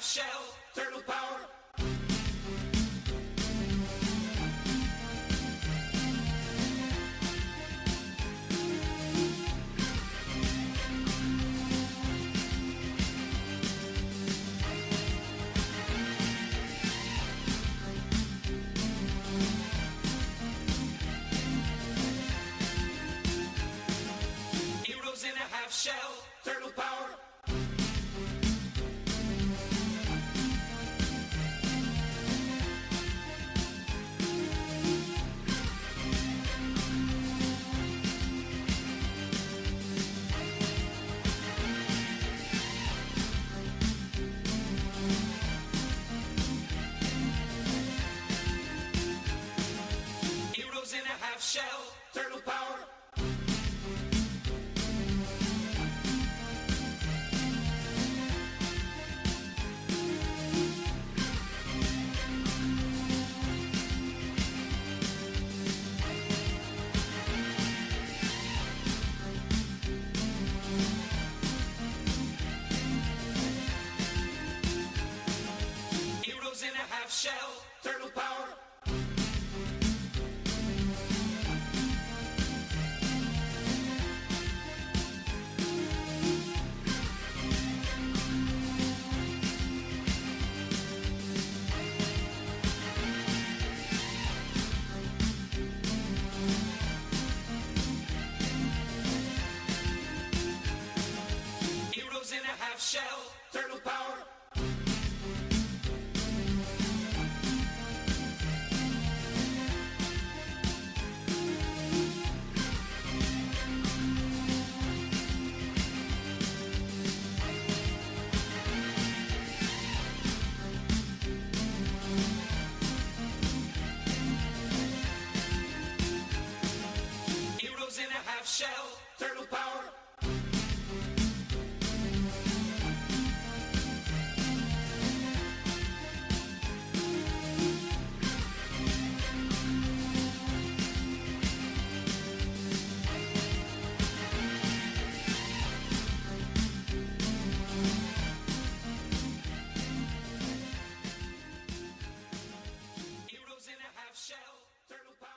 half shell, turtle power. Heroes in a half shell, turtle power. Heroes in a half shell, turtle power. Heroes in a half shell, turtle power. Heroes in a half shell, turtle power. Heroes in a half shell, turtle power. Heroes in a half shell, turtle power.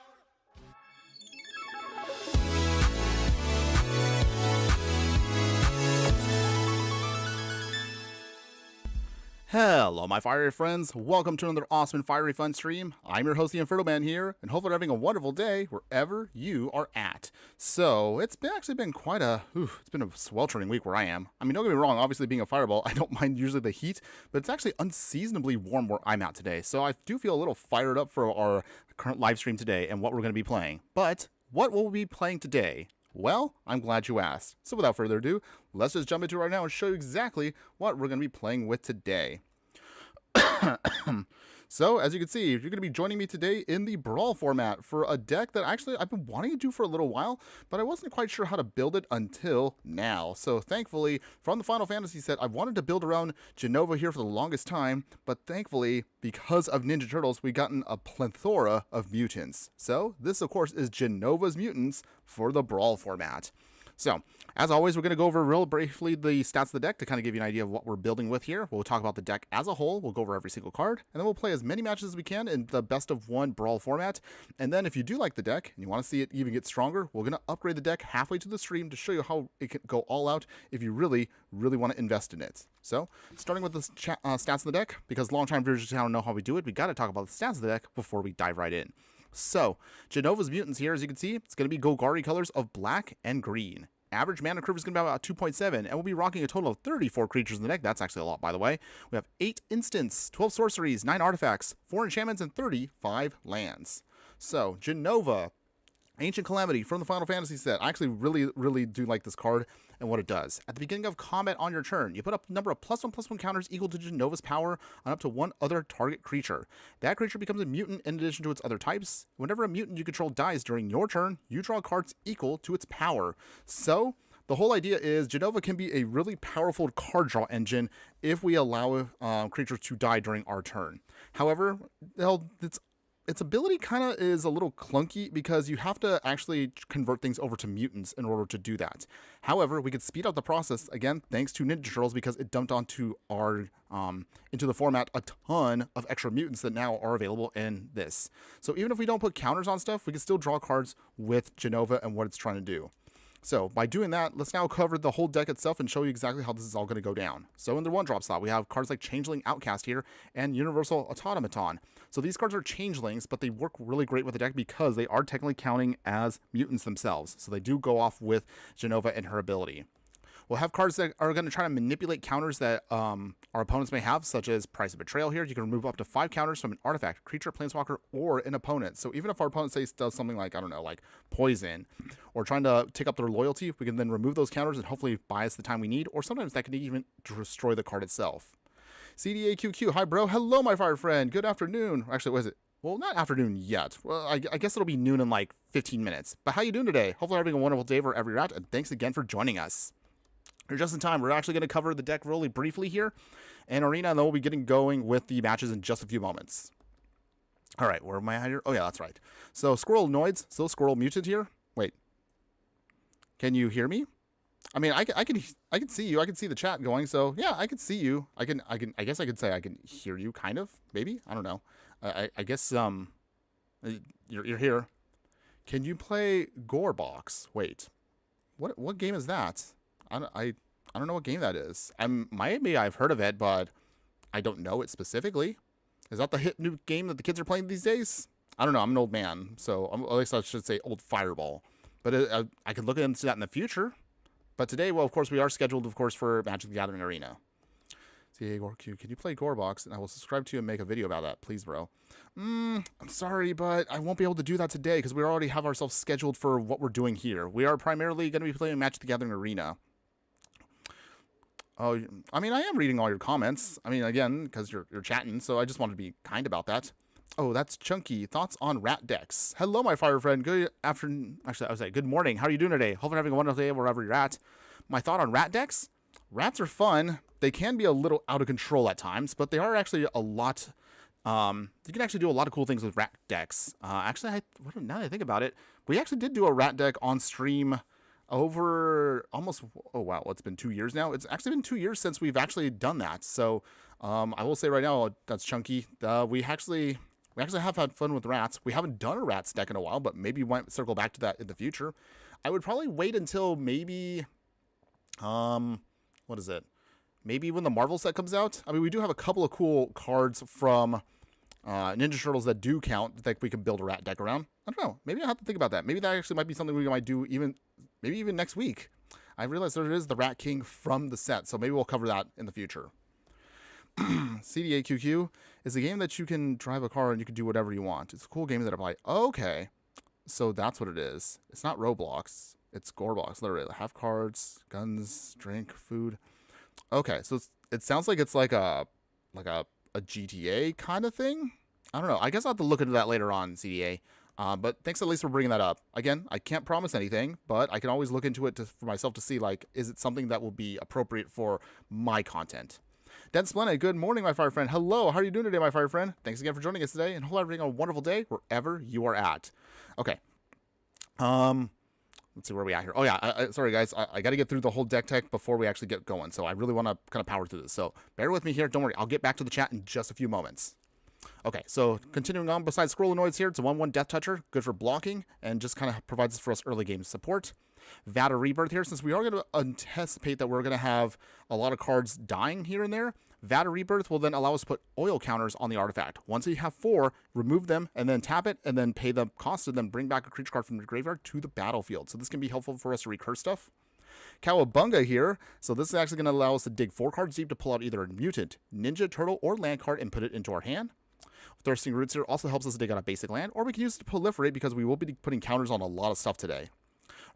Hello my fiery friends, welcome to another awesome and fiery fun stream. I'm your host the Infernoman here, and hopefully you're having a wonderful day wherever you are at. So, actually been quite it's been a sweltering week where I am. I mean, don't get me wrong, obviously being a fireball, I don't mind usually the heat, but it's actually unseasonably warm where I'm at today. So I do feel a little fired up for our current live stream today and what we're going to be playing. But, what will we be playing today? Well, I'm glad you asked. So without further ado, let's just jump into it right now and show you exactly what we're going to be playing with today. So, as you can see, you're going to be joining me today in the Brawl format for a deck that actually I've been wanting to do for a little while, but I wasn't quite sure how to build it until now. So, thankfully, from the Final Fantasy set, I've wanted to build around Jenova here for the longest time, but thankfully, because of Ninja Turtles, we've gotten a plethora of mutants. So, this, of course, is Jenova's Mutants for the Brawl format. So, as always, we're going to go over real briefly the stats of the deck to kind of give you an idea of what we're building with here. We'll talk about the deck as a whole, we'll go over every single card, and then we'll play as many matches as we can in the best of one Brawl format. And then if you do like the deck, and you want to see it even get stronger, we're going to upgrade the deck halfway to the stream to show you how it can go all out if you really, really want to invest in it. So, starting with the stats of the deck, because long-time viewers don't know how we do it, we got to talk about the stats of the deck before we dive right in. So, Jenova's Mutants here, as you can see, it's going to be Golgari colors of black and green. Average mana curve is going to be about 2.7, and we'll be rocking a total of 34 creatures in the deck. That's actually a lot, by the way. We have 8 instants, 12 sorceries, 9 artifacts, 4 enchantments, and 35 lands. So, Jenova, Ancient Calamity from the Final Fantasy set. I actually really do like this card and what it does. At the beginning of combat on your turn, you put up a number of +1/+1 counters equal to Jenova's power on up to one other target creature. That creature becomes a mutant in addition to its other types. Whenever a mutant you control dies during your turn, you draw cards equal to its power. So, the whole idea is Jenova can be a really powerful card draw engine if we allow creatures to die during our turn. However, it's its ability kind of is a little clunky because you have to actually convert things over to mutants in order to do that. However, we could speed up the process, again, thanks to Ninja Turtles, because it dumped onto our, into the format a ton of extra mutants that now are available in this. So even if we don't put counters on stuff, we can still draw cards with Jenova and what it's trying to do. So by doing that, let's now cover the whole deck itself and show you exactly how this is all going to go down. So in the 1-drop slot, we have cards like Changeling Outcast here and Universal Automaton. So these cards are changelings, but they work really great with the deck because they are technically counting as mutants themselves. So they do go off with Jenova and her ability. We'll have cards that are going to try to manipulate counters that our opponents may have, such as Price of Betrayal here. You can remove up to 5 counters from an artifact, creature, planeswalker, or an opponent. So even if our opponent does something like, I don't know, like poison, or trying to take up their loyalty, we can then remove those counters and hopefully buy us the time we need, or sometimes that can even destroy the card itself. CDAQQ, hi bro, hello my fire friend, good afternoon. Actually, what is it? Well, not afternoon yet. Well, I guess it'll be noon in like 15 minutes. But how you doing today? Hopefully having a wonderful day wherever you're at, and thanks again for joining us. You're just in time. We're actually going to cover the deck really briefly here in Arena, and then we'll be getting going with the matches in just a few moments. All right, where am I at here? Oh, yeah, that's right. So, Squirrel Noids, still Squirrel Mutant here. Wait. Can you hear me? I mean, I can see you. I can see the chat going. So, yeah, I can see you. I guess I could say I can hear you, kind of, maybe. I don't know. I guess, you're here. Can you play Gorebox? Wait. What game is that? I don't know what game that is. Maybe I've heard of it, but I don't know it specifically. Is that the hit new game that the kids are playing these days? I don't know. I'm an old man, so at least I should say old Fireball. But I could look into that in the future. But today, well, of course, we are scheduled, of course, for Magic the Gathering Arena. CAGorQ, can you play Gorebox? And I will subscribe to you and make a video about that, please, bro. I'm sorry, but I won't be able to do that today because we already have ourselves scheduled for what we're doing here. We are primarily going to be playing Magic the Gathering Arena. Oh, I mean, I am reading all your comments. I mean, again, because you're chatting, so I just wanted to be kind about that. Oh, that's Chunky. Thoughts on rat decks? Hello, my fire friend. Good afternoon. Actually, I was like, good morning. How are you doing today? Hope you're having a wonderful day wherever you're at. My thought on rat decks? Rats are fun. They can be a little out of control at times, but they are actually a lot. You can actually do a lot of cool things with rat decks. Actually, now that I think about it, we actually did do a rat deck on stream over almost, oh wow, it's been 2 years now. It's actually been 2 years since we've actually done that. So I will say right now, that's Chunky. We actually have had fun with rats. We haven't done a rats deck in a while, but maybe we might circle back to that in the future. I would probably wait until maybe, what is it? Maybe when the Marvel set comes out. I mean, we do have a couple of cool cards from Ninja Turtles that do count that we can build a rat deck around. I don't know. Maybe I'll have to think about that. Maybe that actually might be something we might do maybe even next week. I realize there is the Rat King from the set, so maybe we'll cover that in the future. CDAQQ is a game that you can drive a car and you can do whatever you want. It's a cool game that I play. Okay, so that's what it is. It's not Roblox. It's Gorebox. Literally, have cards, guns, drink, food. Okay, so it sounds like it's like a GTA kind of thing. I don't know. I guess I'll have to look into that later on, CDA. But thanks at least for bringing that up. Again, I can't promise anything, but I can always look into it for myself to see, like, is it something that will be appropriate for my content? Dead Splendid, good morning, my fire friend. Hello, how are you doing today, my fire friend? Thanks again for joining us today, and hope everything a wonderful day wherever you are at. Okay. Let's see where we at here. Oh, yeah. Sorry, guys. I got to get through the whole deck tech before we actually get going. So I really want to kind of power through this. So bear with me here. Don't worry. I'll get back to the chat in just a few moments. Okay, so continuing on, besides Squirrelinoids here, it's a 1/1 Death Toucher, good for blocking, and just kind of provides for us early game support. Vata Rebirth here, since we are going to anticipate that we're going to have a lot of cards dying here and there, Vata Rebirth will then allow us to put oil counters on the artifact. Once we have 4, remove them, and then tap it, and then pay the cost, and then bring back a creature card from the graveyard to the battlefield. So this can be helpful for us to recur stuff. Cowabunga here, so this is actually going to allow us to dig 4 cards deep to pull out either a mutant, ninja, turtle, or land card and put it into our hand. Thirsting Roots here also helps us dig out a basic land, or we can use it to proliferate because we will be putting counters on a lot of stuff today.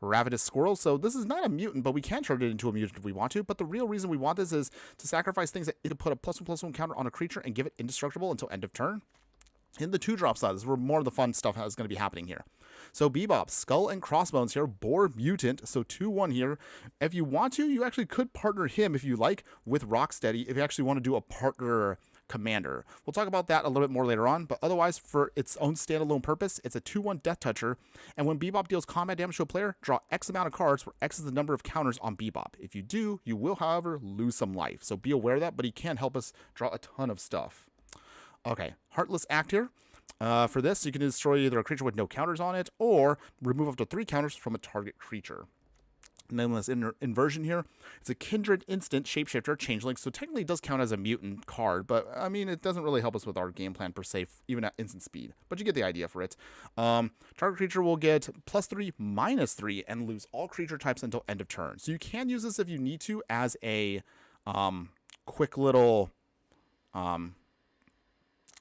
Ravenous Squirrel, so this is not a mutant, but we can turn it into a mutant if we want to, but the real reason we want this is to sacrifice things that it'll put a +1/+1 counter on a creature and give it indestructible until end of turn. In the 2-drop side, this is where more of the fun stuff is going to be happening here. So Bebop, Skull and Crossbones here, Boar Mutant, so 2/1 here. If you want to, you actually could partner him, if you like, with Rocksteady, if you actually want to do a partner Commander. We'll talk about that a little bit more later on, but otherwise, for its own standalone purpose, it's a 2/1 Death Toucher, and when Bebop deals combat damage to a player, draw X amount of cards, where X is the number of counters on Bebop. If you do, you will, however, lose some life, so be aware of that, but he can help us draw a ton of stuff. Okay, Heartless Act here. For this, you can destroy either a creature with no counters on it, or remove up to 3 counters from a target creature. And then this inversion here, it's a Kindred instant shapeshifter changeling, so technically it does count as a mutant card, but I mean, it doesn't really help us with our game plan per se, even at instant speed, but you get the idea for it. Target creature will get +3, -3, and lose all creature types until end of turn. So you can use this if you need to as a quick little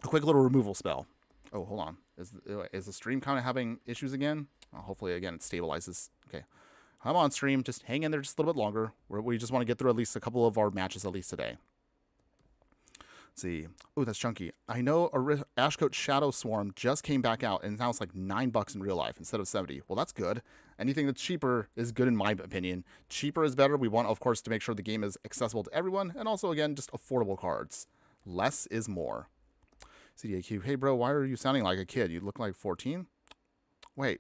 removal spell. Oh, hold on. Is the stream kind of having issues again? Hopefully, again, it stabilizes. Okay. I'm on stream. Just hang in there just a little bit longer. We just want to get through at least a couple of our matches at least today. Let's see. Oh, that's chunky. I know Ashcoat Shadow Swarm just came back out, and now it's like $9 in real life instead of 70. Well, that's good. Anything that's cheaper is good in my opinion. Cheaper is better. We want, of course, to make sure the game is accessible to everyone, and also, again, just affordable cards. Less is more. CDAQ. Hey, bro, why are you sounding like a kid? You look like 14. Wait,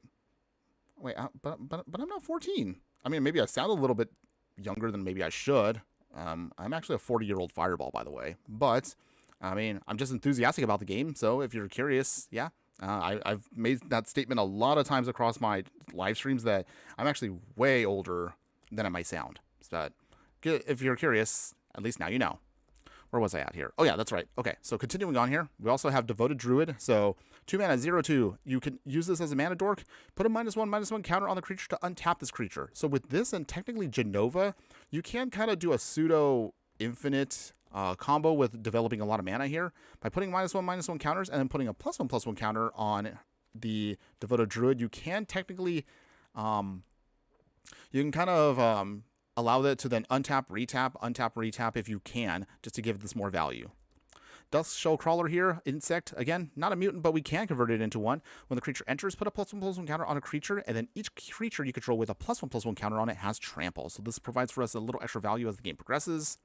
but I'm not 14. I mean, maybe I sound a little bit younger than maybe I should. I'm actually a 40-year-old fireball, by the way. But, I mean, I'm just enthusiastic about the game. So if you're curious, yeah. I've made that statement a lot of times across my live streams that I'm actually way older than I might sound. But if you're curious, at least now you know. Where was I at here? Oh, yeah, that's right. Okay, so continuing on here, we also have Devoted Druid. So 2 mana, 0/2. You can use this as a mana dork. Put a -1/-1 counter on the creature to untap this creature. So with this and technically Jenova, you can kind of do a pseudo infinite combo with developing a lot of mana here by putting -1/-1 counters and then putting a +1/+1 counter on the Devoted Druid. You can technically, you can kind of allow that to then untap, retap if you can, just to give this more value. Dusk Shell Crawler here, insect, again, not a mutant, but we can convert it into one. When the creature enters, put a +1/+1 counter on a creature, and then each creature you control with a +1/+1 counter on it has trample. So this provides for us a little extra value as the game progresses.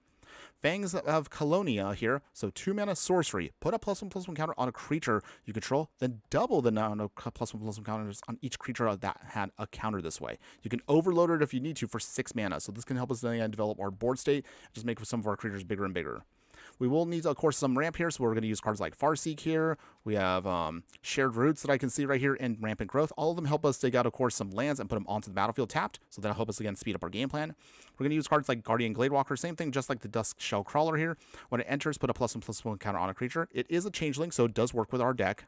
Fangs of Colonia here, so 2 mana sorcery. Put a +1/+1 counter on a creature you control, then double the amount of +1/+1 counters on each creature that had a counter this way. You can overload it if you need to for 6 mana, so this can help us then develop our board state, just make some of our creatures bigger and bigger. We will need, of course, some ramp here, so we're going to use cards like Farseek here. We have Shared Roots that I can see right here, and Rampant Growth. All of them help us dig out, of course, some lands and put them onto the battlefield tapped, so that'll help us, again, speed up our game plan. We're going to use cards like Guardian Gladewalker, same thing, just like the Dusk Shell Crawler here. When it enters, put a +1/+1 counter on a creature. It is a changeling, so it does work with our deck.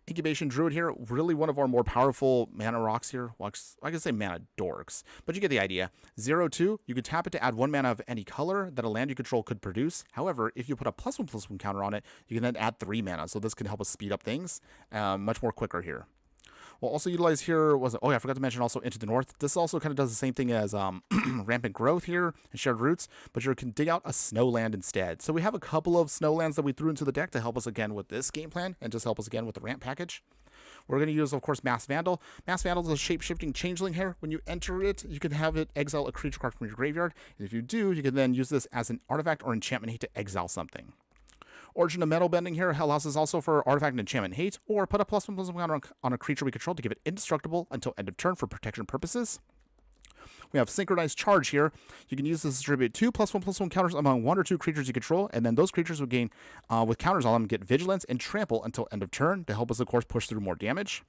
Incubation Druid here, really one of our more powerful mana rocks here. Well, I can say mana dorks, but you get the idea. 0/2, you can tap it to add 1 mana of any color that a land you control could produce. However, if you put a +1/+1 counter on it, you can then add 3 mana, so this can help us speed up things much more quicker here. We'll also utilize here, oh yeah, I forgot to mention also Into the North. This also kind of does the same thing as Rampant Growth here and Shared Roots, but you can dig out a snow land instead. So we have a couple of snow lands that we threw into the deck to help us again with this game plan and just help us again with the ramp package. We're going to use, of course, Mass Vandal. Mass Vandal is a shape-shifting changeling here. When you enter it, you can have it exile a creature card from your graveyard. And if you do, you can then use this as an artifact or enchantment hate to exile something. Origin of Metal Bending here allows us also for artifact and enchantment hate, or put a +1/+1 counter on a creature we control to give it indestructible until end of turn for protection purposes. We have Synchronized Charge here. You can use this to distribute 2 +1/+1 counters among 1 or 2 creatures you control, and then those creatures will gain, with counters on them, get Vigilance and Trample until end of turn to help us, of course, push through more damage.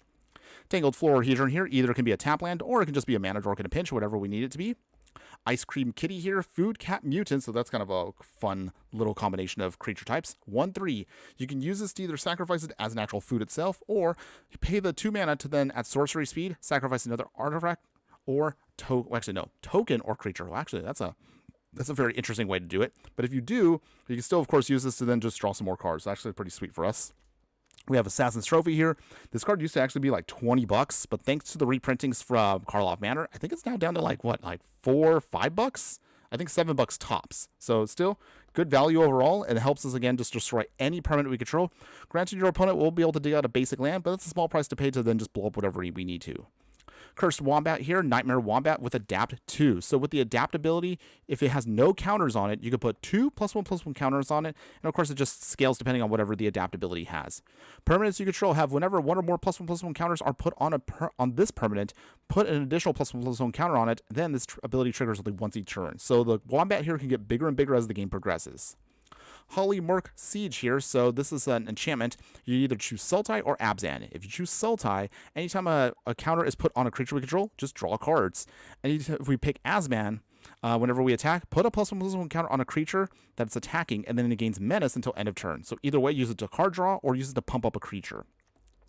Tangled Floorhedron here, either can be a tap land, or it can just be a mana dork in a pinch, whatever we need it to be. Ice Cream Kitty here, Food Cat Mutant, so that's kind of a fun little combination of creature types. 1/3. You can use this to either sacrifice it as an actual food itself, or pay the 2 mana to then, at sorcery speed, sacrifice another artifact, or token or creature. Well, actually, that's a very interesting way to do it. But if you do, you can still, of course, use this to then just draw some more cards. It's actually pretty sweet for us. We have Assassin's Trophy here. This card used to actually be like $20, but thanks to the reprintings from Karlov Manor, I think it's now down to like $4 or $5? I think $7 tops. So still good value overall, and it helps us again just destroy any permanent we control. Granted, your opponent will be able to dig out a basic land, but that's a small price to pay to then just blow up whatever we need to. Cursed Wombat here, Nightmare Wombat with Adapt 2. So with the adaptability, if it has no counters on it, you can put 2 +1/+1 counters on it, and of course it just scales depending on whatever the adaptability has. Permanents you control have whenever one or more +1/+1 counters are put on this permanent, put an additional +1/+1 counter on it, then this ability triggers only once each turn. So the Wombat here can get bigger and bigger as the game progresses. Holy Merc Siege here, so this is an enchantment. You either choose Sultai or Abzan. If you choose Sultai, anytime a counter is put on a creature we control, just draw cards. And if we pick Azman, whenever we attack, put a +1/+1 counter on a creature that's attacking, and then it gains menace until end of turn. So either way, use it to card draw or use it to pump up a creature.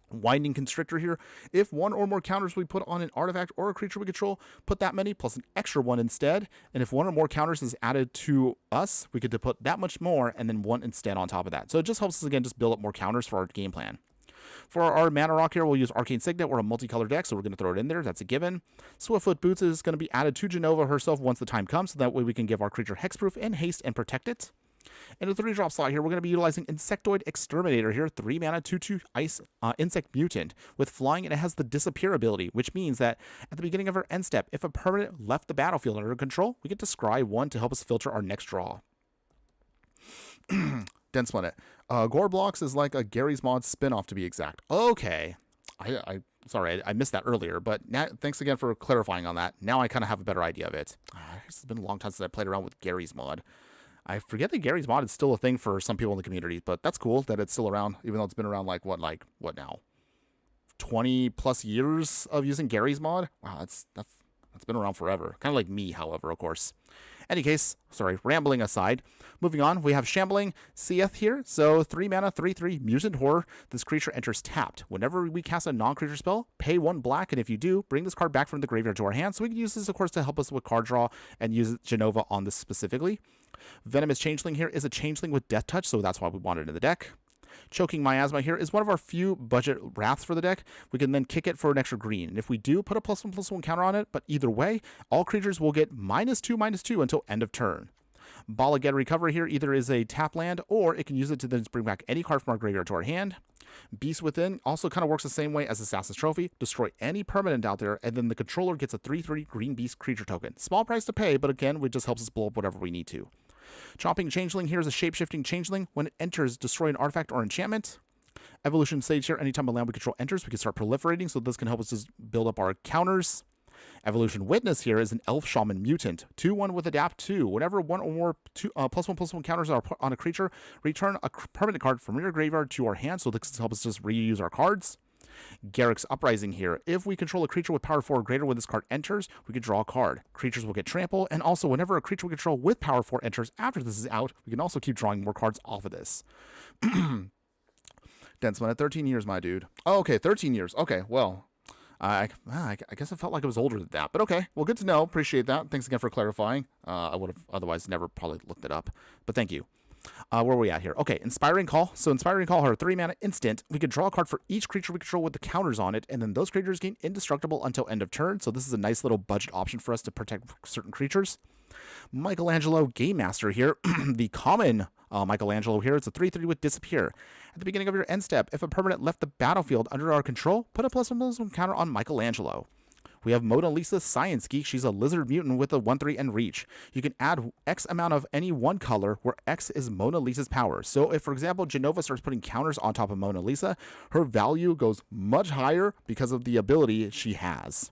Winding Constrictor here. If one or more counters we put on an artifact or a creature we control, put that many plus an extra one instead. And if one or more counters is added to us, we get to put that much more and then one instead on top of that. So it just helps us, again, just build up more counters for our game plan. For our Mana Rock here, we'll use Arcane Signet or a multicolor deck, so we're going to throw it in there. That's a given. Swiftfoot Boots is going to be added to Jenova herself once the time comes, so that way we can give our creature hexproof and haste and protect it. In a 3-drop slot here, we're going to be utilizing Insectoid Exterminator here, 3 mana, 2/2 Ice Insect Mutant with flying, and it has the Disappear ability, which means that at the beginning of our end step, if a permanent left the battlefield under control, we get to scry 1 to help us filter our next draw. Dense Planet. Gore Blocks is like a Gary's Mod spin-off to be exact. Okay. Sorry, I missed that earlier, but now, thanks again for clarifying on that. Now I kind of have a better idea of it. It's been a long time since I played around with Gary's Mod. I forget that Gary's Mod is still a thing for some people in the community, but that's cool that it's still around, even though it's been around what now? 20 plus years of using Gary's Mod? Wow, that's been around forever. Kind of like me, however, of course. Any case, sorry, rambling aside. Moving on, we have Shambling Seath here. So 3 mana, 3/3 Mutant Horror. This creature enters tapped. Whenever we cast a non-creature spell, pay 1 black, and if you do, bring this card back from the graveyard to our hand. So we can use this, of course, to help us with card draw and use Jenova on this specifically. Venomous Changeling here is a Changeling with Death Touch, so that's why we want it in the deck. Choking Miasma here is one of our few budget wraths for the deck. We can then kick it for an extra green. And if we do, put a +1/+1 counter on it, but either way, all creatures will get -2/-2 until end of turn. Bala Get Recovery here either is a tap land, or it can use it to then bring back any card from our graveyard to our hand. Beast Within also kind of works the same way as Assassin's Trophy. Destroy any permanent out there, and then the controller gets a 3/3 green beast creature token. Small price to pay, but again, it just helps us blow up whatever we need to. Chomping Changeling here is a shape-shifting changeling. When it enters, destroy an artifact or enchantment. Evolution Sage here, anytime a land we control enters, we can start proliferating, so this can help us just build up our counters. Evolution Witness here is an Elf Shaman Mutant, 2/1 with Adapt 2. Whenever one or more +1/+1 counters are put on a creature, return a permanent card from your graveyard to our hand, so this helps us just reuse our cards. Garruk's Uprising here. If we control a creature with power 4 or greater when this card enters, we can draw a card. Creatures will get trample, and also whenever a creature we control with power 4 enters after this is out, we can also keep drawing more cards off of this. Densman at 13 years, my dude. Oh, okay, 13 years. Okay, well, I guess I felt like it was older than that, but okay. Well, good to know. Appreciate that. Thanks again for clarifying. I would have otherwise never probably looked it up, but thank you. Where are we at here? Okay, Inspiring Call. So Inspiring Call, her 3 mana instant. We can draw a card for each creature we control with the counters on it, and then those creatures gain indestructible until end of turn. So this is a nice little budget option for us to protect certain creatures. Michelangelo Game Master here. The common Michelangelo here. It's a 3/3 with Disappear. At the beginning of your end step, if a permanent left the battlefield under our control, put a +1/+1 counter on Michelangelo. We have Mona Lisa Science Geek. She's a lizard mutant with a 1/3 and reach. You can add X amount of any one color where X is Mona Lisa's power. So if, for example, Jenova starts putting counters on top of Mona Lisa, her value goes much higher because of the ability she has.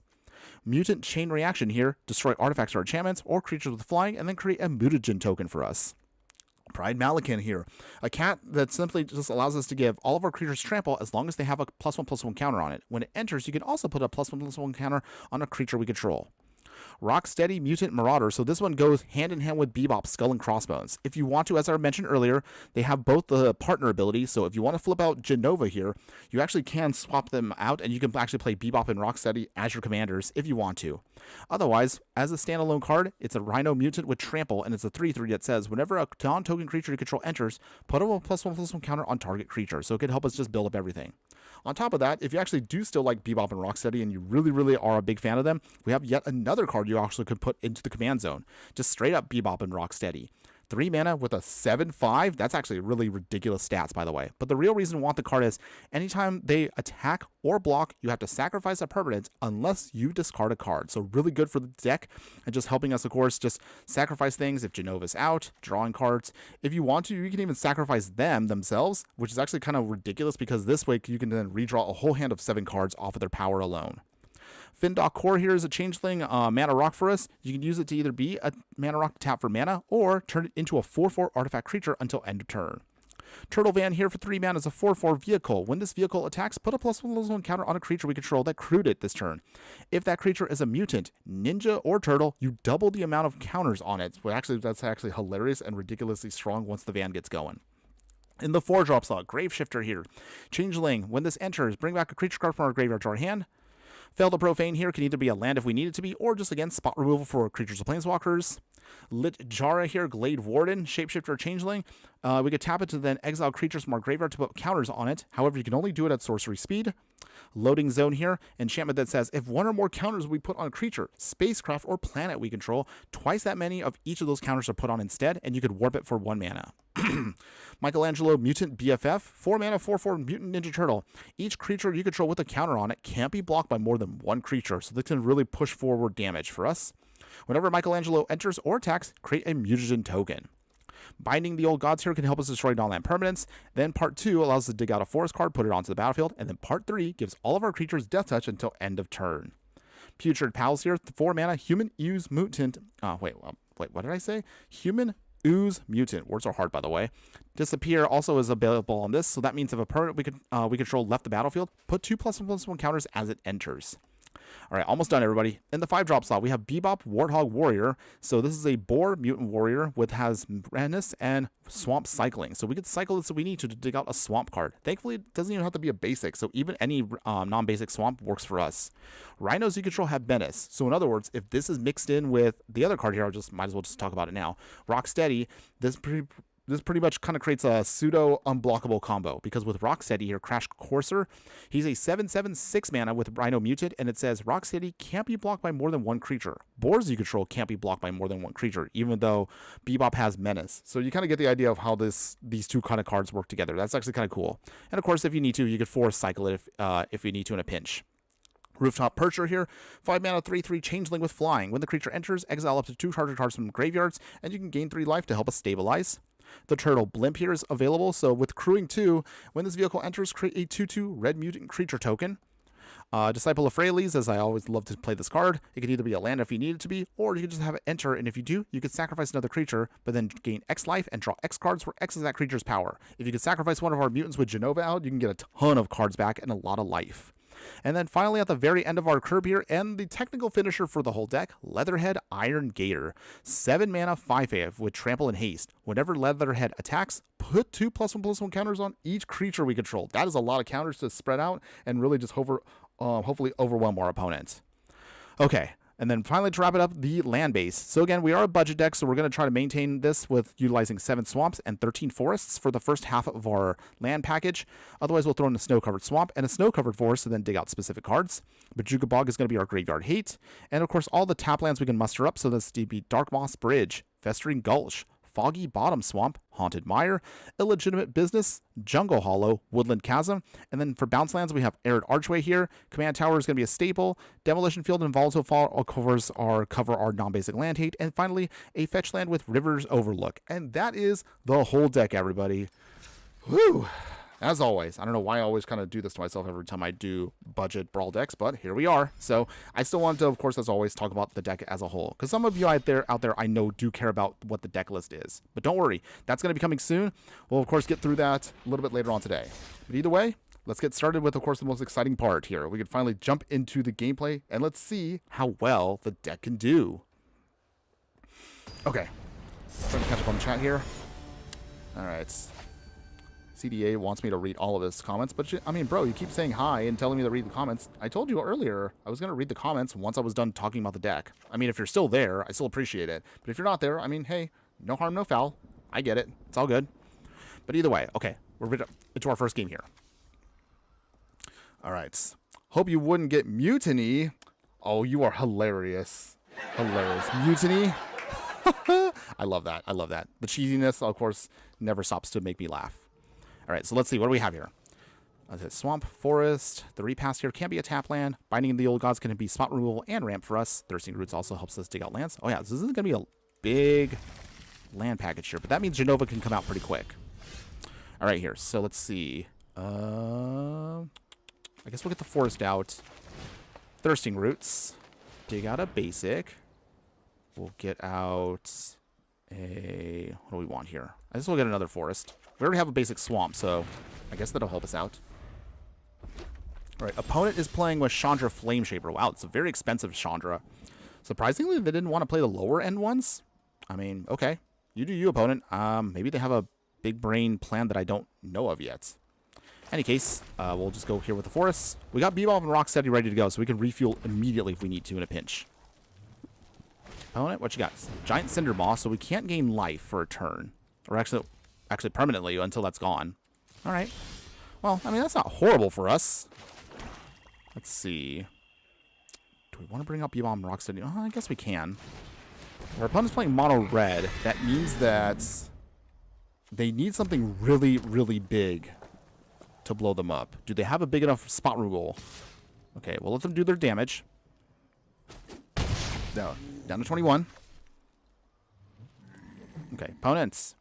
Mutant Chain Reaction here. Destroy artifacts or enchantments or creatures with flying and then create a mutagen token for us. Pride Malakin here. A cat that simply just allows us to give all of our creatures trample as long as they have a +1/+1 counter on it. When it enters, you can also put a +1/+1 counter on a creature we control. Rocksteady Mutant Marauder. So this one goes hand in hand with Bebop Skull and Crossbones. If you want to, as I mentioned earlier, they have both the partner ability. So if you want to flip out Jenova here, you actually can swap them out and you can actually play Bebop and Rocksteady as your commanders if you want to. Otherwise, as a standalone card, it's a Rhino Mutant with Trample, and it's a 3/3 that says whenever a non-token creature you control enters, put a +1/+1 counter on target creature. So it can help us just build up everything. On top of that, if you actually do still like Bebop and Rocksteady and you really are a big fan of them, we have yet another card you actually could put into the command zone. Just straight up Bebop and Rocksteady. 3 mana with a 7/5. That's actually really ridiculous stats, by the way. But the real reason we want the card is anytime they attack or block, you have to sacrifice a permanent unless you discard a card. So really good for the deck and just helping us, of course, just sacrifice things if Jenova's out, drawing cards. If you want to, you can even sacrifice them themselves, which is actually kind of ridiculous because this way you can then redraw a whole hand of 7 cards off of their power alone. Findok Core here is a changeling mana rock for us. You can use it to either be a mana rock to tap for mana or turn it into a 4/4 artifact creature until end of turn. Turtle Van here for 3 mana is a 4/4 vehicle. When this vehicle attacks, put a +1/+1 counter on a creature we control that crewed it this turn. If that creature is a mutant, ninja, or turtle, you double the amount of counters on it. Well, actually, that's actually hilarious and ridiculously strong once the van gets going. In the 4-drop slot, Graveshifter here. Changeling, when this enters, bring back a creature card from our graveyard to our hand. Fail to Profane here can either be a land if we need it to be, or just again spot removal for creatures or planeswalkers. Lit Jara here, Glade Warden, Shapeshifter, Changeling. We could tap it to then exile creatures from our graveyard to put counters on it. However, you can only do it at sorcery speed. Loading Zone here, enchantment that says if one or more counters we put on a creature, spacecraft, or planet we control, twice that many of each of those counters are put on instead, and you could warp it for 1 mana. Michelangelo Mutant BFF, 4 mana, 4/4 Mutant Ninja Turtle. Each creature you control with a counter on it can't be blocked by more than 1 creature, so this can really push forward damage for us. Whenever Michelangelo enters or attacks, create a mutagen token. Binding the Old Gods here can help us destroy non-land permanents. Then part 2 allows us to dig out a forest card, put it onto the battlefield, and then part 3 gives all of our creatures death touch until end of turn. Putrid Pals here, 4 mana, Human Ooze Mutant. Wait, what did I say? Human Ooze Mutant. Words are hard, by the way. Disappear also is available on this, so that means if a permanent we control left the battlefield, put 2 +1/+1 counters as it enters. All right, almost done, everybody. In the 5-drop slot, we have Bebop Warthog Warrior. So this is a boar mutant warrior with has madness and swamp cycling. So we could cycle this if we need to dig out a swamp card. Thankfully, it doesn't even have to be a basic. So even any non-basic swamp works for us. Rhinos you control have menace. So in other words, if this is mixed in with the other card here, might as well just talk about it now. Rocksteady, this pretty much kind of creates a pseudo unblockable combo because with Rocksteady here, Crash Courser, he's a 7/7 6 mana with Rhino Mutant, and it says Rocksteady can't be blocked by more than 1 creature. Boars you control can't be blocked by more than 1 creature, even though Bebop has Menace. So you kind of get the idea of how these two kind of cards work together. That's actually kind of cool. And of course, if you need to, you could force cycle it if you need to in a pinch. Rooftop Percher here, 5 mana, 3/3 Changeling with Flying. When the creature enters, exile up to 2 target cards from graveyards, and you can gain 3 life to help us stabilize. The Turtle Blimp here is available, so with Crewing 2, when this vehicle enters, create a 2/2 red mutant creature token. Disciple of Freyles, as I always love to play this card. It can either be a land if you need it to be, or you can just have it enter, and if you do, you can sacrifice another creature, but then gain X life and draw X cards, where X is that creature's power. If you can sacrifice one of our mutants with Jenova out, you can get a ton of cards back and a lot of life. And then finally, at the very end of our curve here, and the technical finisher for the whole deck, Leatherhead Iron Gator. 7 mana, 5/5 with Trample and Haste. Whenever Leatherhead attacks, put 2 +1/+1 counters on each creature we control. That is a lot of counters to spread out and really just hopefully overwhelm our opponents. Okay. And then finally, to wrap it up, the land base. So again, we are a budget deck, so we're going to try to maintain this with utilizing 7 swamps and 13 forests for the first half of our land package. Otherwise, we'll throw in a snow-covered swamp and a snow-covered forest to then dig out specific cards. Bajuka Bog is going to be our graveyard hate. And of course, all the tap lands we can muster up, so that's to be Dark Moss Bridge, Festering Gulch, Foggy Bottom Swamp, Haunted Mire, Illegitimate Business, Jungle Hollow, Woodland Chasm, and then for bounce lands we have Arid Archway here. Command Tower is going to be a staple. Demolition Field and Volatile Fall all cover our non-basic land hate, and finally a fetch land with Rivers Overlook. And that is the whole deck, everybody. Whew. As always, I don't know why I always kind of do this to myself every time I do budget Brawl decks, but here we are. So I still want to, of course, as always, talk about the deck as a whole, because some of you out there I know do care about what the deck list is. But don't worry, that's going to be coming soon. We'll, of course, get through that a little bit later on today. But either way, let's get started with, of course, the most exciting part here. We can finally jump into the gameplay, and let's see how well the deck can do. Okay, trying to catch up on the chat here. All right. CDA wants me to read all of his comments, but I mean, bro, you keep saying hi and telling me to read the comments. I told you earlier I was going to read the comments once I was done talking about the deck. I mean, if you're still there, I still appreciate it. But if you're not there, I mean, hey, no harm, no foul. I get it. It's all good. But either way, okay, we're into our first game here. All right. Hope you wouldn't get Mutiny. Oh, you are hilarious. Hilarious. Mutiny. I love that. I love that. The cheesiness, of course, never stops to make me laugh. All right, so let's see. What do we have here? Swamp, Forest. The repass here can be a tap land. Binding the Old Gods can be spot removal and ramp for us. Thirsting Roots also helps us dig out lands. Oh, yeah, this is going to be a big land package here, but that means Jenova can come out pretty quick. All right, here. So let's see. I guess we'll get the Forest out. Thirsting Roots. Dig out a basic. We'll get out a... What do we want here? I guess we'll get another Forest. We already have a basic Swamp, so I guess that'll help us out. All right, opponent is playing with Chandra Flameshaper. Wow, it's a very expensive Chandra. Surprisingly, they didn't want to play the lower end ones. I mean, okay. You do you, opponent. Maybe they have a big brain plan that I don't know of yet. Any case, we'll just go here with the Forests. We got Bebop and Rocksteady ready to go, so we can refuel immediately if we need to in a pinch. Opponent, what you got? Giant Cinder Maw, so we can't gain life for a turn. Or actually permanently until that's gone. All right. Well, I mean, that's not horrible for us. Let's see. Do we want to bring up Bebop and Rocksteady? Oh, I guess we can. Our opponent's playing mono red. That means that they need something really, really big to blow them up. Do they have a big enough spot removal? Okay, we'll let them do their damage. No, down to 21. Okay, opponents.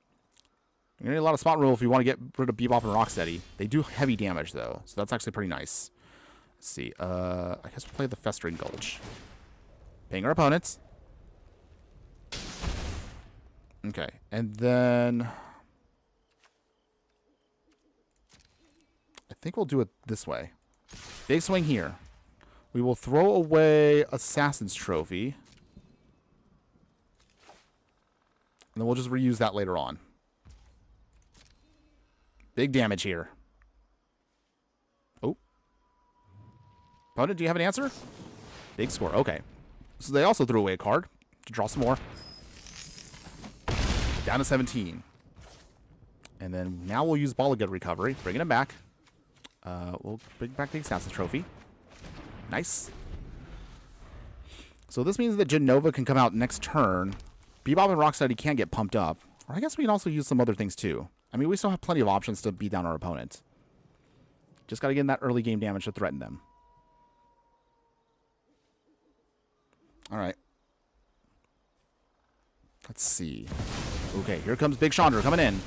You're going to need a lot of spot removal if you want to get rid of Bebop and Rocksteady. They do heavy damage, though, so that's actually pretty nice. Let's see. I guess we'll play the Festering Gulch. Paying our opponents. Okay, and then... I think we'll do it this way. Big swing here. We will throw away Assassin's Trophy. And then we'll just reuse that later on. Big damage here. Oh. Opponent, do you have an answer? Big score. Okay. So they also threw away a card to draw some more. Down to 17. And then now we'll use Ball of Good Recovery. Bringing it back. We'll bring back the Assassin's Trophy. Nice. So this means that Jenova can come out next turn. Bebop and Rocksteady can get pumped up. Or I guess we can also use some other things too. I mean, we still have plenty of options to beat down our opponent. Just got to get in that early game damage to threaten them. All right. Let's see. Okay, here comes Big Chandra coming in.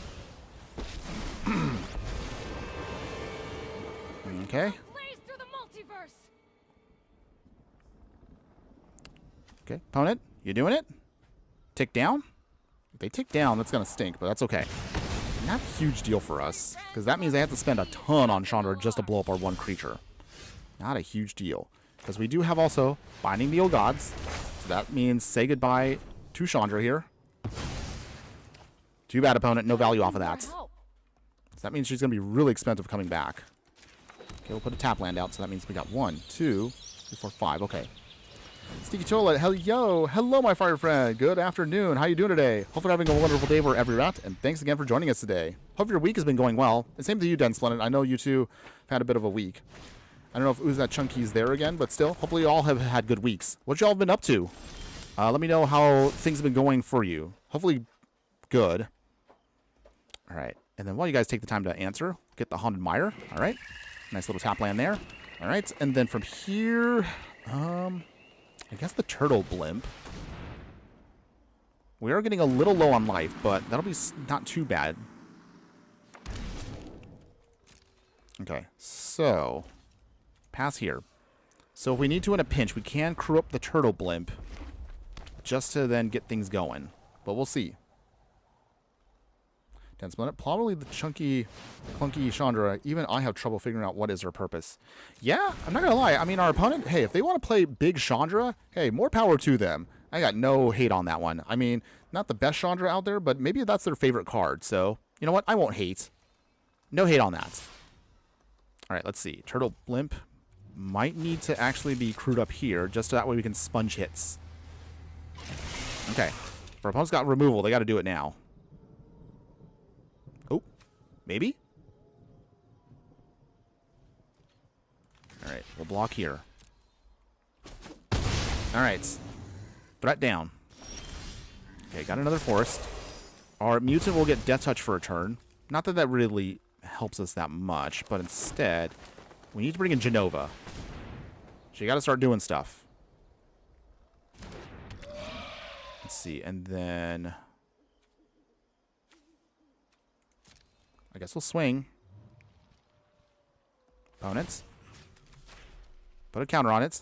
Okay. Okay, opponent, you doing it? Tick down? If they tick down, that's going to stink, but that's okay. Not a huge deal for us, because that means they have to spend a ton on Chandra just to blow up our one creature. Not a huge deal, because we do have also Binding the Old Gods, so that means say goodbye to Chandra here. Too bad, opponent, no value off of that. So that means she's going to be really expensive coming back. Okay, we'll put a tap land out, so that means we got 1, 2, 3, 4, 5. Okay. Sneaky Toilet, hello, my fire friend. Good afternoon. How you doing today? Hope you're having a wonderful day wherever you're at, and thanks again for joining us today. Hope your week has been going well. And same to you, Den Splendid. I know you two have had a bit of a week. I don't know if Ooze That Chunky's there again, but still, hopefully you all have had good weeks. What y'all been up to? Let me know how things have been going for you. Hopefully good. All right. And then while you guys take the time to answer, get the Haunted Mire. All right. Nice little tap land there. All right. And then from here, I guess the Turtle Blimp. We are getting a little low on life, but that'll be not too bad. Okay, so pass here. So if we need to in a pinch, we can crew up the Turtle Blimp just to then get things going. But we'll see. Den Splendid, probably the chunky, clunky Chandra. Even I have trouble figuring out what is her purpose. Yeah, I'm not going to lie. I mean, our opponent, hey, if they want to play big Chandra, hey, more power to them. I got no hate on that one. I mean, not the best Chandra out there, but maybe that's their favorite card. So, you know what? I won't hate. No hate on that. All right, let's see. Turtle Blimp might need to actually be crewed up here, just so that way we can sponge hits. Okay. If our opponent's got removal, they got to do it now. Maybe? Alright, we'll block here. Alright. Threat down. Okay, got another forest. Our mutant will get Death Touch for a turn. Not that that really helps us that much, but instead, we need to bring in Jenova. So you got to start doing stuff. Let's see, and then I guess we'll swing. Opponents. Put a counter on it.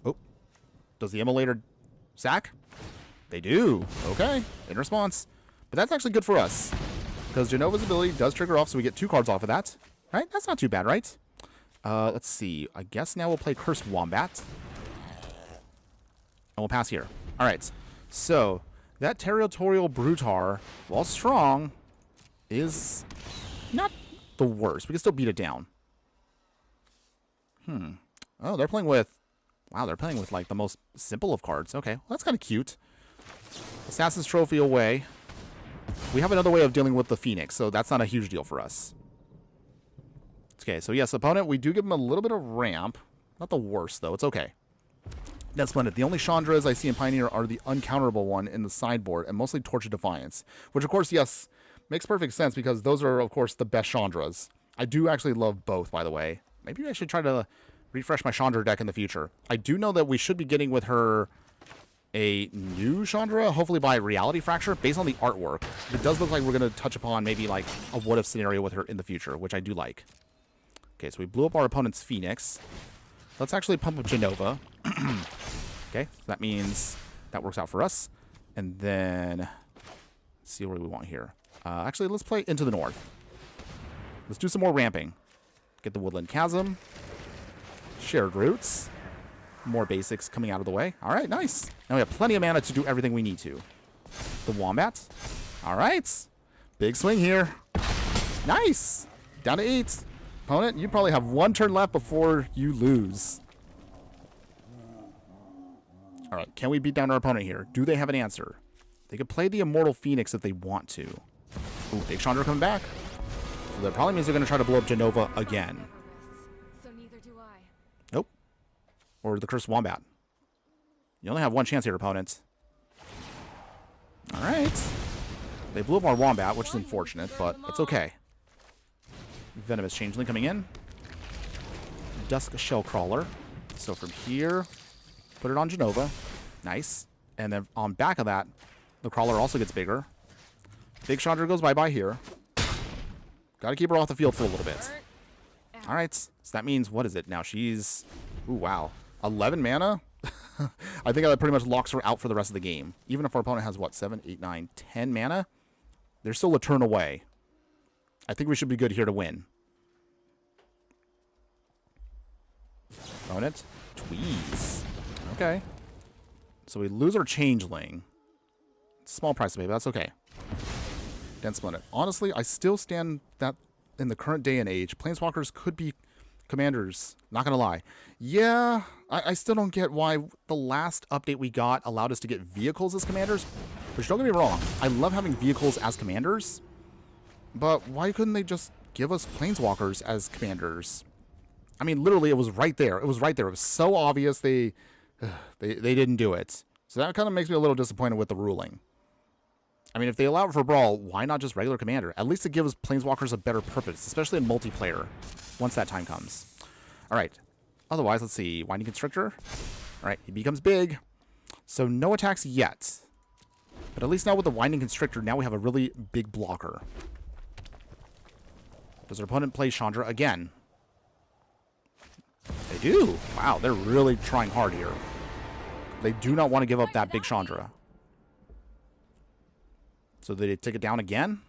Oh. Does the Immolator sack? They do. Okay. In response. But that's actually good for us. Because Jenova's ability does trigger off, so we get 2 cards off of that. Right? That's not too bad, right? Let's see. I guess now we'll play Cursed Wombat. And we'll pass here. Alright. So, that Territorial Brutar, while strong, is not the worst. We can still beat it down. Oh, they're playing with... Wow, they're playing with, like, the most simple of cards. Okay, well, that's kind of cute. Assassin's Trophy away. We have another way of dealing with the Phoenix, so that's not a huge deal for us. Okay, so yes, opponent, we do give him a little bit of ramp. Not the worst, though. It's okay. That's splendid. The only Chandras I see in Pioneer are the uncounterable one in the sideboard, and mostly Torch of Defiance. Which, of course, yes, makes perfect sense, because those are, of course, the best Chandras. I do actually love both, by the way. Maybe I should try to refresh my Chandra deck in the future. I do know that we should be getting with her a new Chandra, hopefully by Reality Fracture, based on the artwork. It does look like we're going to touch upon maybe like a what-if scenario with her in the future, which I do like. Okay, so we blew up our opponent's Phoenix. Let's actually pump up Jenova. Okay, so that means that works out for us. And then, let's see what we want here. Actually, let's play Into the North. Let's do some more ramping. Get the Woodland Chasm. Shared Roots. More basics coming out of the way. All right, nice. Now we have plenty of mana to do everything we need to. The Wombat. All right. Big swing here. Nice. Down to 8. Opponent, you probably have 1 turn left before you lose. All right, can we beat down our opponent here? Do they have an answer? They could play the Immortal Phoenix if they want to. Ooh, Big Chandra coming back. So that probably means they're going to try to blow up Jenova again. So neither do I. Nope. Or the Cursed Wombat. You only have 1 chance here, opponents. All right. They blew up our Wombat, which is unfortunate, but it's okay. Venomous Changeling coming in. Dusk Shellcrawler. So from here, put it on Jenova. Nice. And then on back of that, the Crawler also gets bigger. Big Chandra goes bye-bye here. Got to keep her off the field for a little bit. All right. So that means, what is it now? She's... Ooh, wow. 11 mana? I think that pretty much locks her out for the rest of the game. Even if our opponent has, what, 7, 8, 9, 10 mana? They're still a turn away. I think we should be good here to win. Opponent. Tweeze. Okay. So we lose our Changeling. Small price to pay, but that's okay. Dense Splendid. Honestly, I still stand that in the current day and age, Planeswalkers could be commanders. Not gonna lie. Yeah, I still don't get why the last update we got allowed us to get vehicles as commanders. Which, don't get me wrong, I love having vehicles as commanders. But why couldn't they just give us Planeswalkers as commanders? I mean, literally, it was right there. It was right there. It was so obvious they didn't do it. So that kind of makes me a little disappointed with the ruling. I mean, if they allow it for Brawl, why not just regular commander? At least it gives Planeswalkers a better purpose, especially in multiplayer, once that time comes. All right. Otherwise, let's see. Winding Constrictor. All right, he becomes big. So no attacks yet. But at least now with the Winding Constrictor, now we have a really big blocker. Does our opponent play Chandra again? They do. Wow, they're really trying hard here. They do not want to give up that big Chandra. So they take it down again?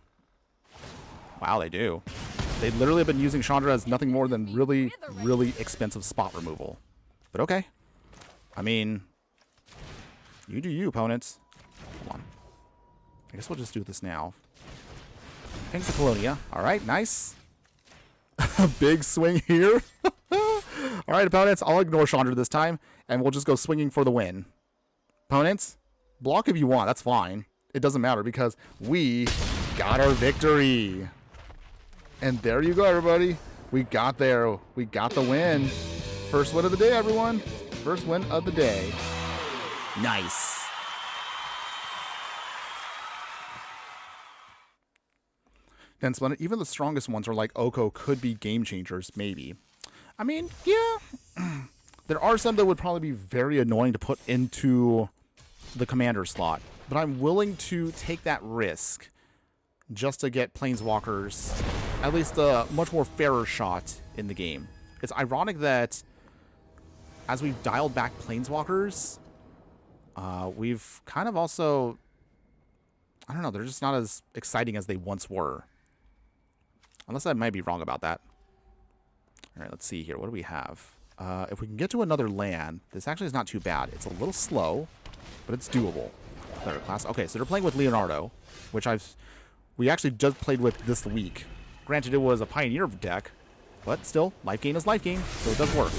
Wow, they do. They literally have been using Chandra as nothing more than really, really expensive spot removal. But okay. I mean, you do you, opponents. Hold on. I guess we'll just do this now. Thanks to Colonia. All right, nice. Big swing here. All right, opponents, I'll ignore Chandra this time, and we'll just go swinging for the win. Opponents, block if you want. That's fine. It doesn't matter because we got our victory. And there you go, everybody. We got there. We got the win. First win of the day, everyone. First win of the day. Nice. And Splendid, even the strongest ones are like Oko could be game changers, maybe. I mean, yeah. There are some that would probably be very annoying to put into the commander slot. But I'm willing to take that risk just to get Planeswalkers at least a much more fairer shot in the game. It's ironic that as we've dialed back Planeswalkers, we've kind of also... I don't know, they're just not as exciting as they once were. Unless I might be wrong about that. Alright, let's see here. What do we have? If we can get to another land, this actually is not too bad. It's a little slow, but it's doable. Player class. Okay, so they're playing with Leonardo, which we actually just played with this week. Granted, it was a Pioneer deck, but still, life gain is life gain, so it does work.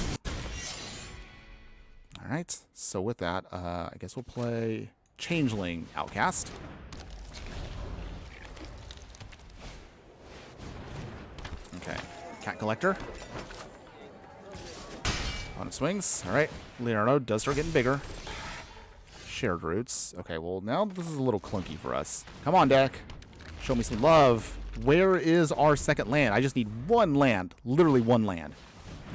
Alright, so with that, I guess we'll play Changeling Outcast. Okay, Cat Collector. On it swings. Alright, Leonardo does start getting bigger. Shared Roots. Okay, well, now this is a little clunky for us. Come on, deck. Show me some love. Where is our second land? I just need one land. Literally one land.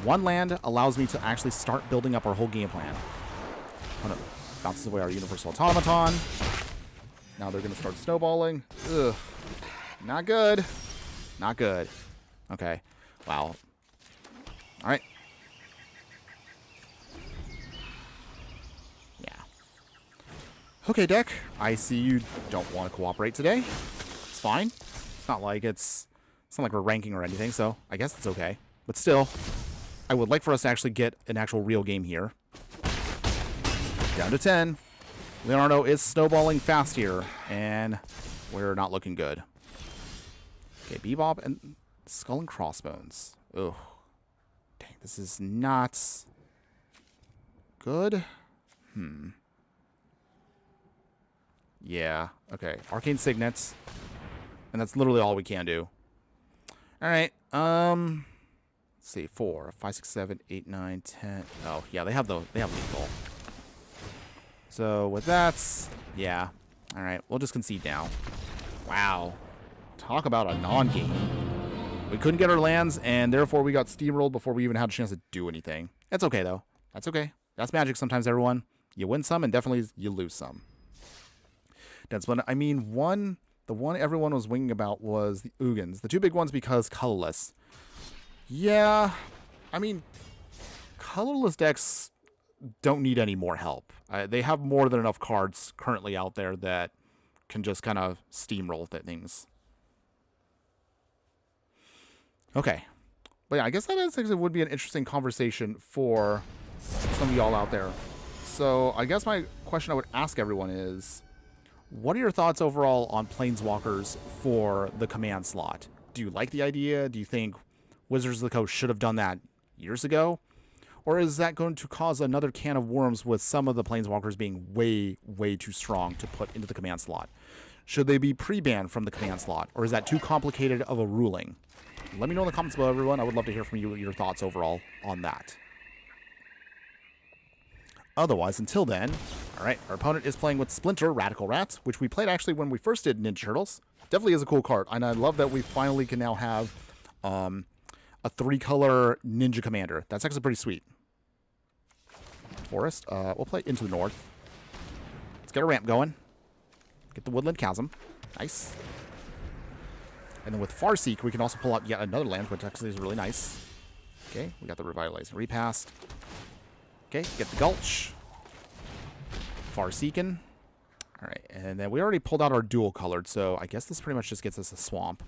One land allows me to actually start building up our whole game plan. Oh no. Bounces away our Universal Automaton. Now they're going to start snowballing. Ugh. Not good. Not good. Okay. Wow. Alright. Yeah. Okay, deck. I see you don't want to cooperate today. It's fine. It's not like we're ranking or anything, so I guess it's okay. But still, I would like for us to actually get an actual real game here. Down to 10. Leonardo is snowballing fast here, and we're not looking good. Okay, Bebop and Skull and Crossbones. Ugh. Dang, this is not good. Yeah, okay. Arcane Signets. And that's literally all we can do. Alright, let's see, 4, 5, 6, 7, 8, 9, 10. Oh, yeah, they have lethal. So with that, yeah. Alright, we'll just concede now. Wow. Talk about a non-game. We couldn't get our lands, and therefore we got steamrolled before we even had a chance to do anything. That's okay, though. That's okay. That's Magic sometimes, everyone. You win some, and definitely you lose some. Dead Splendid. I mean, the one everyone was winging about was the Ugins. The two big ones because colorless. Yeah, I mean, colorless decks don't need any more help. They have more than enough cards currently out there that can just kind of steamroll things. Okay. But yeah, I guess that actually would be an interesting conversation for some of y'all out there. So I guess my question I would ask everyone is, what are your thoughts overall on Planeswalkers for the command slot? Do you like the idea? Do you think Wizards of the Coast should have done that years ago? Or is that going to cause another can of worms with some of the Planeswalkers being way, way too strong to put into the command slot? Should they be pre-banned from the command slot? Or is that too complicated of a ruling? Let me know in the comments below, everyone. I would love to hear from you your thoughts overall on that. Otherwise, until then, alright, our opponent is playing with Splinter, Radical Rat, which we played actually when we first did Ninja Turtles. Definitely is a cool card, and I love that we finally can now have a 3-color Ninja Commander. That's actually pretty sweet. Forest, we'll play Into the North. Let's get a ramp going. Get the Woodland Chasm. Nice. And then with Farseek, we can also pull out yet another land, which actually is really nice. Okay, we got the Revitalizing Repast. Okay, get the Gulch. Farseekin. Alright, and then we already pulled out our dual colored, so I guess this pretty much just gets us a Swamp.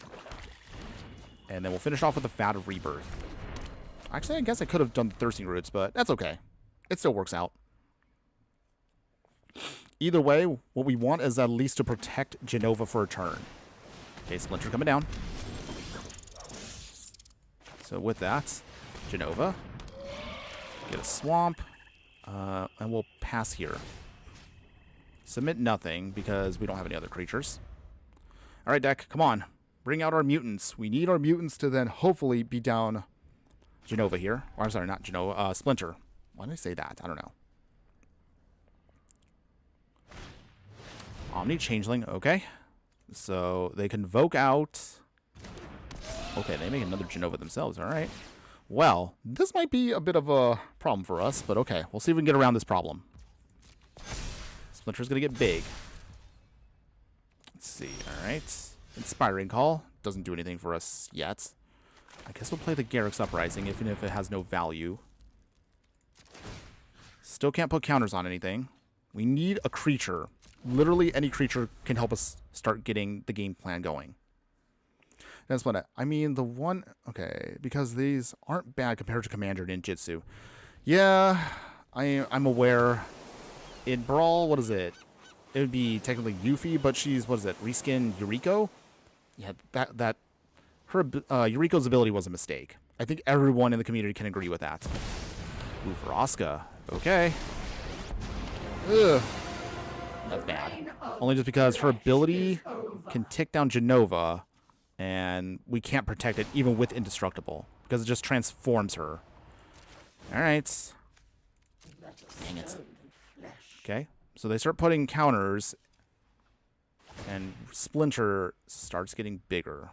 And then we'll finish off with a Vat of Rebirth. Actually, I guess I could have done the Thirsting Roots, but that's okay. It still works out. Either way, what we want is at least to protect Jenova for a turn. Okay, Splinter coming down. So with that, Jenova. Get a Swamp. And we'll pass here. Submit nothing because we don't have any other creatures. Alright, deck, come on. Bring out our mutants. We need our mutants to then hopefully beat down Jenova here. Or I'm sorry, not Jenova. Splinter. Why did I say that? I don't know. Omni Changeling, okay. So they convoke out Okay, they make another Jenova themselves. All right. Well, this might be a bit of a problem for us, but okay. We'll see if we can get around this problem. Splinter's going to get big. Let's see. All right. Inspiring Call. Doesn't do anything for us yet. I guess we'll play the Garruk's Uprising, even if it has no value. Still can't put counters on anything. We need a creature. Literally any creature can help us start getting the game plan going. That's what I mean, the one... Okay, because these aren't bad compared to Commander Ninjutsu. Yeah, I'm aware. In Brawl, what is it? It would be technically Yuffie, but she's, what is it, reskin Yuriko? Yeah, her Yuriko's ability was a mistake. I think everyone in the community can agree with that. Ooh, for Asuka. Okay. Ugh. That's bad. Only just because her ability can tick down Jenova, and we can't protect it even with Indestructible, because it just transforms her. Alright. Dang it. Okay, so they start putting counters, and Splinter starts getting bigger.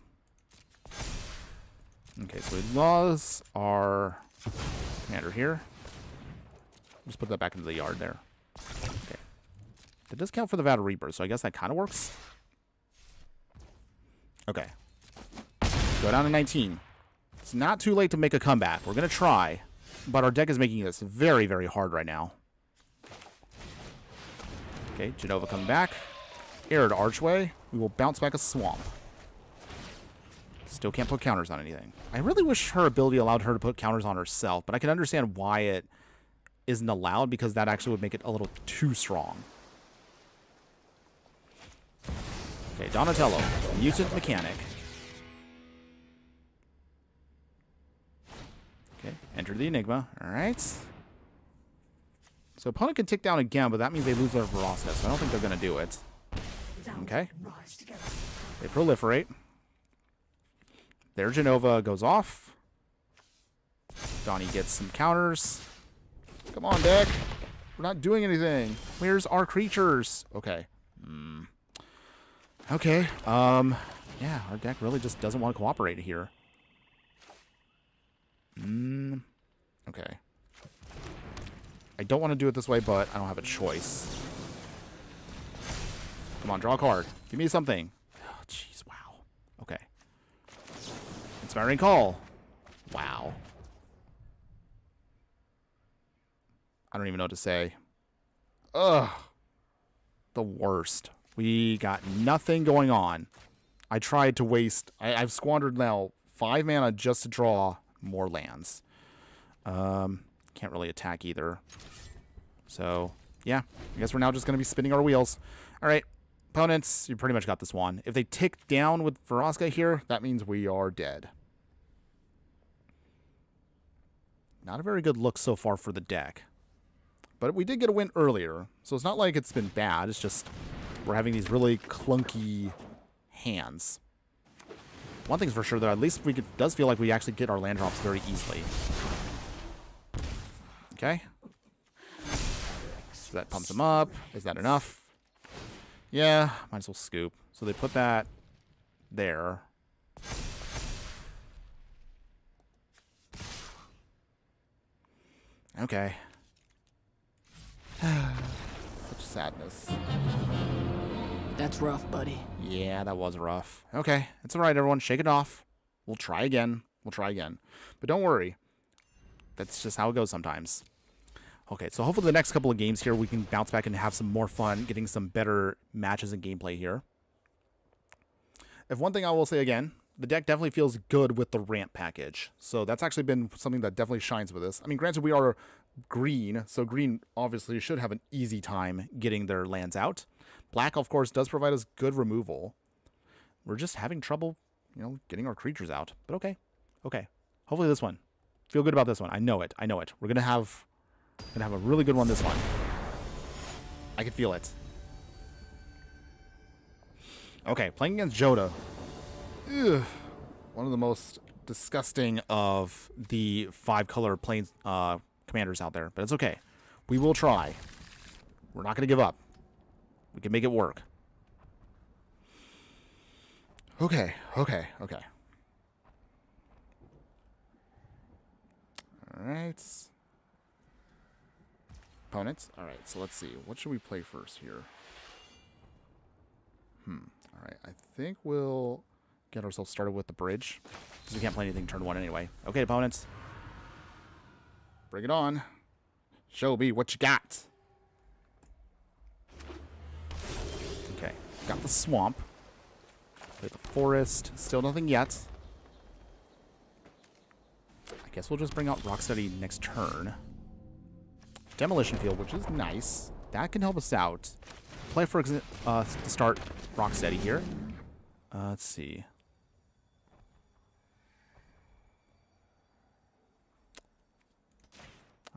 Okay, so we lost our commander here. Just put that back into the yard there. Okay. That does count for the Vat of Rebirth, so I guess that kind of works. Okay. Go down to 19. It's not too late to make a comeback. We're going to try, but our deck is making this very, very hard right now. Okay, Jenova coming back. Arid Archway. We will bounce back a Swamp. Still can't put counters on anything. I really wish her ability allowed her to put counters on herself, but I can understand why it isn't allowed, because that actually would make it a little too strong. Okay, Donatello. Mutant Mechanic. Okay, enter the Enigma. Alright. So opponent can tick down again, but that means they lose their Veracity, so I don't think they're going to do it. Okay. They proliferate. Their Jenova goes off. Donnie gets some counters. Come on, deck. We're not doing anything. Where's our creatures? Okay. Okay. Yeah, our deck really just doesn't want to cooperate here. Okay. I don't want to do it this way, but I don't have a choice. Come on, draw a card. Give me something. Oh, jeez, wow. Okay. Inspiring Call. Wow. I don't even know what to say. Ugh. The worst. We got nothing going on. I tried to waste... I've squandered now 5 mana just to draw more lands. Can't really attack either. So, yeah. I guess we're now just going to be spinning our wheels. Alright. Opponents, you pretty much got this one. If they tick down with Veracity here, that means we are dead. Not a very good look so far for the deck. But we did get a win earlier, so it's not like it's been bad. It's just we're having these really clunky hands. One thing's for sure, though, at least it does feel like we actually get our land drops very easily. Okay. So that pumps them up. Is that enough? Yeah, might as well scoop. So they put that there. Okay. Such sadness. That's rough, buddy. Yeah, that was rough. Okay, it's alright, everyone. Shake it off. We'll try again. We'll try again. But don't worry. That's just how it goes sometimes. Okay, so hopefully the next couple of games here we can bounce back and have some more fun, getting some better matches and gameplay here. If one thing I will say again, the deck definitely feels good with the ramp package. So that's actually been something that definitely shines with this. I mean, granted, we are green, so green obviously should have an easy time getting their lands out. Black, of course, does provide us good removal. We're just having trouble, you know, getting our creatures out. But okay. Okay. Hopefully this one. Feel good about this one. I know it. I know it. We're going to have a really good one this one. I can feel it. Okay, playing against Joda. Ugh. One of the most disgusting of the 5-color planes commanders out there. But it's okay. We will try. We're not going to give up. We can make it work. Okay, okay, okay. Alright. Opponents. Alright, so let's see. What should we play first here? Alright, I think we'll get ourselves started with the bridge. Because we can't play anything turn 1 anyway. Okay, opponents. Bring it on. Show me what you got. Okay, got the swamp. Play the forest. Still nothing yet. I guess we'll just bring out Rocksteady next turn. Demolition Field, which is nice. That can help us out. Play for to start Rocksteady here. Let's see.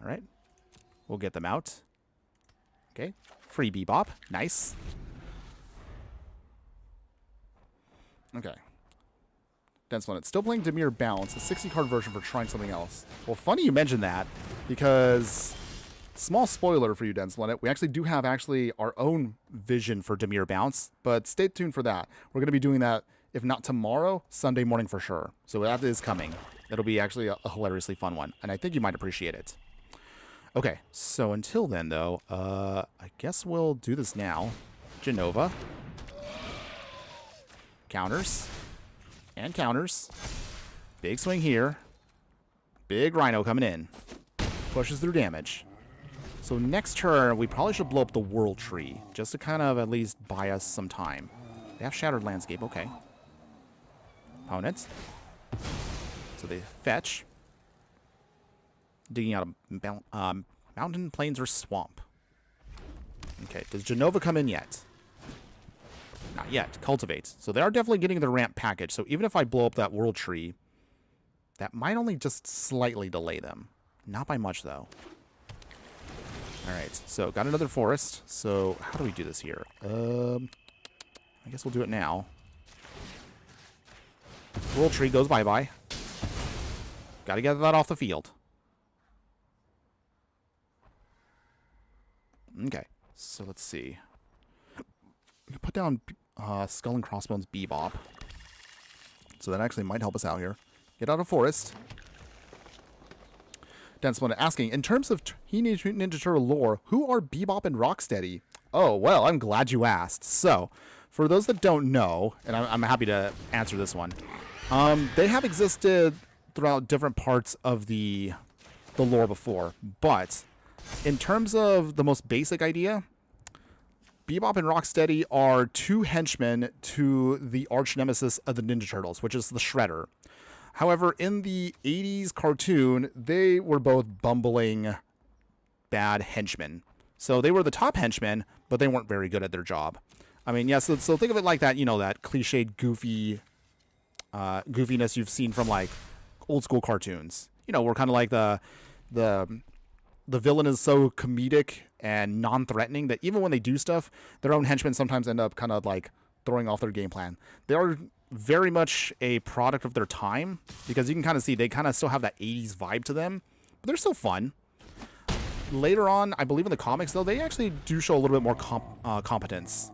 All right. We'll get them out. Okay. Free Bebop. Nice. Okay. Dense Limit. Still playing Dimir Bounce, a 60-card version for trying something else. Well, funny you mentioned that, because small spoiler for you, Dense Limit, we actually do have our own vision for Dimir Bounce, but stay tuned for that. We're going to be doing that, if not tomorrow, Sunday morning for sure. So that is coming. It'll be actually a hilariously fun one, and I think you might appreciate it. Okay, so until then, though, I guess we'll do this now. Jenova. Counters. And counters. Big swing here. Big Rhino coming in. Pushes through damage. So next turn, we probably should blow up the World Tree, just to kind of at least buy us some time. They have Shattered Landscape, okay. Opponents. So they fetch. Digging out a mountain, plains, or swamp. Okay, does Jenova come in yet? Not yet. Cultivate. So they are definitely getting the ramp package. So even if I blow up that World Tree, that might only just slightly delay them. Not by much, though. Alright, so got another forest. So how do we do this here? I guess we'll do it now. World Tree goes bye-bye. Gotta get that off the field. Okay, so let's see. We can put down Skull and Crossbones Bebop. So that actually might help us out here. Get out of forest. Dense One asking, in terms of Teenage Mutant Ninja Turtle lore, who are Bebop and Rocksteady? Oh, well, I'm glad you asked. So, for those that don't know, and I'm happy to answer this one, they have existed throughout different parts of the lore before, but in terms of the most basic idea, Bebop and Rocksteady are two henchmen to the arch nemesis of the Ninja Turtles, which is the Shredder. However, in the 80s cartoon, they were both bumbling bad henchmen. So they were the top henchmen, but they weren't very good at their job. I mean, yes, so think of it like that, you know, that cliched goofy goofiness you've seen from like old school cartoons. You know, we're kind of like the villain is so comedic and non-threatening that even when they do stuff, their own henchmen sometimes end up kind of like throwing off their game plan. They are very much a product of their time, because you can kind of see they kind of still have that 80s vibe to them, but they're still fun. Later on, I believe in the comics, though, they actually do show a little bit more competence.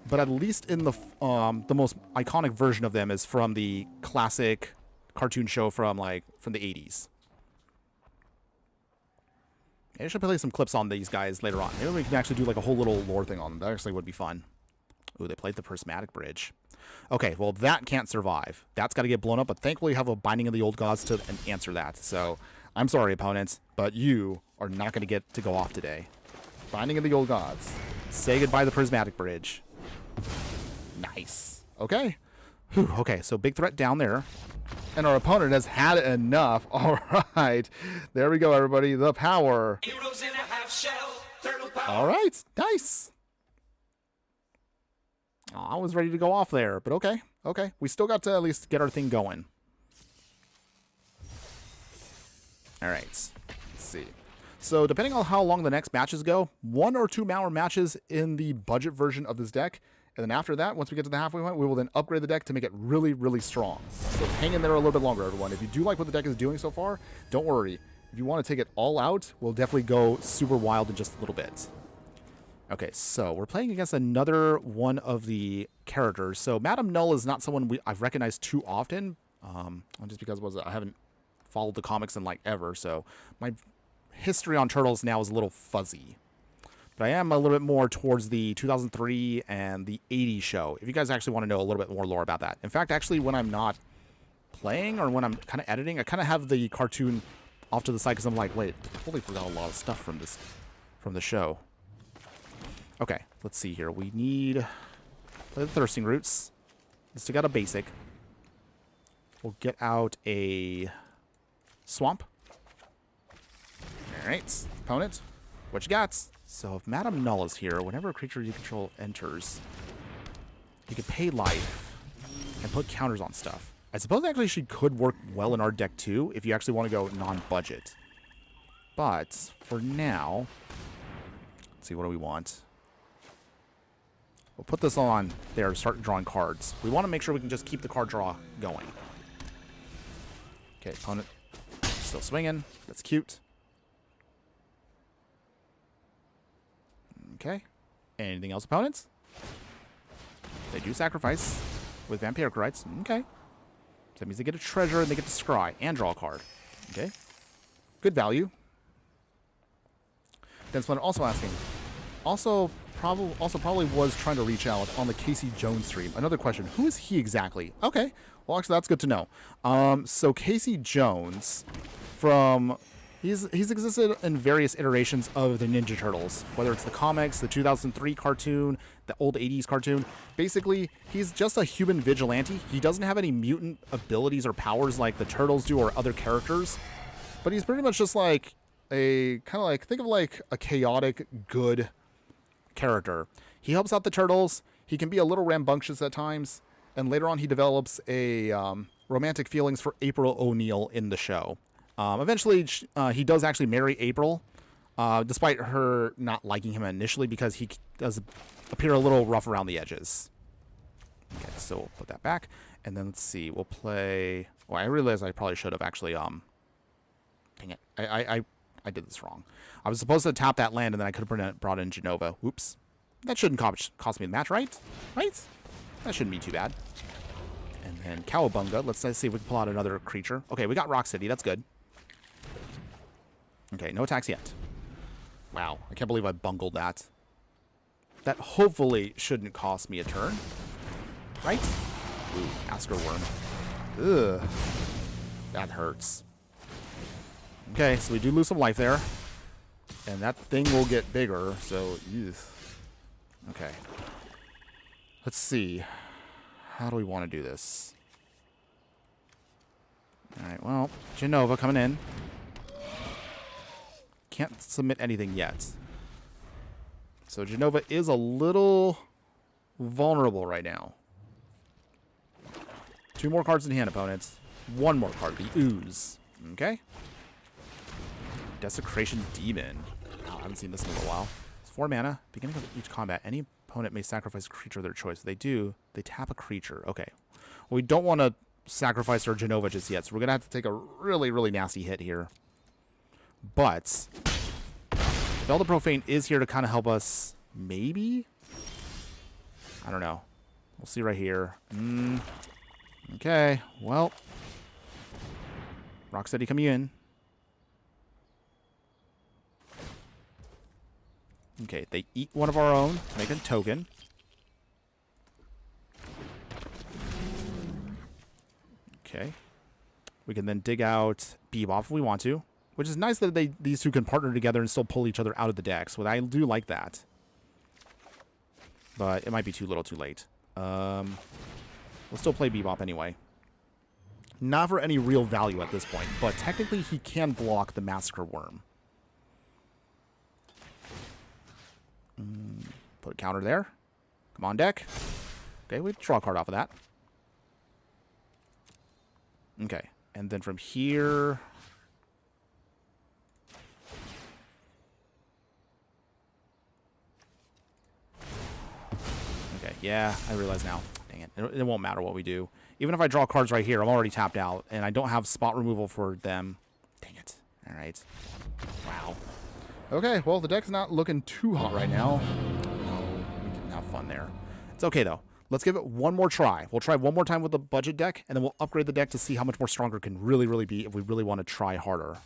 But at least in the most iconic version of them is from the classic cartoon show from the 80s. I should play some clips on these guys later on. Maybe we can actually do like a whole little lore thing on them. That actually would be fun. Ooh, they played the Prismatic Bridge. Okay, well, that can't survive. That's got to get blown up, but thankfully you have a Binding of the Old Gods to answer that. So, I'm sorry, opponents, but you are not going to get to go off today. Binding of the Old Gods. Say goodbye to the Prismatic Bridge. Nice. Okay. Whew, okay, so big threat down there. And our opponent has had enough. All right. There we go, everybody. The power. Heroes in a half shell. Turtle power. All right. Nice. Oh, I was ready to go off there, but okay. Okay. We still got to at least get our thing going. All right. Let's see. So depending on how long the next matches go, 1 or 2 hour matches in the budget version of this deck. And then after that, once we get to the halfway point, we will then upgrade the deck to make it really, really strong. So hang in there a little bit longer, everyone. If you do like what the deck is doing so far, don't worry. If you want to take it all out, we'll definitely go super wild in just a little bit. Okay, so we're playing against another one of the characters. So Madame Null is not someone I've recognized too often, just because I haven't followed the comics in like ever, so my history on Turtles now is a little fuzzy. But I am a little bit more towards the 2003 and the 80s show, if you guys actually want to know a little bit more lore about that. In fact, actually, when I'm not playing or when I'm kind of editing, I kind of have the cartoon off to the side because I'm like, wait, I totally forgot a lot of stuff from the show. Okay, let's see here. We need play the thirsting roots. Let's take out a basic. We'll get out a swamp. All right, opponent, what you got? So if Madame Null is here, whenever a creature you control enters, you can pay life and put counters on stuff. I suppose actually she could work well in our deck too, if you actually want to go non-budget. But for now, let's see, what do we want? We'll put this on there to start drawing cards. We want to make sure we can just keep the card draw going. Okay, opponent still swinging. That's cute. Okay. Anything else, opponents? They do sacrifice with Vampiric Rights. Okay. So that means they get a treasure and they get to scry and draw a card. Okay. Good value. Then Splinter also asking. Also probably was trying to reach out on the Casey Jones stream. Another question. Who is he exactly? Okay. Well, actually, that's good to know. So Casey Jones from... He's existed in various iterations of the Ninja Turtles, whether it's the comics, the 2003 cartoon, the old 80s cartoon. Basically, he's just a human vigilante. He doesn't have any mutant abilities or powers like the Turtles do or other characters, but he's pretty much just like a kind of like, think of like a chaotic good character. He helps out the Turtles. He can be a little rambunctious at times, and later on he develops a romantic feelings for April O'Neil in the show. Eventually, he does actually marry April, despite her not liking him initially because he does appear a little rough around the edges. Okay, so we'll put that back. And then let's see, we'll play... Well, I realized I probably should have actually... Dang it. I did this wrong. I was supposed to tap that land and then I could have brought in Jenova. Whoops. That shouldn't cost me the match, right? Right? That shouldn't be too bad. And then Cowabunga. Let's see if we can pull out another creature. Okay, we got Rock City. That's good. Okay, no attacks yet. Wow, I can't believe I bungled that. That hopefully shouldn't cost me a turn. Right? Ooh, Asker Worm. Ugh. That hurts. Okay, so we do lose some life there. And that thing will get bigger, so... Ugh. Okay. Let's see. How do we want to do this? Alright, well, Jenova coming in. Can't submit anything yet. So Jenova is a little vulnerable right now. 2 more cards in hand, opponents. 1 more card, the Ooze. Okay. Desecration Demon. Wow, I haven't seen this in a little while. It's 4 mana. Beginning of each combat, any opponent may sacrifice a creature of their choice. If they do, they tap a creature. Okay. Well, we don't want to sacrifice our Jenova just yet, so we're going to have to take a really, really nasty hit here. But Velda Profane is here to kind of help us, maybe? I don't know. We'll see right here. Okay, well. Rocksteady coming in. Okay, they eat one of our own to make a token. Okay. We can then dig out Bebop if we want to. Which is nice that these two can partner together and still pull each other out of the deck. So I do like that. But it might be too little too late. We'll still play Bebop anyway. Not for any real value at this point. But technically he can block the Massacre Worm. Put a counter there. Come on, deck. Okay, we draw a card off of that. Okay. And then from here... Yeah, I realize now. Dang it. It won't matter what we do. Even if I draw cards right here, I'm already tapped out, and I don't have spot removal for them. Dang it. All right. Wow. Okay, well, the deck's not looking too hot right now. No, we didn't have fun there. It's okay, though. let's give it one more try. We'll try one more time with the budget deck, and then we'll upgrade the deck to see how much more stronger it can really be if we really want to try harder.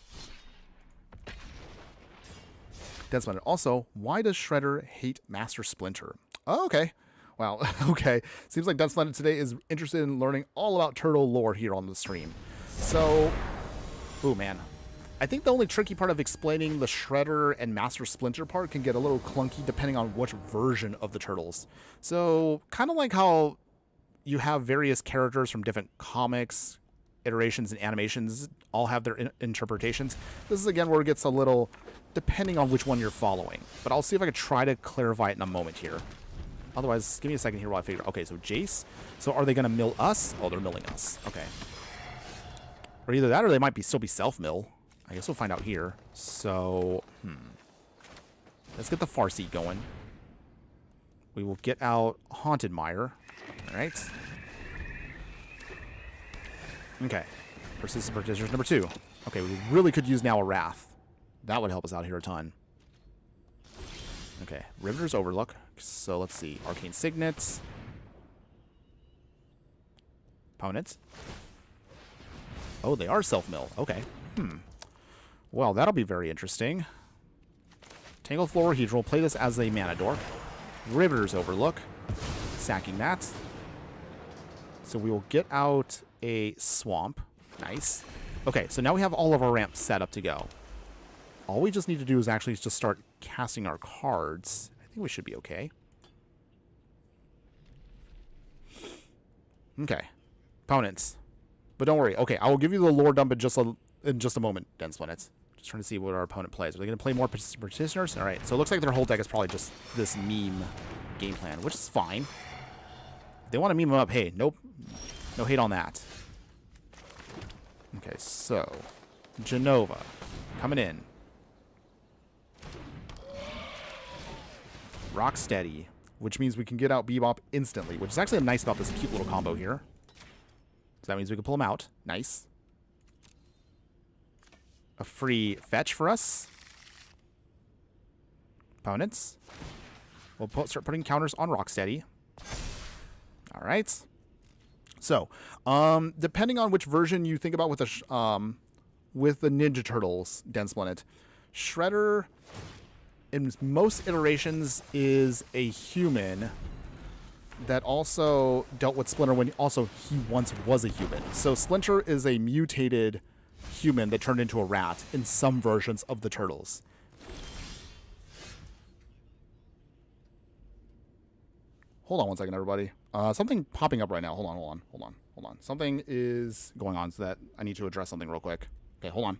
Dead Splinter. Also, why does Shredder hate Master Splinter? Oh, okay. Well, okay. Seems like Dead Splinter today is interested in learning all about turtle lore here on the stream. So, oh man. I think the only tricky part of explaining the Shredder and Master Splinter part can get a little clunky depending on which version of the turtles. So, kind of like how you have various characters from different comics, iterations, and animations all have their interpretations. This is again where it gets a little depending on which one you're following. But I'll see if I can try to clarify it in a moment here. Otherwise, give me a second here while I figure. Okay, so Jace. So are they going to mill us? Oh, they're milling us. Okay. Or either that or they might still be self-mill. I guess we'll find out here. So, let's get the Farseed going. We will get out Haunted Mire. All right. Okay. Persistent Practitioners number 2. Okay, we really could use now a Wrath. That would help us out here a ton. Okay, Riveter's Overlook. So let's see. Arcane Signets. Opponents. Oh, they are self-mill. Okay. Well, that'll be very interesting. Tangled Florahedral. Play this as a mana dork. Riveter's Overlook. Sacking that. So we will get out a Swamp. Nice. Okay, so now we have all of our ramps set up to go. All we just need to do is actually just start casting our cards. I think we should be okay. Okay. Opponents. But don't worry. Okay, I will give you the lore dump in just a moment, Dense Planets. Just trying to see what our opponent plays. Are they going to play more Petitioners? All right, so it looks like their whole deck is probably just this meme game plan, which is fine. If they want to meme them up, hey, nope. No hate on that. Okay, so Jenova coming in. Rocksteady, which means we can get out Bebop instantly, which is actually nice about this cute little combo here. So that means we can pull him out. Nice. A free fetch for us. Opponents. We'll start putting counters on Rocksteady. All right. So, depending on which version you think about with the Ninja Turtles, Dense Planet, Shredder in most iterations is a human that also dealt with Splinter when also he once was a human. So Splinter is a mutated human that turned into a rat in some versions of the Turtles. Hold on one second, everybody. Something popping up right now. Hold on. Something is going on so that I need to address something real quick. Okay, hold on.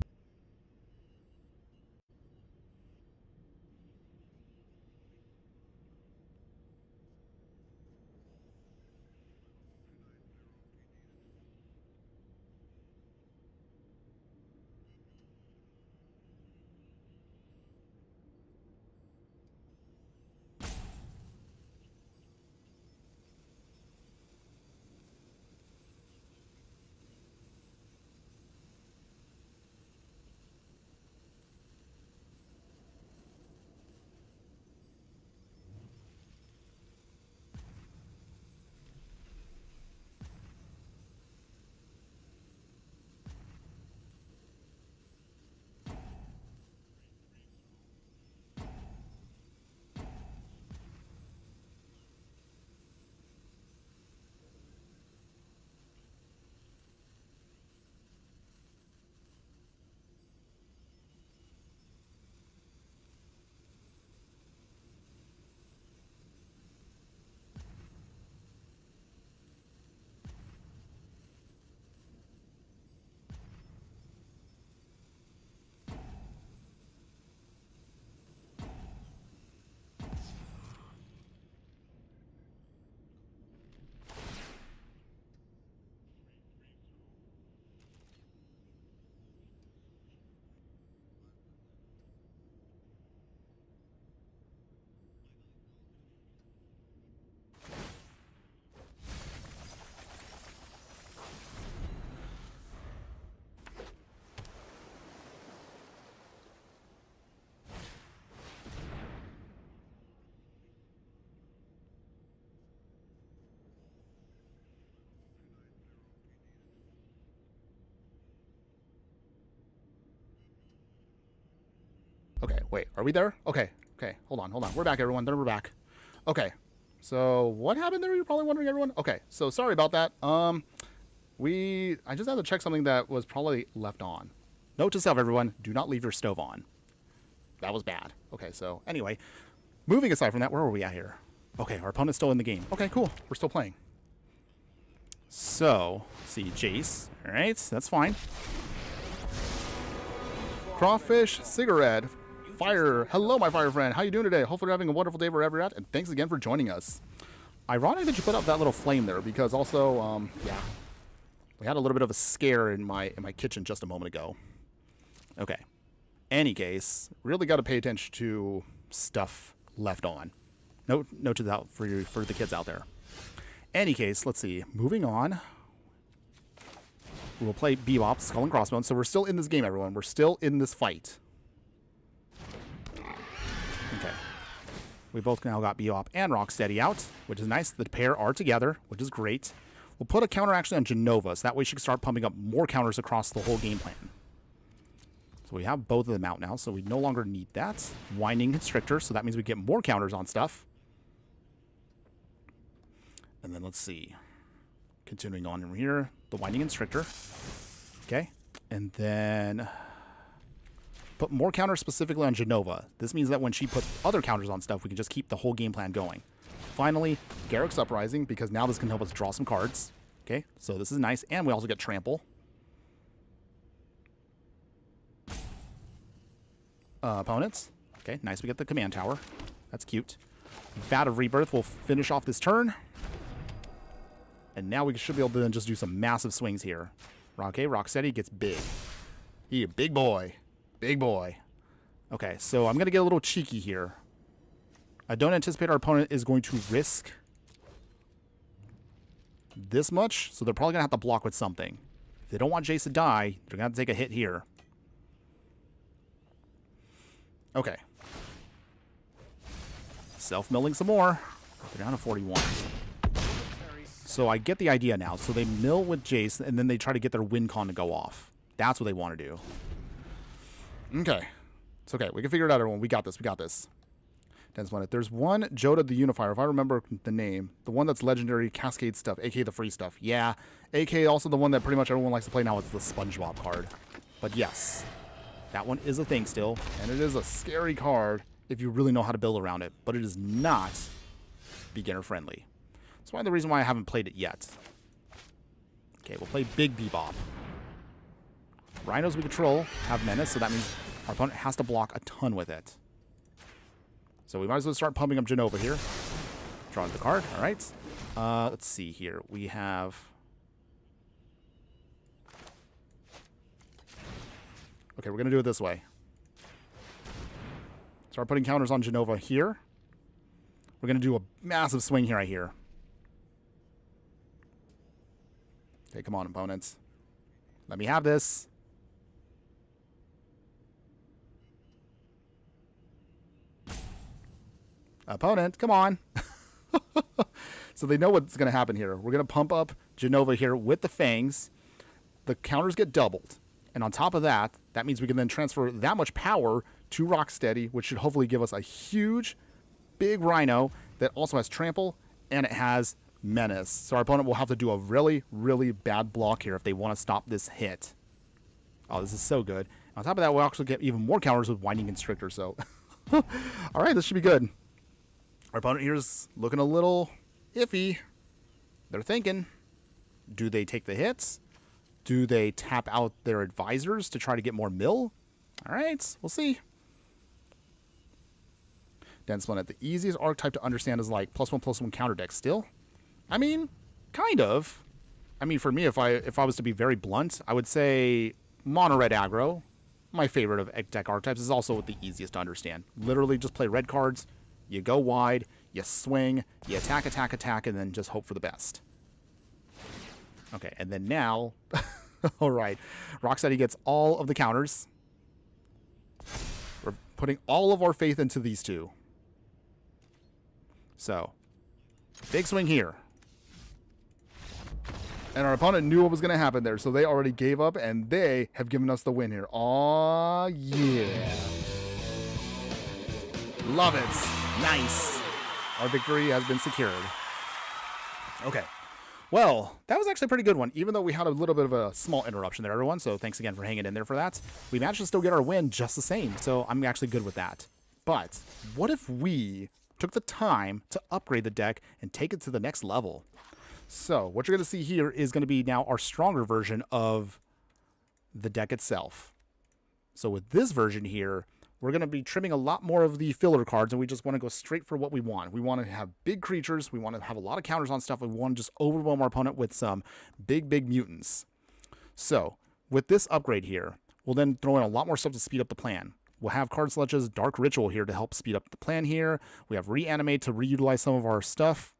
Okay, wait, are we there? Okay, okay, hold on. We're back, everyone. Then we're back. Okay, so what happened there? You're probably wondering, everyone. Okay, so sorry about that. I just had to check something that was probably left on. Note to self, everyone, do not leave your stove on. That was bad. Okay, so anyway, moving aside from that, where are we at here? Okay, our opponent's still in the game. Okay, cool. We're still playing. So, let's see, Jace. All right, that's fine. Crawfish, cigarette, fire. Hello, my fire friend. How you doing today? Hopefully you're having a wonderful day wherever you're at, and thanks again for joining us. Ironic that you put up that little flame there, because also, yeah, we had a little bit of a scare in my kitchen just a moment ago. Okay. Any case, really got to pay attention to stuff left on. Note to that for the kids out there. Any case, let's see. Moving on. We'll play Bebop, Skull and Crossbones. So we're still in this game, everyone. We're still in this fight. Okay. We both now got Bebop and Rocksteady out, which is nice. The pair are together, which is great. We'll put a counter actually on Jenova, so that way she can start pumping up more counters across the whole game plan. So we have both of them out now, so we no longer need that. Winding Constrictor, so that means we get more counters on stuff. And then let's see. Continuing on from here, the Winding Constrictor. Okay. And then put more counters specifically on Jenova. This means that when she puts other counters on stuff, we can just keep the whole game plan going. Finally, Garrick's Uprising, because now this can help us draw some cards. Okay, so this is nice. And we also get Trample. Opponents. Okay, nice. We get the Command Tower. That's cute. Vat of Rebirth will finish off this turn. And now we should be able to then just do some massive swings here. Okay, Rocksteady gets big. He a big boy. Big boy. Okay, so I'm going to get a little cheeky here. I don't anticipate our opponent is going to risk this much, so they're probably going to have to block with something. If they don't want Jace to die, they're going to have to take a hit here. Okay. Self-milling some more. They're down to 41. So I get the idea now. So they mill with Jace, and then they try to get their win con to go off. That's what they want to do. Okay. It's okay. We can figure it out, everyone. We got this. We got this. There's one Joda the Unifier, if I remember the name. The one that's legendary Cascade stuff, a.k.a. the free stuff. Yeah. A.k.a. also the one that pretty much everyone likes to play now is the SpongeBob card. But yes. That one is a thing still, and it is a scary card if you really know how to build around it, but it is not beginner-friendly. That's why the reason why I haven't played it yet. Okay, we'll play Big Bebop. Rhinos we control have Menace, so that means our opponent has to block a ton with it. So we might as well start pumping up Jenova here. Drawing the card, all right. Let's see here. We have... Okay, we're going to do it this way. Start putting counters on Jenova here. We're going to do a massive swing here, right here. Okay, come on, opponents. Let me have this. Opponent, come on. So they know what's going to happen here. We're going to pump up Jenova here with the Fangs. The counters get doubled. And on top of that, that means we can then transfer that much power to Rocksteady, which should hopefully give us a huge, big Rhino that also has Trample, and it has Menace. So our opponent will have to do a really, really bad block here if they want to stop this hit. Oh, this is so good. On top of that, we'll actually get even more counters with Winding Constrictor, so... All right, this should be good. Our opponent here is looking a little iffy. They're thinking, do they take the hits? Do they tap out their advisors to try to get more mill? All right, we'll see. Dense Planet, the easiest archetype to understand is like +1/+1 counter deck still. I mean, kind of. I mean, for me, if I was to be very blunt, I would say mono red aggro, my favorite of deck archetypes, is also the easiest to understand. Literally just play red cards, you go wide, you swing, you attack, attack, attack, and then just hope for the best. Okay, and then now, all right, Rocksteady gets all of the counters. We're putting all of our faith into these two. So, big swing here. And our opponent knew what was going to happen there, so they already gave up, and they have given us the win here. Aw, yeah. Love it. Nice. Our victory has been secured. Okay. Well, that was actually a pretty good one, even though we had a little bit of a small interruption there, everyone. So thanks again for hanging in there for that. We managed to still get our win just the same, so I'm actually good with that. But what if we took the time to upgrade the deck and take it to the next level? So what you're going to see here is going to be now our stronger version of the deck itself. So with this version here, we're going to be trimming a lot more of the filler cards, and we just want to go straight for what we want. We want to have big creatures. We want to have a lot of counters on stuff. We want to just overwhelm our opponent with some big mutants. So with this upgrade here, we'll then throw in a lot more stuff to speed up the plan. We'll have cards such as Dark Ritual here to help speed up the plan here. We have Reanimate to reutilize some of our stuff.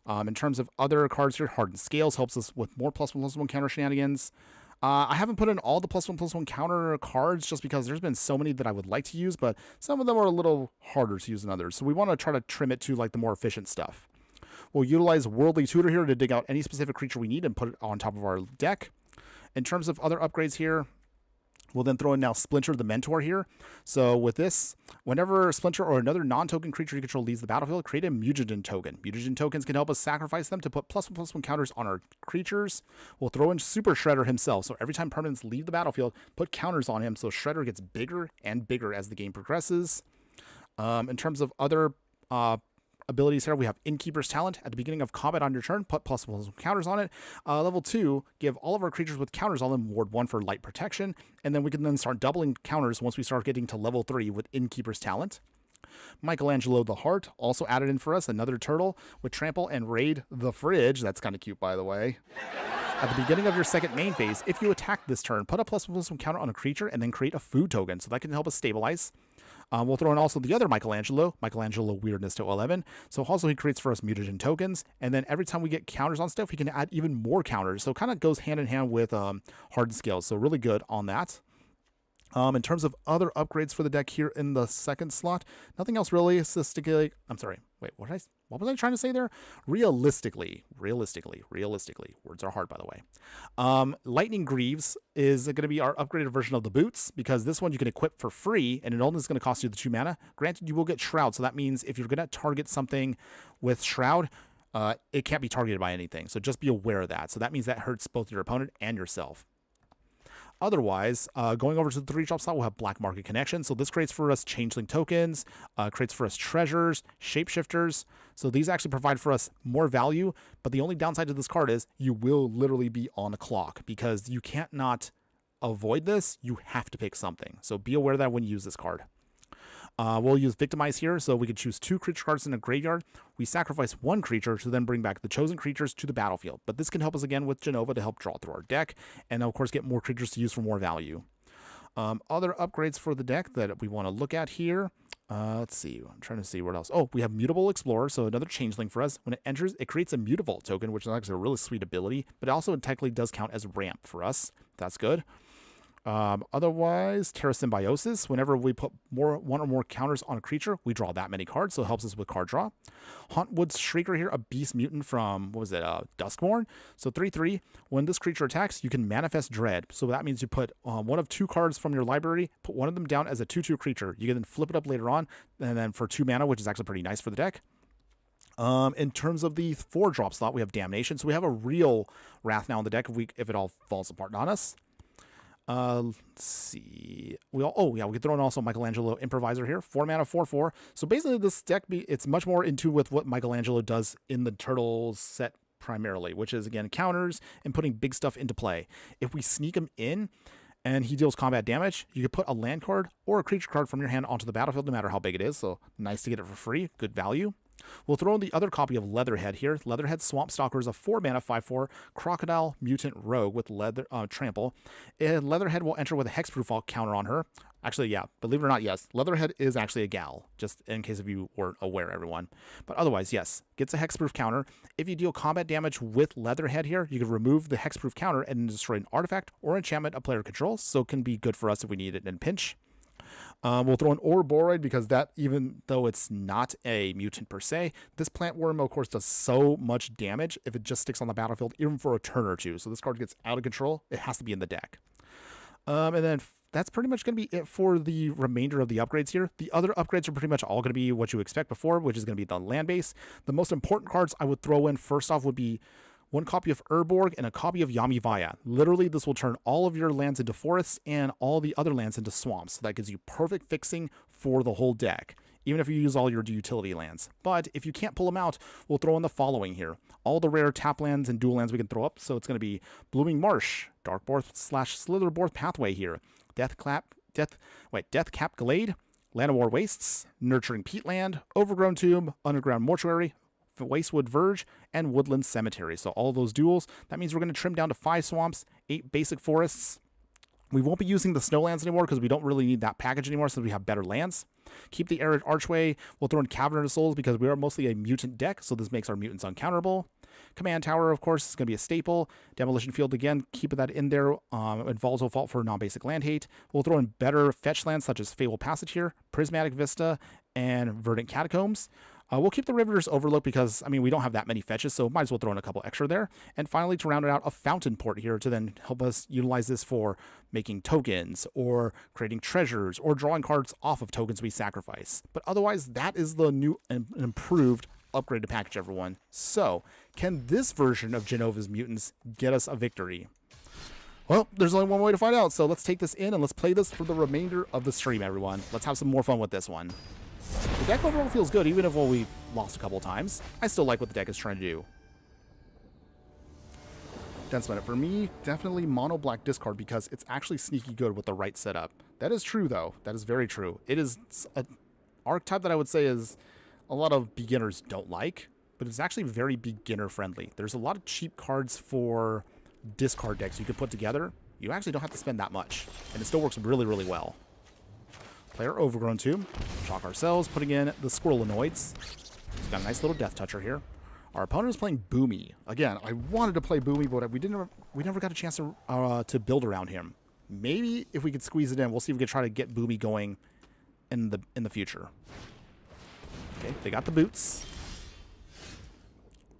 In terms of other cards here, Hardened Scales helps us with more +1/+1 counter shenanigans. I haven't put in all the +1/+1 counter cards just because there's been so many that I would like to use, but some of them are a little harder to use than others. So we want to try to trim it to like the more efficient stuff. We'll utilize Worldly Tutor here to dig out any specific creature we need and put it on top of our deck. In terms of other upgrades here, we'll then throw in now Splinter the Mentor here. So with this, whenever Splinter or another non-token creature you control leaves the battlefield, create a Mutagen token. Mutagen tokens can help us sacrifice them to put +1/+1 counters on our creatures. We'll throw in Super Shredder himself. So every time permanents leave the battlefield, put counters on him so Shredder gets bigger and bigger as the game progresses. In terms of other abilities here, we have Innkeeper's Talent. At the beginning of combat on your turn, put +1/+1 counters on it. Level 2, give all of our creatures with counters on them ward 1 for light protection, and then we can then start doubling counters once we start getting to level 3 with Innkeeper's Talent. Michelangelo the Heart also added in for us, another turtle with Trample and Raid the Fridge. That's kind of cute, by the way. At the beginning of your second main phase, if you attack this turn, put a +1/+1 counter on a creature and then create a food token, so that can help us stabilize. We'll throw in also the other Michelangelo Weirdness to 11. So also he creates for us mutagen tokens, and then every time we get counters on stuff, he can add even more counters. So it kind of goes hand in hand with Hardened Scales. So really good on that. In terms of other upgrades for the deck here in the second slot, nothing else really. I'm sorry. Wait, what was I trying to say there? Realistically. Words are hard, by the way. Lightning Greaves is going to be our upgraded version of the boots, because this one you can equip for free, and it only is going to cost you the 2 mana. Granted, you will get Shroud, so that means if you're going to target something with Shroud, it can't be targeted by anything. So just be aware of that. So that means that hurts both your opponent and yourself. Otherwise, going over to the 3-drop slot, we'll have Black Market Connection. So this creates for us Changeling tokens, creates for us treasures, shapeshifters. So these actually provide for us more value, but the only downside to this card is you will literally be on the clock, because you can't not avoid this. You have to pick something. So be aware of that when you use this card. We'll use Victimize here, so we can choose 2 creature cards in a graveyard. We sacrifice 1 creature to then bring back the chosen creatures to the battlefield. But this can help us again with Jenova to help draw through our deck, and of course get more creatures to use for more value. Other upgrades for the deck that we want to look at here. Let's see. I'm trying to see what else. Oh, we have Mutable Explorer, so another changeling for us. When it enters, it creates a Mutavault token, which is actually a really sweet ability, but it also technically does count as ramp for us. That's good. Otherwise, Terra Symbiosis. Whenever we put 1 or more counters on a creature, we draw that many cards, so it helps us with card draw. Hauntwood's Shrieker here, a beast mutant from, Duskmourn. So 3/3. When this creature attacks, you can manifest Dread. So that means you put 1 of 2 cards from your library, put 1 of them down as a 2/2 creature. You can then flip it up later on, and then for 2 mana, which is actually pretty nice for the deck. In terms of the 4-drop slot, we have Damnation. So we have a real Wrath now in the deck if it all falls apart on us. Let's see. We can throw in also Michelangelo Improviser here. 4 mana, 4/4. So basically this deck, it's much more in tune with what Michelangelo does in the Turtles set primarily, which is, again, counters and putting big stuff into play. If we sneak him in and he deals combat damage, you could put a land card or a creature card from your hand onto the battlefield, no matter how big it is. So nice to get it for free. Good value. We'll throw in the other copy of Leatherhead here. Leatherhead Swamp Stalker is a 4 mana 5/4 Crocodile Mutant Rogue with Trample. And Leatherhead will enter with a Hexproof counter on her. Actually, yeah, believe it or not, yes, Leatherhead is actually a gal, just in case if you weren't aware, everyone. But otherwise, yes, gets a Hexproof counter. If you deal combat damage with Leatherhead here, you can remove the Hexproof counter and destroy an artifact or enchantment a player controls, so it can be good for us if we need it in pinch. We'll throw in Ouroboros because that, even though it's not a mutant per se, this plant worm, of course, does so much damage if it just sticks on the battlefield, even for a turn or 2. So this card gets out of control. It has to be in the deck. And then that's pretty much going to be it for the remainder of the upgrades here. The other upgrades are pretty much all going to be what you expect before, which is going to be the land base. The most important cards I would throw in first off would be 1 copy of Urborg and a copy of Yamivaya. Literally, this will turn all of your lands into forests and all the other lands into swamps. So that gives you perfect fixing for the whole deck, even if you use all your utility lands. But if you can't pull them out, we'll throw in the following here. All the rare tap lands and dual lands we can throw up. So it's going to be Blooming Marsh, Darkborth/Slitherborth Pathway here, Deathcap Glade, Land of War Wastes, Nurturing Peatland, Overgrown Tomb, Underground Mortuary, Wastewood Verge, and Woodland Cemetery. So all those duals, that means we're going to trim down to 5 swamps, 8 basic forests. We won't be using the snowlands anymore because we don't really need that package anymore since we have better lands. Keep the Arid Archway. We'll throw in Cavern of Souls because we are mostly a mutant deck, so this makes our mutants uncounterable. Command Tower, of course, is going to be a staple. Demolition Field, again, keep that in there. And Volatile Vault for non-basic land hate. We'll throw in better fetch lands such as Fable Passage here, Prismatic Vista, and Verdant Catacombs. We'll keep the Riveter's Overlook because, I mean, we don't have that many fetches, so might as well throw in a couple extra there. And finally, to round it out, a Fountain Port here to then help us utilize this for making tokens or creating treasures or drawing cards off of tokens we sacrifice. But otherwise, that is the new and improved upgraded package, everyone. So, can this version of Jenova's Mutants get us a victory? Well, there's only one way to find out, so let's take this in and let's play this for the remainder of the stream, everyone. Let's have some more fun with this one. The deck overall feels good, even if we lost a couple of times. I still like what the deck is trying to do. Dense Minute. For me, definitely mono black discard because it's actually sneaky good with the right setup. That is true, though. That is very true. It is an archetype that I would say is a lot of beginners don't like, but it's actually very beginner-friendly. There's a lot of cheap cards for discard decks you could put together. You actually don't have to spend that much, and it still works really, really well. Play our Overgrown Tomb. Chalk ourselves, putting in the Squirrelinoids. He's got a nice little Death Toucher here. Our opponent is playing Boomy. Again, I wanted to play Boomy, but we never got a chance to build around him. Maybe if we could squeeze it in, we'll see if we could try to get Boomy going in the future. Okay, they got the boots.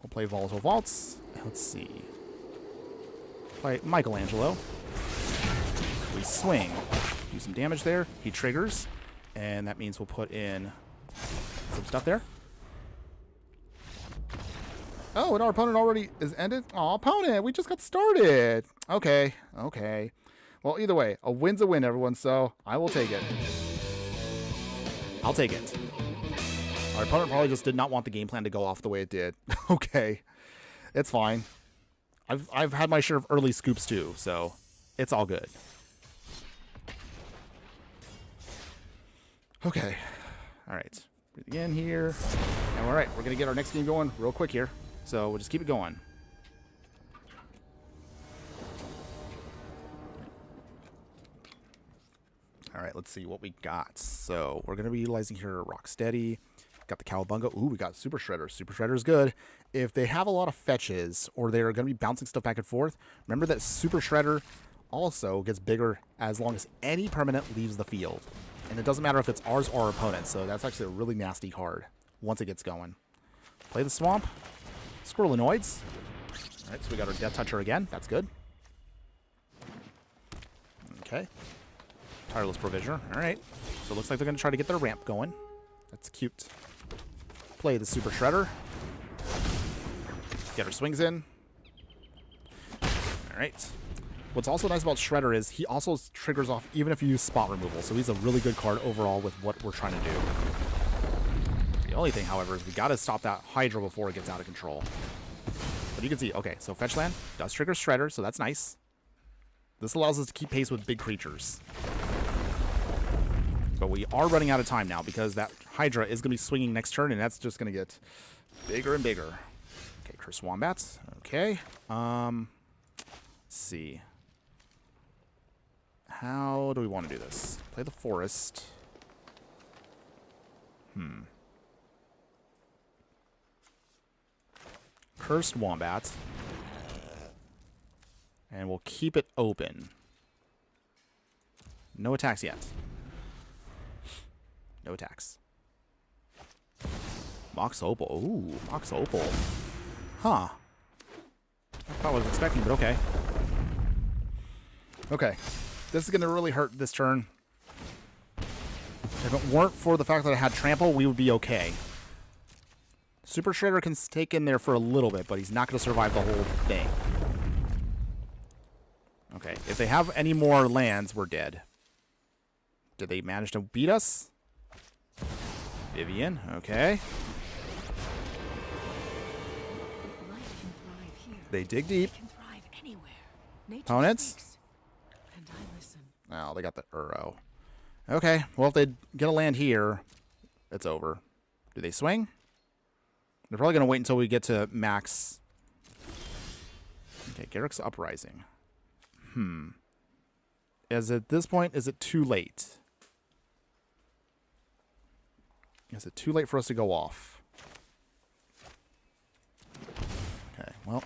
We'll play Volatile Vaults. Let's see. Play Michelangelo. We swing. Do some damage there. He triggers. And that means we'll put in some stuff there. Oh, and our opponent already is ended? Aw, opponent, we just got started. Okay, okay. Well, either way, a win's a win, everyone, so I will take it. I'll take it. Our opponent probably just did not want the game plan to go off the way it did. Okay, it's fine. I've had my share of early scoops too, so it's all good. Okay, all right. Breathe again here. And all right, we're gonna get our next game going real quick here. So we'll just keep it going. All right, let's see what we got. So we're going to be utilizing here Rocksteady. Got the Cowabunga. Ooh, we got Super Shredder. Super Shredder is good. If they have a lot of fetches or they're going to be bouncing stuff back and forth, remember that Super Shredder also gets bigger as long as any permanent leaves the field. And it doesn't matter if it's ours or our opponent's, so that's actually a really nasty card once it gets going. Play the Swamp. Squirrelinoids. All right, so we got our Death Toucher again. That's good. Okay. Tireless Provisioner. All right. So it looks like they're going to try to get their ramp going. That's cute. Play the Super Shredder. Get our swings in. All right. What's also nice about Shredder is he also triggers off even if you use spot removal. So he's a really good card overall with what we're trying to do. The only thing, however, is we got to stop that Hydra before it gets out of control. But you can see, okay, so Fetch Land does trigger Shredder, so that's nice. This allows us to keep pace with big creatures. But we are running out of time now because that Hydra is going to be swinging next turn, and that's just going to get bigger and bigger. Okay, Curse Wombats. Okay. Let's see. How do we want to do this? Play the Forest. Cursed Wombat. And we'll keep it open. No attacks yet. No attacks. Mox Opal. Ooh, Mox Opal. Huh. Not what I was expecting, but okay. Okay. This is going to really hurt this turn. If it weren't for the fact that I had trample, we would be okay. Super Shredder can stay in there for a little bit, but he's not going to survive the whole thing. Okay, if they have any more lands, we're dead. Did they manage to beat us? Vivian, okay. Life can thrive here. They dig deep. It can thrive anywhere. Nature Opponents? speaks, and I listen. Oh, they got the Uro. Okay, well, if they get a land here, it's over. Do they swing? They're probably going to wait until we get to max. Okay, Garrick's Uprising. At this point, is it too late? Is it too late for us to go off? Okay, well.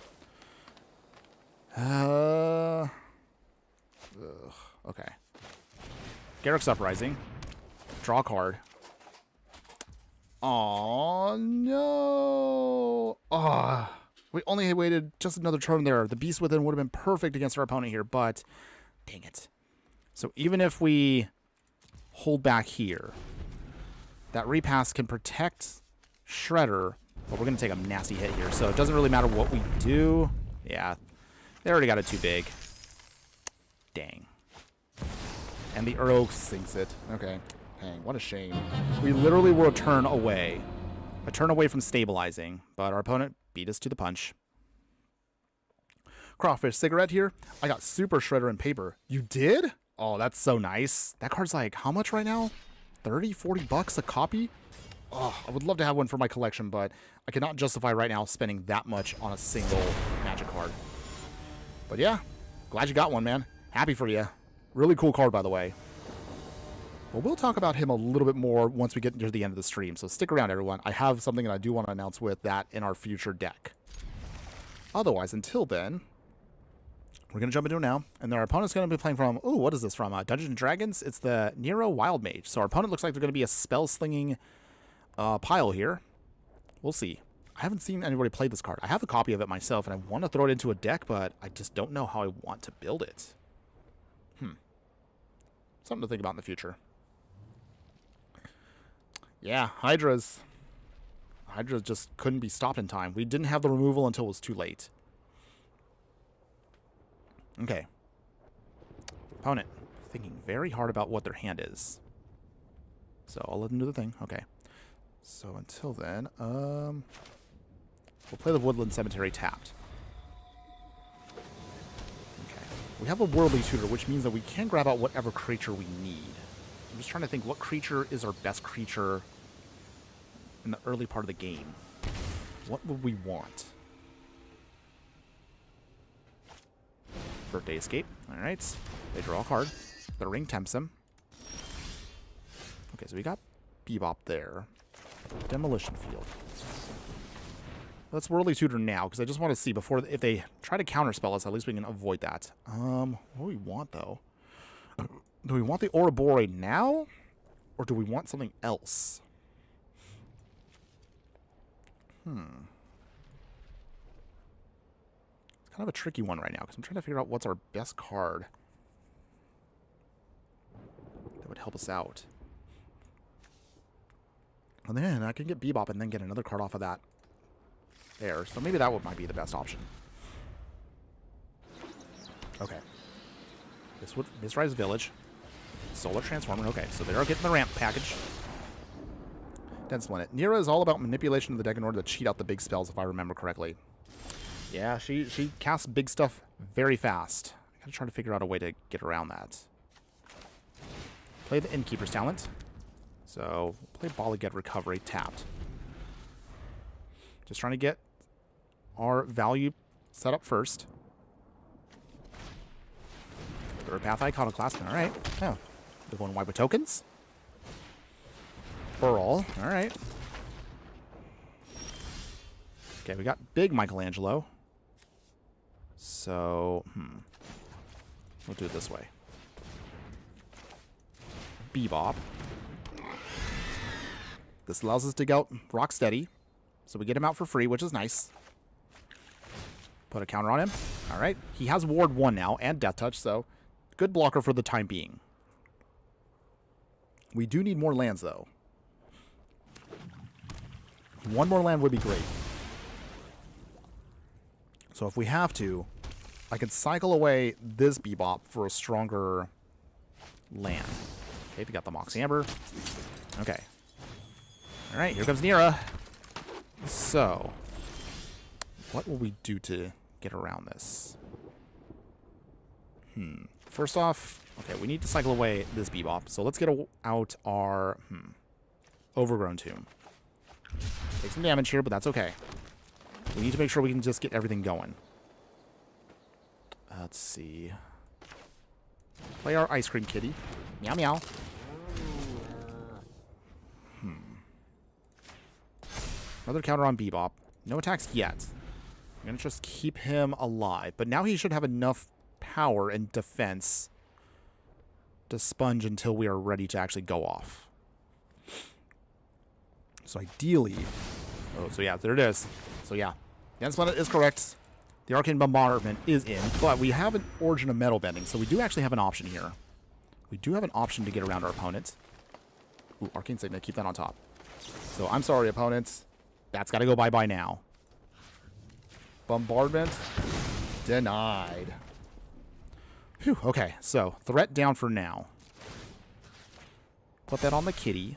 Okay. Garrick's Uprising. Draw a card. Oh no! We only waited just another turn there. The Beast Within would have been perfect against our opponent here, but dang it. So even if we hold back here, that repass can protect Shredder, but we're going to take a nasty hit here. So it doesn't really matter what we do. Yeah, they already got it too big. Dang. And the Uro sinks it. Okay. Dang, what a shame. We literally were a turn away. A turn away from stabilizing, but our opponent beat us to the punch. Crawfish Cigarette here. I got Super Shredder and Paper. You did? Oh, that's so nice. That card's like, how much right now? 30, 40 bucks a copy? Oh, I would love to have one for my collection, but I cannot justify right now spending that much on a single Magic card. But yeah, glad you got one, man. Happy for you. Really cool card, by the way. But we'll talk about him a little bit more once we get near the end of the stream. So stick around, everyone. I have something that I do want to announce with that in our future deck. Otherwise, until then, we're going to jump into it now. And our opponent's going to be playing from, oh, what is this from? Dungeons & Dragons? It's the Nero Wild Mage. So our opponent looks like they're going to be a spell-slinging pile here. We'll see. I haven't seen anybody play this card. I have a copy of it myself, and I want to throw it into a deck, but I just don't know how I want to build it. Something to think about in the future. Yeah, Hydras just couldn't be stopped in time. We didn't have the removal until it was too late. Okay. Opponent. Thinking very hard about what their hand is. So I'll let them do the thing. Okay. So until then, we'll play the Woodland Cemetery tapped. Okay. We have a Worldly Tutor, which means that we can grab out whatever creature we need. I'm just trying to think what creature is our best creature in the early part of the game. What would we want? Birthday Escape. Alright. They draw a card. The ring tempts him. Okay, so we got Bebop there. Demolition Field. Let's Worldly Tutor now, because I just want to see before, if they try to counterspell us, at least we can avoid that. What do we want, though? Do we want the Ouroboros now? Or do we want something else? It's kind of a tricky one right now, because I'm trying to figure out what's our best card that would help us out. And then I can get Bebop and then get another card off of that there. So maybe that might be the best option. Okay. Mistrise Village. Solar Transformer. Okay, so they are getting the ramp package. Dense Planet. Nira is all about manipulation of the deck in order to cheat out the big spells, if I remember correctly. Yeah, she casts big stuff very fast. I gotta try to figure out a way to get around that. Play the Innkeeper's Talent. So, play Bali Get Recovery tapped. Just trying to get our value set up first. Third Path Iconoclast. Alright. Oh. They're going wide with tokens. Brawl. Alright. Okay, we got big Michelangelo. So, we'll do it this way. Bebop. This allows us to dig out Rocksteady. So we get him out for free, which is nice. Put a counter on him. Alright. He has Ward 1 now and Death Touch, so good blocker for the time being. We do need more lands, though. One more land would be great. So if we have to, I can cycle away this Bebop for a stronger land. Okay, we got the Mox Amber. Okay. Alright, here comes Nira. So, what will we do to get around this? First off, okay, we need to cycle away this Bebop. So let's get out our Overgrown Tomb. Take some damage here, but that's okay. We need to make sure we can just get everything going. Let's see. Play our Ice Cream Kitty. Meow meow. Another counter on Bebop. No attacks yet. I'm going to just keep him alive. But now he should have enough power and defense to sponge until we are ready to actually go off. So ideally... Oh, so yeah, there it is. So yeah, the End Planet is correct. The Arcane Bombardment is in, but we have an Origin of Metal Bending, so we do actually have an option here. We do have an option to get around our opponent. Ooh, Arcane Signet, keep that on top. So I'm sorry, opponents. That's got to go bye-bye now. Bombardment denied. Phew, okay, so threat down for now. Put that on the kitty.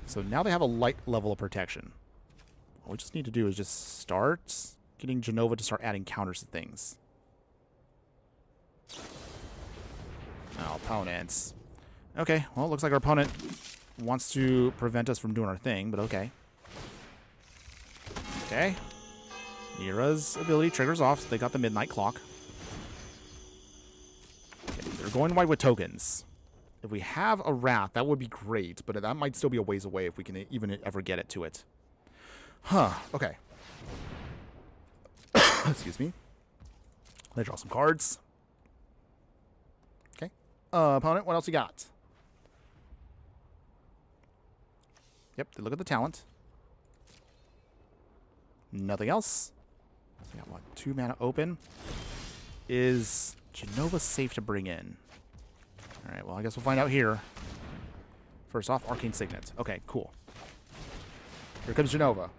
So now they have a light level of protection. All we just need to do is just start getting Jenova to start adding counters to things. Oh, opponents. Okay, well, it looks like our opponent wants to prevent us from doing our thing, but okay. Okay. Nira's ability triggers off, so they got the Midnight Clock. Okay, they're going wide with tokens. If we have a Wrath, that would be great, but that might still be a ways away if we can even ever get it to it. Huh, okay. Excuse me. Let me draw some cards. Okay. Opponent, what else you got? Yep, they look at the talent. Nothing else. So we got, what, 2 mana open. Is Jenova safe to bring in? Alright, well, I guess we'll find out here. First off, Arcane Signet. Okay, cool. Here comes Jenova.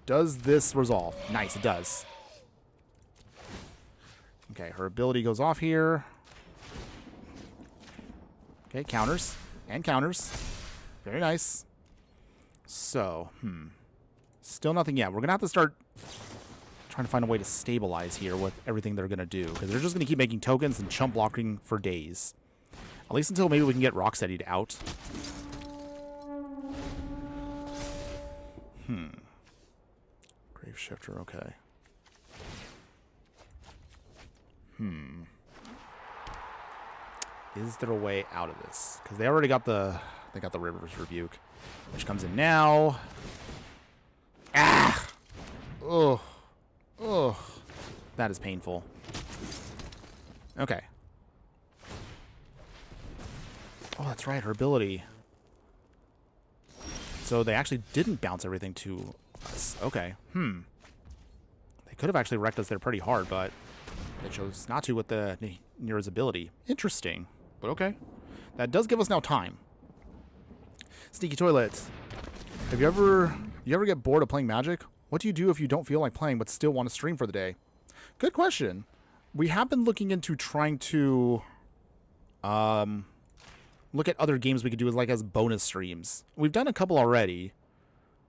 Does this resolve? Nice, it does. Okay, her ability goes off here. Okay, counters. And counters. Very nice. So, still nothing yet. We're going to have to start trying to find a way to stabilize here with everything they're going to do. Because they're just going to keep making tokens and chump blocking for days. At least until maybe we can get Rocksteadied out. Grave Shifter, okay. Is there a way out of this? Because they already got the... They got the River's Rebuke. Which comes in now. Ah! Ugh. Ugh. That is painful. Okay. Oh, that's right, her ability. So they actually didn't bounce everything to us. Okay. They could have actually wrecked us there pretty hard, but they chose not to with the Nira's ability. Interesting. But okay. That does give us now time. Sneaky Toilet. Have you ever get bored of playing Magic? What do you do if you don't feel like playing but still want to stream for the day? Good question. We have been looking into trying to look at other games we could do as bonus streams. We've done a couple already,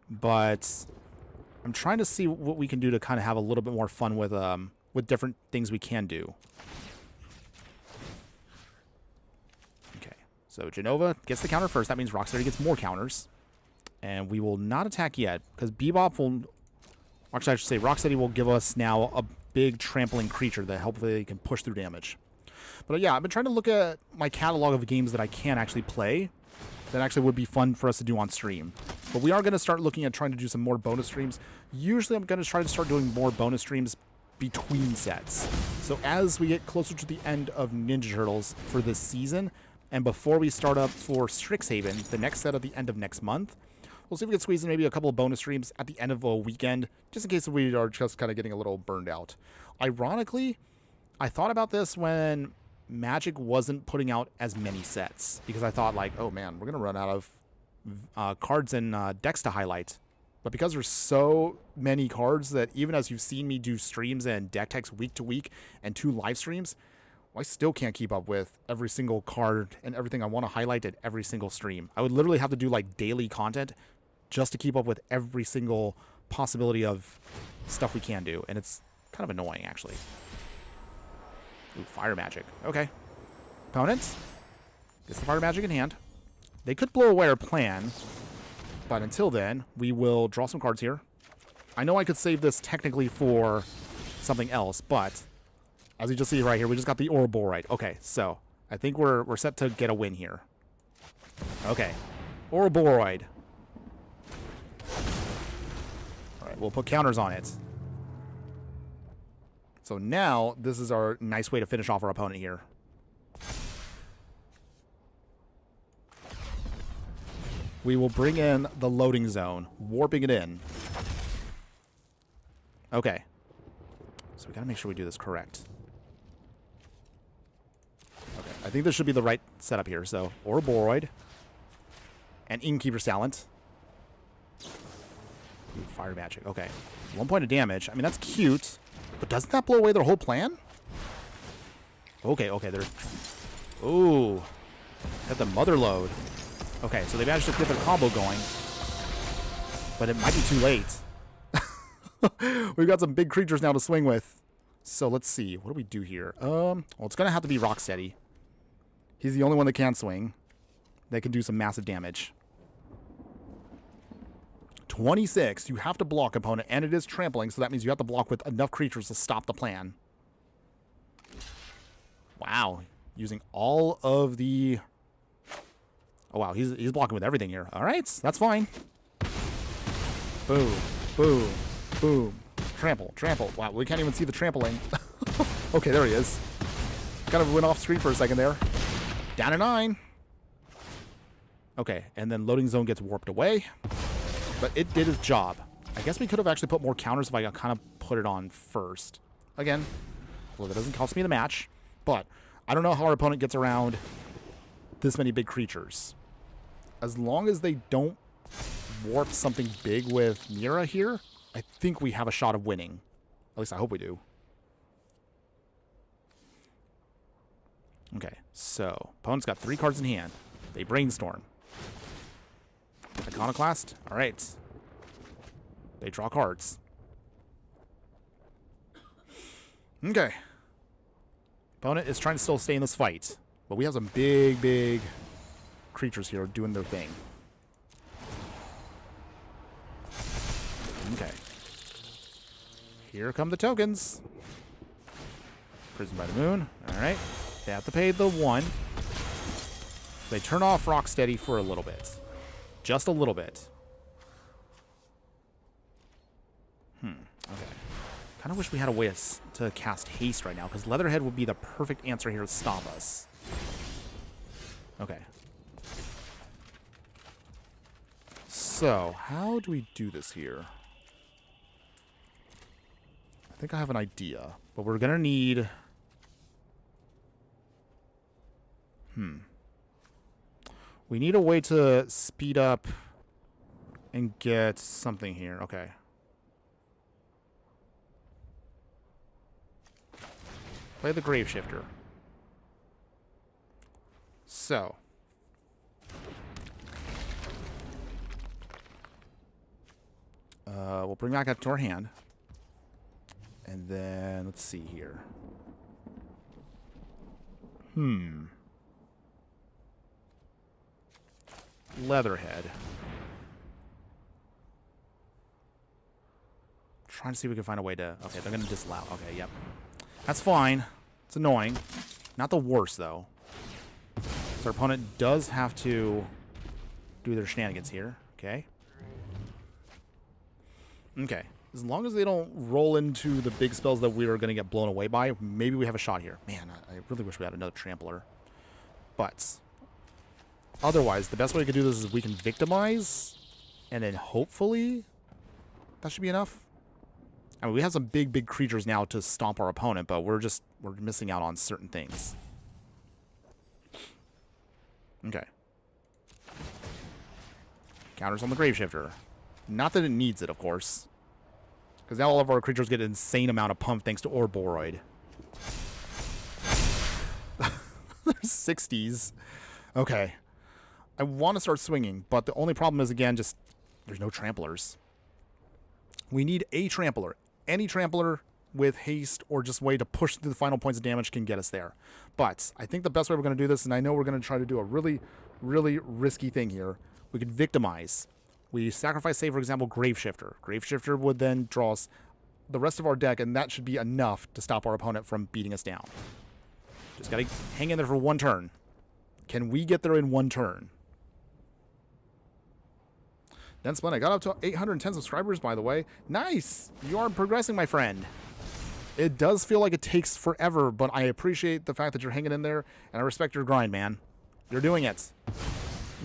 but I'm trying to see what we can do to kind of have a little bit more fun with different things we can do. Okay, so Jenova gets the counter first. That means Rocksteady gets more counters. And we will not attack yet, because Bebop will... Actually, I should say Rocksteady will give us now a big trampling creature that hopefully can push through damage. But yeah, I've been trying to look at my catalog of games that I can actually play that actually would be fun for us to do on stream. But we are going to start looking at trying to do some more bonus streams. Usually I'm going to try to start doing more bonus streams between sets. So as we get closer to the end of Ninja Turtles for this season, and before we start up for Strixhaven, the next set at the end of next month, we'll see if we can squeeze in maybe a couple of bonus streams at the end of a weekend, just in case we are just kind of getting a little burned out. Ironically, I thought about this when Magic wasn't putting out as many sets, because I thought like, oh man, we're gonna run out of cards and decks to highlight. But because there's so many cards that even as you've seen me do streams and deck techs week to week and 2 live streams, I still can't keep up with every single card and everything I want to highlight at every single stream. I would literally have to do like daily content just to keep up with every single possibility of stuff we can do. And it's kind of annoying, actually. Ooh, fire magic. Okay. Opponents. Gets the fire magic in hand. They could blow away our plan. But until then, we will draw some cards here. I know I could save this technically for something else, but as you just see right here, we just got the Ouroboros. Okay, so I think we're set to get a win here. Okay. Ouroboros. Alright, we'll put counters on it. So now, this is our nice way to finish off our opponent here. We will bring in the loading zone, warping it in. Okay. So we gotta make sure we do this correct. Okay, I think this should be the right setup here. So, Ouroboros and Innkeeper's Talent. Ooh, fire magic. Okay. 1 point of damage. I mean, that's cute. But doesn't that blow away their whole plan? Okay, okay. They're... Ooh. Got the mother load. Okay, so they managed to get their combo going. But it might be too late. We've got some big creatures now to swing with. So let's see. What do we do here? Well, it's going to have to be Rocksteady. He's the only one that can swing. That can do some massive damage. 26. You have to block, opponent, and it is trampling, so that means you have to block with enough creatures to stop the plan. Wow. Using all of the... Oh, wow. He's blocking with everything here. All right. That's fine. Boom. Boom. Boom. Trample. Trample. Wow. We can't even see the trampling. Okay, there he is. Kind of went off screen for a second there. Down to 9. Okay. And then loading zone gets warped away. But it did its job. I guess we could have actually put more counters if I kind of put it on first. Again, well, that doesn't cost me the match. But I don't know how our opponent gets around this many big creatures. As long as they don't warp something big with Mira here, I think we have a shot of winning. At least I hope we do. Okay, so opponent's got 3 cards in hand. They brainstorm. Iconoclast? Alright. They draw cards. Okay. Opponent is trying to still stay in this fight. But we have some big, big creatures here doing their thing. Okay. Here come the tokens. Prison by the Moon. Alright. They have to pay the 1. They turn off Rocksteady for a little bit. Just a little bit. Okay. Kind of wish we had a way to cast Haste right now, because Leatherhead would be the perfect answer here to stop us. Okay. So, how do we do this here? I think I have an idea, but we're going to need... We need a way to speed up and get something here. Okay. Play the Graveshifter. So. We'll bring back that to our hand. And then, let's see here. Leatherhead. Trying to see if we can find a way to... Okay, they're going to disallow. Okay, yep. That's fine. It's annoying. Not the worst, though. So our opponent does have to do their shenanigans here. Okay. Okay. As long as they don't roll into the big spells that we are going to get blown away by, maybe we have a shot here. Man, I really wish we had another Trampler. But... otherwise, the best way we can do this is we can victimize, and then hopefully that should be enough. I mean, we have some big creatures now to stomp our opponent, but we're missing out on certain things. Okay. Counters on the Graveshifter. Not that it needs it, of course. Because now all of our creatures get an insane amount of pump thanks to Orboroid. There's 60s. Okay. I want to start swinging, but the only problem is, again, just there's no tramplers. We need a trampler. Any trampler with haste or just way to push through the final points of damage can get us there. But I think the best way we're going to do this, and I know we're going to try to do a really risky thing here, we could victimize. We sacrifice, say, for example, Graveshifter. Graveshifter would then draw us the rest of our deck, and that should be enough to stop our opponent from beating us down. Just got to hang in there for one turn. Can we get there in one turn? Then Splendid, I got up to 810 subscribers, by the way. Nice! You are progressing, my friend. It does feel like it takes forever, but I appreciate the fact that you're hanging in there, and I respect your grind, man. You're doing it.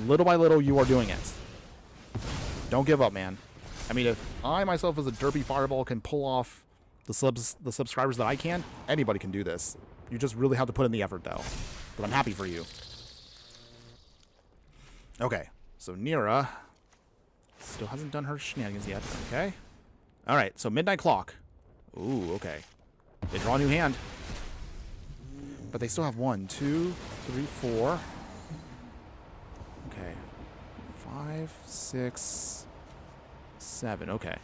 Little by little, you are doing it. Don't give up, man. I mean, if I myself as a derpy fireball can pull off the subscribers that I can, anybody can do this. You just really have to put in the effort, though. But I'm happy for you. Okay, so Nira still hasn't done her shenanigans yet. Okay. All right, so Midnight Clock. Ooh, okay. They draw a new hand. But they still have 1, 2, 3, 4. Okay. 5, 6, 7. Okay.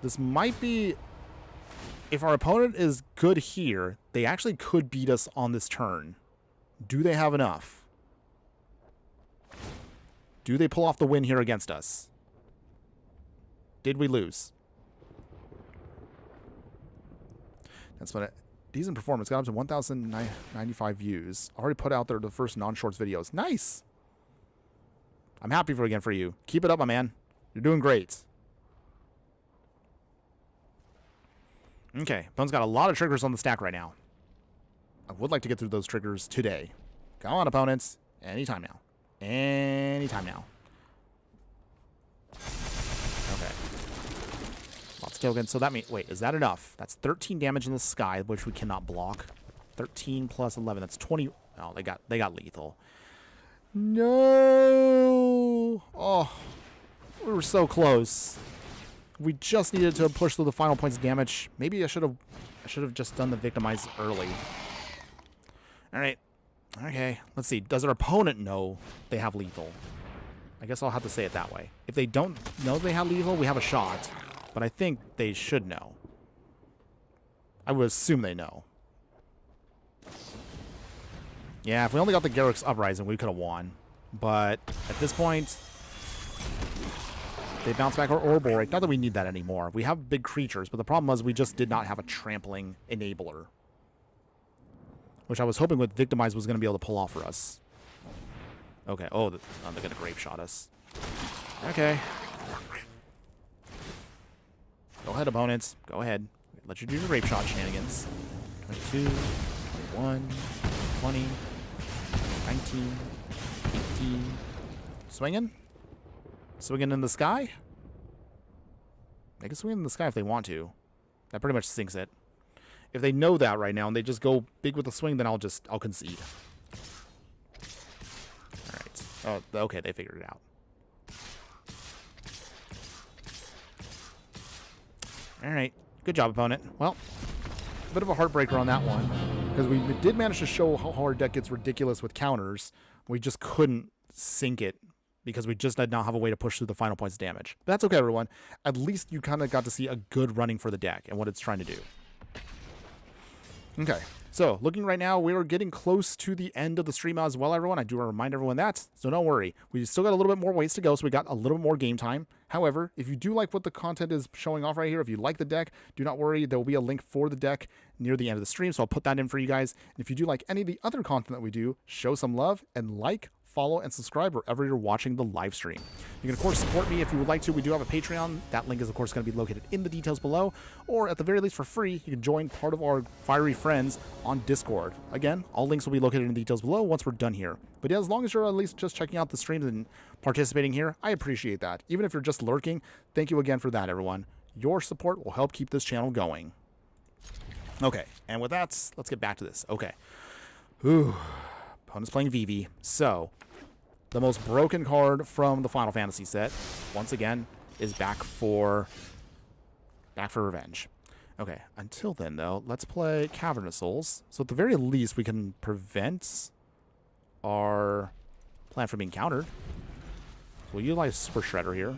This might be... If our opponent is good here, they actually could beat us on this turn. Do they have enough? Do they pull off the win here against us? Did we lose? That's what decent performance. Got up to 1,095 views. Already put out there the first non-shorts videos. Nice! I'm happy again for you. Keep it up, my man. You're doing great. Okay, opponent's got a lot of triggers on the stack right now. I would like to get through those triggers today. Come on, opponents. Anytime now. Anytime now. Okay. Lots of tokens. So that means... Wait, is that enough? That's 13 damage in the sky, which we cannot block. 13 plus 11. That's 20... Oh, they got lethal. No! Oh. We were so close. We just needed to push through the final points of damage. Maybe I should have just done the victimize early. All right. Okay, let's see. Does our opponent know they have lethal? I guess I'll have to say it that way. If they don't know they have lethal, we have a shot. But I think they should know. I would assume they know. Yeah, if we only got the Garruk's Uprising, we could have won. But at this point, they bounce back our Orboroid. Not that we need that anymore. We have big creatures, but the problem was we just did not have a trampling enabler. Which I was hoping with Victimize was going to be able to pull off for us. Okay. Oh, they're going to Grape Shot us. Okay. Go ahead, opponents. Go ahead. Let you do your Grape Shot shenanigans. 22, 21, 20, 19, 18. Swinging? Swinging in the sky? They can swing in the sky if they want to. That pretty much sinks it. If they know that right now and they just go big with the swing, then I'll concede. Alright. Oh, okay, they figured it out. Alright. Good job, opponent. Well, a bit of a heartbreaker on that one. Because we did manage to show how our deck gets ridiculous with counters. We just couldn't sink it because we just did not have a way to push through the final points of damage. But that's okay, everyone. At least you kind of got to see a good running for the deck and what it's trying to do. Okay, so looking right now, we are getting close to the end of the stream as well, everyone. I do want to remind everyone that, so don't worry. We still got a little bit more ways to go, so we got a little bit more game time. However, if you do like what the content is showing off right here, if you like the deck, do not worry. There will be a link for the deck near the end of the stream, so I'll put that in for you guys. And if you do like any of the other content that we do, show some love and like, follow, and subscribe wherever you're watching the live stream. You can, of course, support me if you would like to. We do have a Patreon. That link is, of course, going to be located in the details below. Or, at the very least, for free, you can join part of our fiery friends on Discord. Again, all links will be located in the details below once we're done here. But yeah, as long as you're at least just checking out the streams and participating here, I appreciate that. Even if you're just lurking, thank you again for that, everyone. Your support will help keep this channel going. Okay, and with that, let's get back to this. Okay. Ooh. Opponent's playing Vivi. So, the most broken card from the Final Fantasy set, once again, is back for revenge. Okay, until then, though, let's play Cavernous Souls. So at the very least, we can prevent our plan from being countered. We'll utilize Super Shredder here,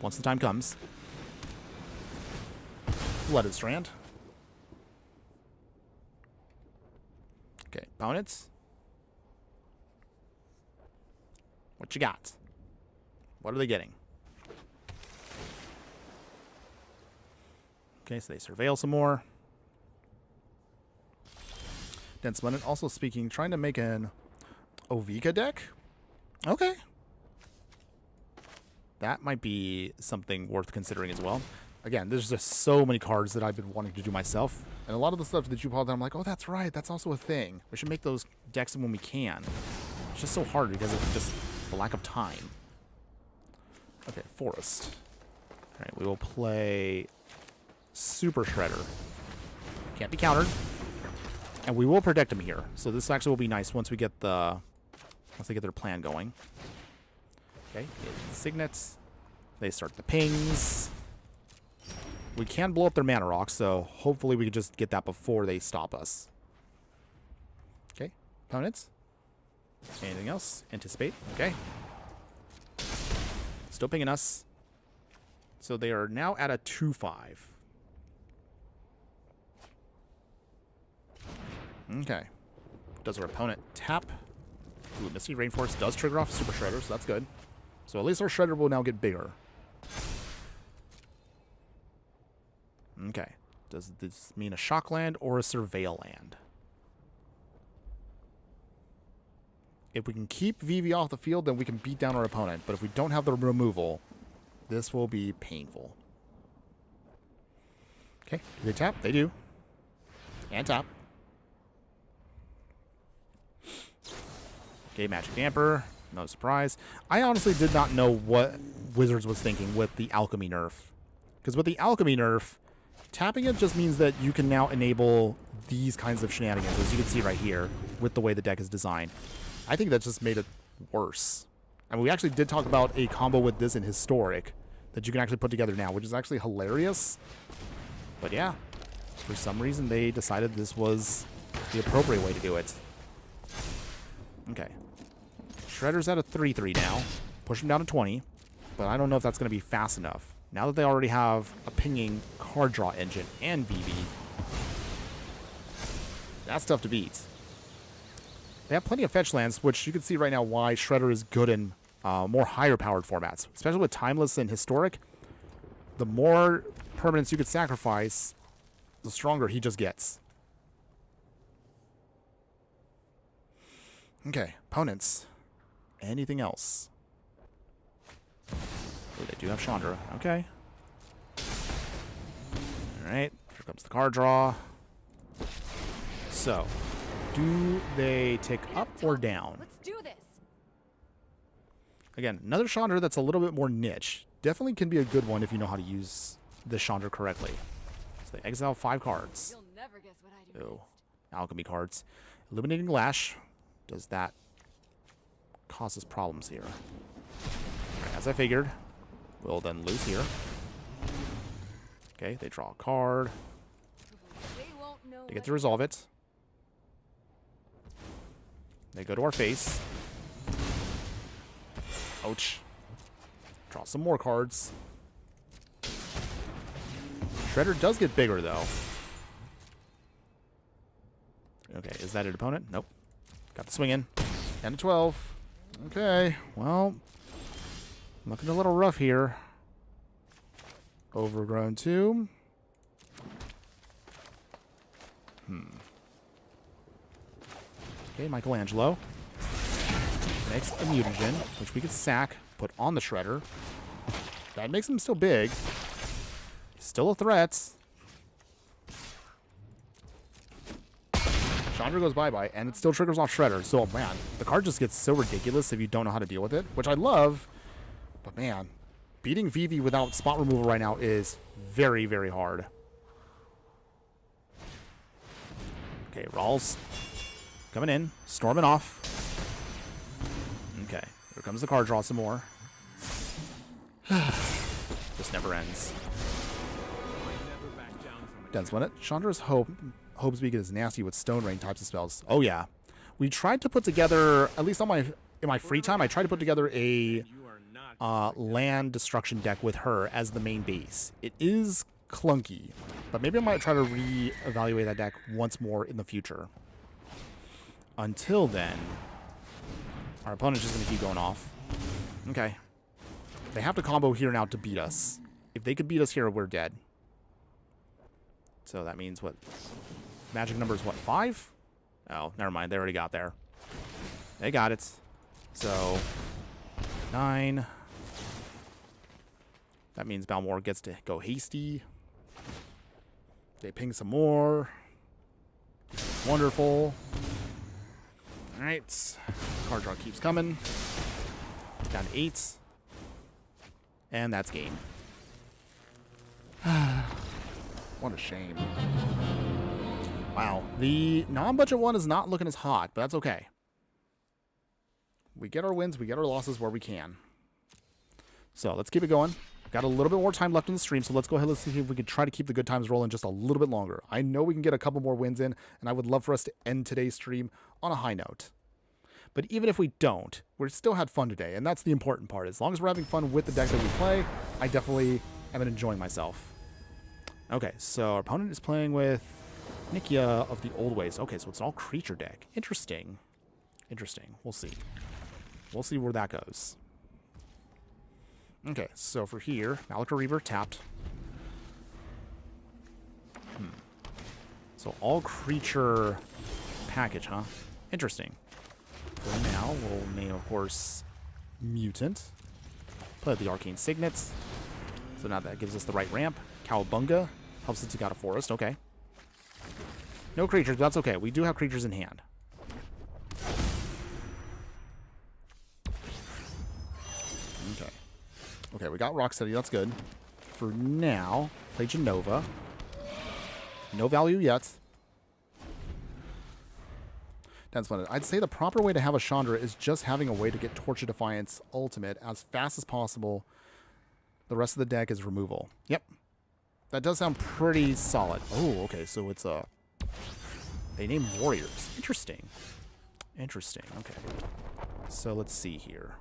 once the time comes. Blooded Strand. Okay, opponents. What you got? What are they getting? Okay, so they surveil some more. Dense Blended also speaking, trying to make an Ovika deck. Okay. That might be something worth considering as well. Again, there's just so many cards that I've been wanting to do myself. And a lot of the stuff that you pulled out, I'm like, oh, that's right. That's also a thing. We should make those decks when we can. It's just so hard because of just the lack of time. Okay, Forest. All right, we will play Super Shredder. Can't be countered. And we will protect him here. So this actually will be nice once we get the... once they get their plan going. Okay, Signets. They start the pings. We can blow up their mana rock, so hopefully we can just get that before they stop us. Okay, opponents. Anything else? Anticipate. Okay. Still pinging us. So they are now at a 2-5. Okay. Does our opponent tap? Ooh, Misty Rainforest does trigger off Super Shredder, so that's good. So at least our Shredder will now get bigger. Okay. Does this mean a Shock Land or a Surveil Land? If we can keep Vivi off the field, then we can beat down our opponent. But if we don't have the removal, this will be painful. Okay. Do they tap? They do. And tap. Okay, Magic Damper. No surprise. I honestly did not know what Wizards was thinking with the Alchemy nerf. Because with the Alchemy nerf, tapping it just means that you can now enable these kinds of shenanigans, as you can see right here, with the way the deck is designed. I think that just made it worse. And we actually did talk about a combo with this in Historic that you can actually put together now, which is actually hilarious. But yeah, for some reason they decided this was the appropriate way to do it. Okay. Shredder's at a 3-3 now. Push him down to 20. But I don't know if that's going to be fast enough. Now that they already have a pinging card draw engine and VV, that's tough to beat. They have plenty of fetch lands, which you can see right now why Shredder is good in more higher powered formats. Especially with Timeless and Historic. The more permanents you could sacrifice, the stronger he just gets. Okay, opponents. Anything else? Oh, they do have Chandra. Okay. Alright, here comes the card draw. So, do they tick up or down? Let's do this. Again, another Chandra that's a little bit more niche. Definitely can be a good one if you know how to use the Chandra correctly. So they exile 5 cards. You'll never guess what I do Oh, next. Alchemy cards. Illuminating Lash. Does that cause us problems here? Right, as I figured, we'll then lose here. Okay, they draw a card. They won't know They get to resolve it. They go to our face. Ouch. Draw some more cards. Shredder does get bigger, though. Okay, is that an opponent? Nope. Got the swing in. 10 to 12. Okay, well, looking a little rough here. Overgrown Tomb. Okay, Michelangelo. Next, a mutagen, which we could sack, put on the Shredder. That makes him still big. He's still a threat. Chandra goes bye-bye, and it still triggers off Shredder. So, man, the card just gets so ridiculous if you don't know how to deal with it, which I love. But, man, beating Vivi without spot removal right now is very, very hard. Okay, Rawls coming in, storming off. Okay, here comes the card draw some more. This never ends. Dense Limit. Chandra's Hope's Beacon is nasty with Stone Rain types of spells. Oh yeah. We tried to put together, at least on in my free time, I tried to put together a land destruction deck with her as the main base. It is clunky, but maybe I might try to reevaluate that deck once more in the future. Until then, our opponent's just going to keep going off. Okay. They have to combo here now to beat us. If they could beat us here, we're dead. So that means what? Magic number is what, 5? Oh, never mind. They already got there. They got it. So, 9. That means Balmore gets to go hasty. They ping some more. Wonderful. Alright. Card draw keeps coming. Down to 8. And that's game. What a shame. Wow. The non-budget one is not looking as hot, but that's okay. We get our wins, we get our losses where we can. So let's keep it going. Got a little bit more time left in the stream, so let's go ahead. Let's see if we can try to keep the good times rolling just a little bit longer. I know we can get a couple more wins in, and I would love for us to end today's stream on a high note. But even if we don't, we still had fun today, and that's the important part. As long as we're having fun with the deck that we play, I definitely am enjoying myself. Okay, so our opponent is playing with Nikia of the Old Ways. Okay, so it's an all creature deck. Interesting. Interesting. We'll see. We'll see where that goes. Okay, so for here, Malika Reaver tapped. So all creature package, huh? Interesting. For now, we'll name, of course, Mutant. Play the Arcane Signet. So now that gives us the right ramp. Cowabunga helps us to get out of forest. Okay. No creatures, but that's okay. We do have creatures in hand. Okay. Okay, we got Rocksteady. That's good. For now, play Jenova. No value yet. That's fun. I'd say the proper way to have a Chandra is just having a way to get Torch of Defiance ultimate as fast as possible. The rest of the deck is removal. Yep. That does sound pretty solid. Oh, okay. So it's a... They name warriors. Interesting. Interesting. Okay. So let's see here.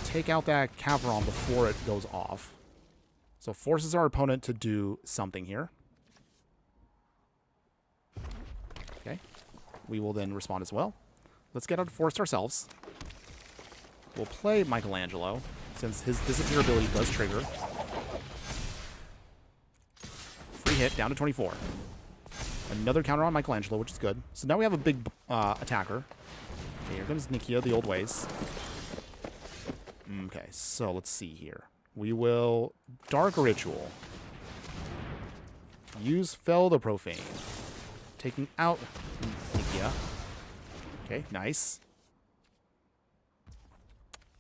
Take out that Caveron before it goes off. So forces our opponent to do something here. Okay. We will then respond as well. Let's get out of forest ourselves. We'll play Michelangelo, since his disappear ability does trigger. Free hit, down to 24. Another counter on Michelangelo, which is good. So now we have a big attacker. Okay, here comes Nikia, the Old Ways. Okay, so let's see here. We will Dark Ritual. Use Fell the Profane. Taking out Nikia. Okay, nice.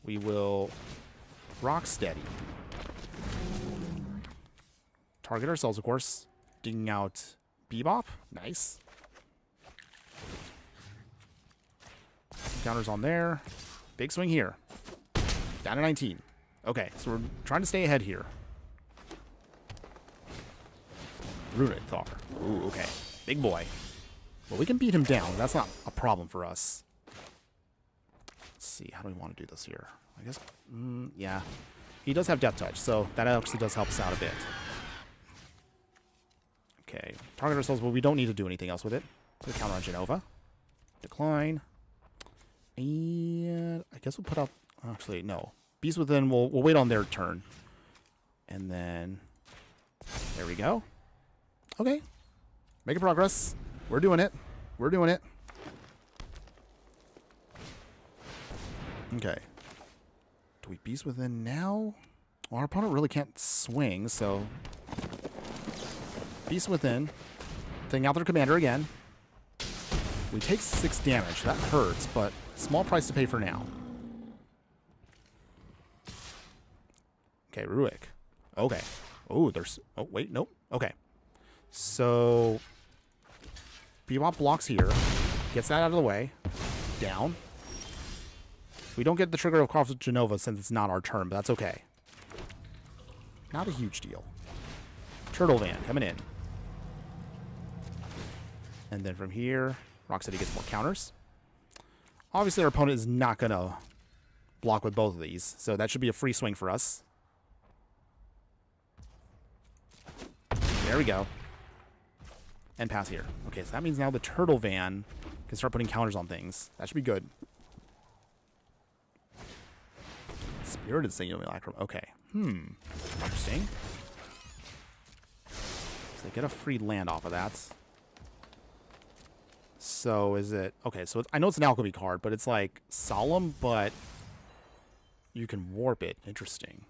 We will Rocksteady. Target ourselves, of course. Digging out Bebop. Nice. Counters on there. Big swing here. Down to 19. Okay, so we're trying to stay ahead here. Runic Thar. Ooh, okay. Big boy. Well, we can beat him down. That's not a problem for us. Let's see. How do we want to do this here? I guess, yeah. He does have Death Touch, so that actually does help us out a bit. Okay. Target ourselves, but we don't need to do anything else with it. So counter on Jenova. Decline. And I guess we'll put out... Actually, no. Beast Within, we'll wait on their turn. And then... There we go. Okay. Making progress. We're doing it. We're doing it. Okay. Do we Beast Within now? Well, our opponent really can't swing, so... Beast Within. Taking out their commander again. We take 6 damage. That hurts, but small price to pay for now. Okay, Ruik. Okay. Oh, there's... Oh, wait, nope. Okay. So... Bebop blocks here. Gets that out of the way. Down. We don't get the trigger across with Jenova since it's not our turn, but that's okay. Not a huge deal. Turtle Van coming in. And then from here, Rocksteady gets more counters. Obviously, our opponent is not going to block with both of these, so that should be a free swing for us. There we go. And pass here. Okay, so that means now the Turtle Van can start putting counters on things. That should be good. Spirited Simulacrum. Okay. Interesting. So they get a free land off of that. So is it... Okay, so I know it's an Alchemy card, but it's like Solemn, but you can warp it. Interesting.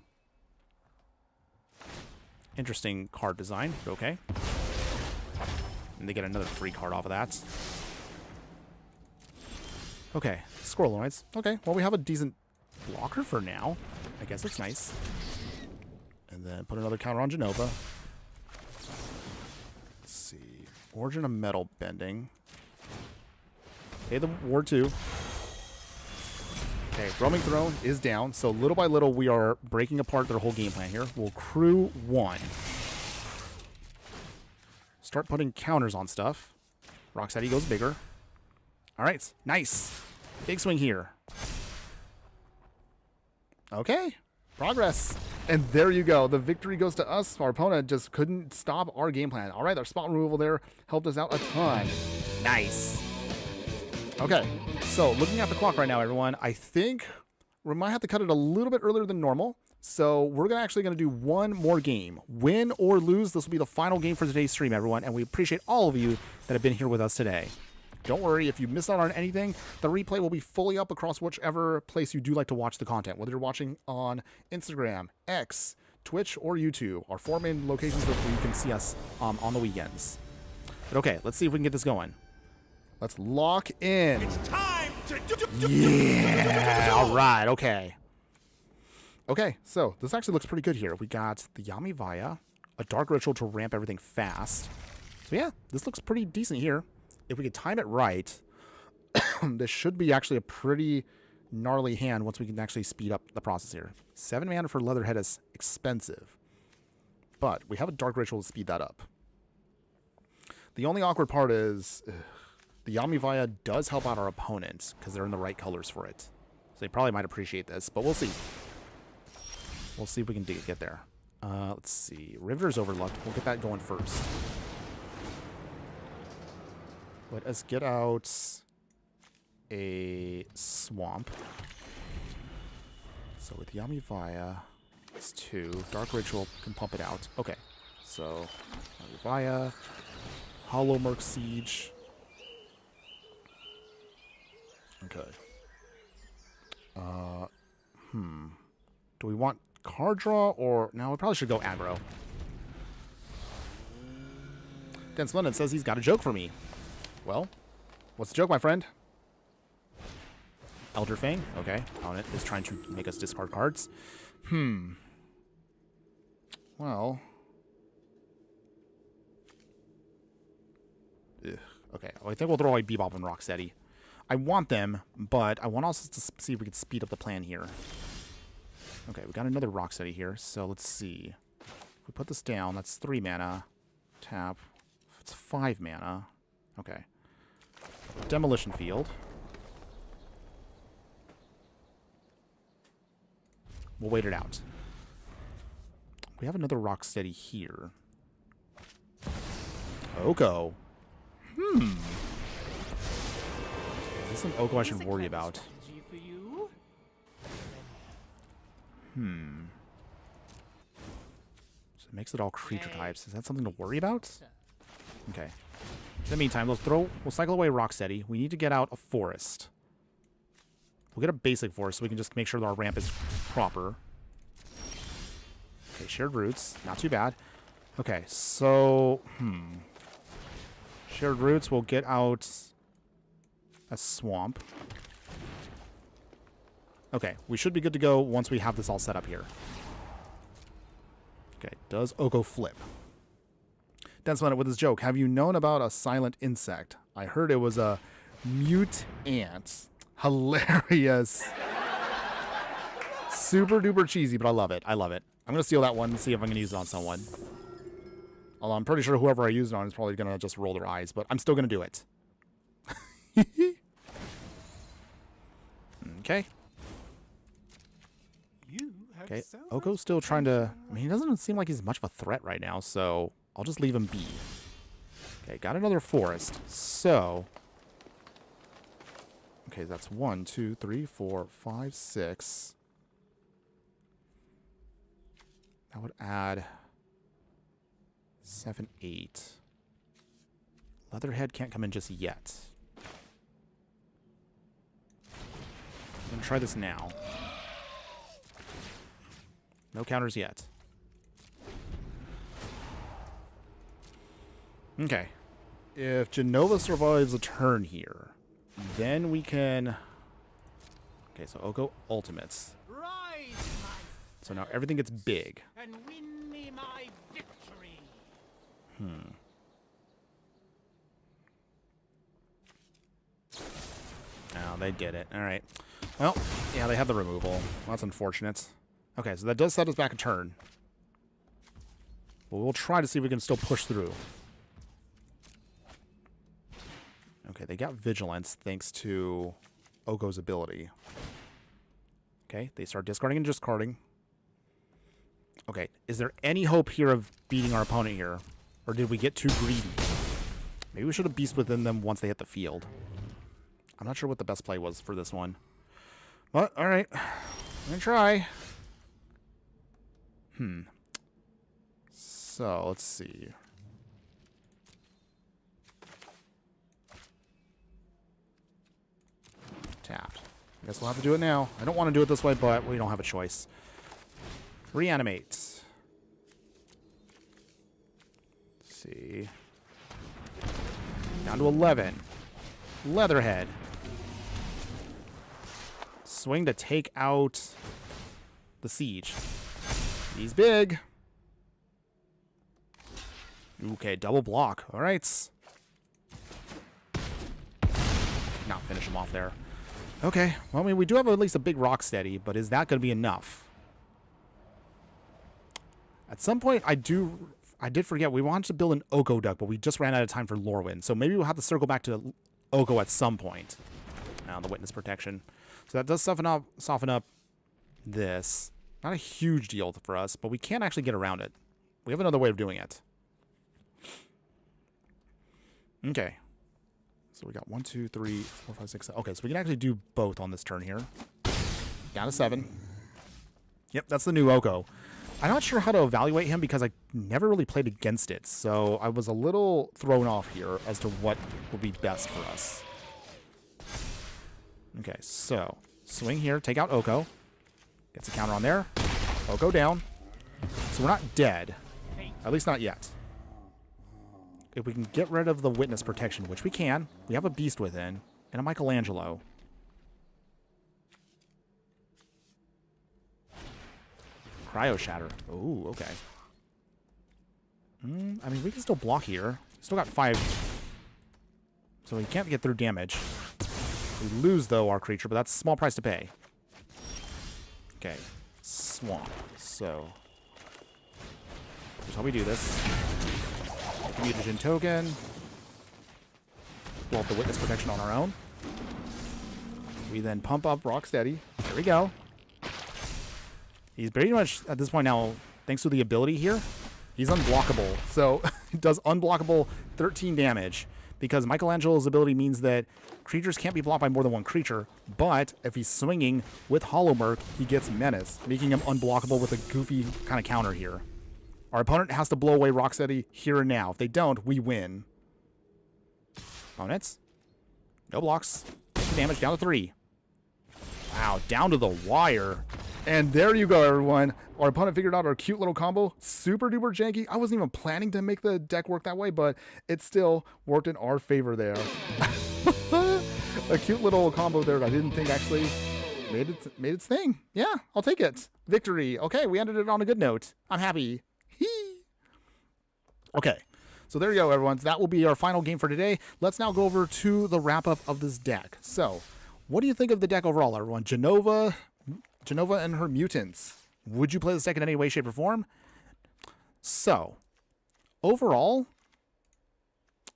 Interesting card design, but okay. And they get another free card off of that. Okay, Squirreloids. Okay, well, we have a decent blocker for now. I guess it's nice. And then put another counter on Jenova. Let's see. Origin of Metal Bending. Okay, the Ward 2. Okay, Roaming Throne is down, so little by little we are breaking apart their whole game plan here. We'll crew 1. Start putting counters on stuff. Rocksteady goes bigger. All right, nice. Big swing here. Okay, progress. And there you go. The victory goes to us. Our opponent just couldn't stop our game plan. All right, our spot removal there helped us out a ton. Nice. Okay, so looking at the clock right now, everyone, I think we might have to cut it a little bit earlier than normal. So we're actually going to do one more game. Win or lose, this will be the final game for today's stream, everyone. And we appreciate all of you that have been here with us today. Don't worry, if you missed out on anything, the replay will be fully up across whichever place you do like to watch the content, whether you're watching on Instagram, X, Twitch, or YouTube. Our 4 main locations where you can see us on the weekends. But okay, let's see if we can get this going. Let's lock in. It's time to Yeah, all right, okay. Okay, so this actually looks pretty good here. We got the Yami Vaya, a Dark Ritual to ramp everything fast. So yeah, this looks pretty decent here. If we could time it right, this should be actually a pretty gnarly hand once we can actually speed up the process here. 7 mana for Leatherhead is expensive, but we have a Dark Ritual to speed that up. The only awkward part is the Yami Vaya does help out our opponent because they're in the right colors for it. So they probably might appreciate this, but we'll see. We'll see if we can get there. Let's see. Riveter's Overlooked. We'll get that going first. Let us get out a Swamp. So with Yami Vaya, it's 2. Dark Ritual can pump it out. Okay. So Yami Vaya, Hollow Merc Siege. Okay. Do we want card draw or... No, we probably should go aggro. Dan Splendid says he's got a joke for me. Well, what's the joke, my friend? Elder Fang? Okay. Opponent is trying to make us discard cards. Well... Ugh. Okay. Well, I think we'll throw away Bebop and Rocksteady. I want them, but I want also to see if we can speed up the plan here. Okay, we got another Rocksteady here, so let's see. If we put this down, that's 3 mana. Tap. It's 5 mana. Okay. Demolition Field. We'll wait it out. We have another Rocksteady here. Oko. Is this an Oko I should worry about? So it makes it all creature types. Is that something to worry about? Okay. In the meantime, we'll cycle away Rocksteady. We need to get out a forest. We'll get a basic forest so we can just make sure that our ramp is proper. Okay, Shared Roots. Not too bad. Okay, so... Shared Roots will get out a swamp. Okay, we should be good to go once we have this all set up here. Okay, does Oko flip? Densman with his joke. Have you known about a silent insect? I heard it was a mutant. Hilarious. Super duper cheesy, but I love it. I love it. I'm going to steal that one and see if I can use it on someone. Although I'm pretty sure whoever I use it on is probably going to just roll their eyes, but I'm still going to do it. Okay. Okay, Oko's still trying to... I mean, he doesn't seem like he's much of a threat right now, so I'll just leave him be. Okay, got another forest. So... Okay, that's 1, 2, 3, 4, 5, 6. That would add 7, 8. Leatherhead can't come in just yet. I'm going to try this now. No counters yet. Okay. If Jenova survives a turn here, then we can... Okay, so Oko ultimates. So now everything gets big. And win me my victory. Oh, they did it. All right. Well, yeah, they had the removal. Well, that's unfortunate. Okay, so that does set us back a turn. But we'll try to see if we can still push through. Okay, they got Vigilance thanks to Oko's ability. Okay, they start discarding and discarding. Okay, is there any hope here of beating our opponent here? Or did we get too greedy? Maybe we should have Beast Within them once they hit the field. I'm not sure what the best play was for this one. But, alright. I'm gonna try. So, let's see. Tapped. I guess we'll have to do it now. I don't want to do it this way, but we don't have a choice. Reanimate. Let's see. Down to 11. Leatherhead. Swing to take out the siege. He's big. Okay, double block. All right. Not finish him off there. Okay, well, I mean, we do have at least a big rock steady, but is that going to be enough? At some point, I did forget, we wanted to build an Oko deck, but we just ran out of time for Lorwyn, so maybe we'll have to circle back to Oko at some point. Now, the Witness Protection. So that does soften up this. Not a huge deal for us, but we can actually get around it. We have another way of doing it. Okay. So we got 1, 2, 3, 4, 5, 6, 7. Okay, so we can actually do both on this turn here. Down to 7. Yep, that's the new Oko. I'm not sure how to evaluate him because I never really played against it. So I was a little thrown off here as to what would be best for us. Okay, so swing here, take out Oko. Gets a counter on there. Oko down. So we're not dead. At least not yet. If we can get rid of the Witness Protection, which we can. We have a Beast Within and a Michelangelo. Cryo Shatter. Ooh, okay. I mean, we can still block here. Still got 5. So we can't get through damage. We lose, though, our creature, but that's a small price to pay. Okay. Swamp. So here's how we do this. Mutagen token. Blow up the Witness Protection on our own. We then pump up Rocksteady. There we go. He's pretty much, at this point now, thanks to the ability here, he's unblockable. So he does unblockable 13 damage because Michelangelo's ability means that creatures can't be blocked by more than one creature, but if he's swinging with Hollow Merc, he gets Menace, making him unblockable with a goofy kind of counter here. Our opponent has to blow away Rocksteady here and now. If they don't, we win. Opponents. No blocks. Damage down to 3. Wow, down to the wire. And there you go, everyone. Our opponent figured out our cute little combo. Super duper janky. I wasn't even planning to make the deck work that way, but it still worked in our favor there. A cute little combo there that I didn't think actually made its thing. Yeah, I'll take it. Victory. Okay, we ended it on a good note. I'm happy. Hee. Okay, so there you go, everyone. That will be our final game for today. Let's now go over to the wrap-up of this deck. So, what do you think of the deck overall, everyone? Jenova and her Mutants. Would you play this deck in any way, shape, or form? So, overall,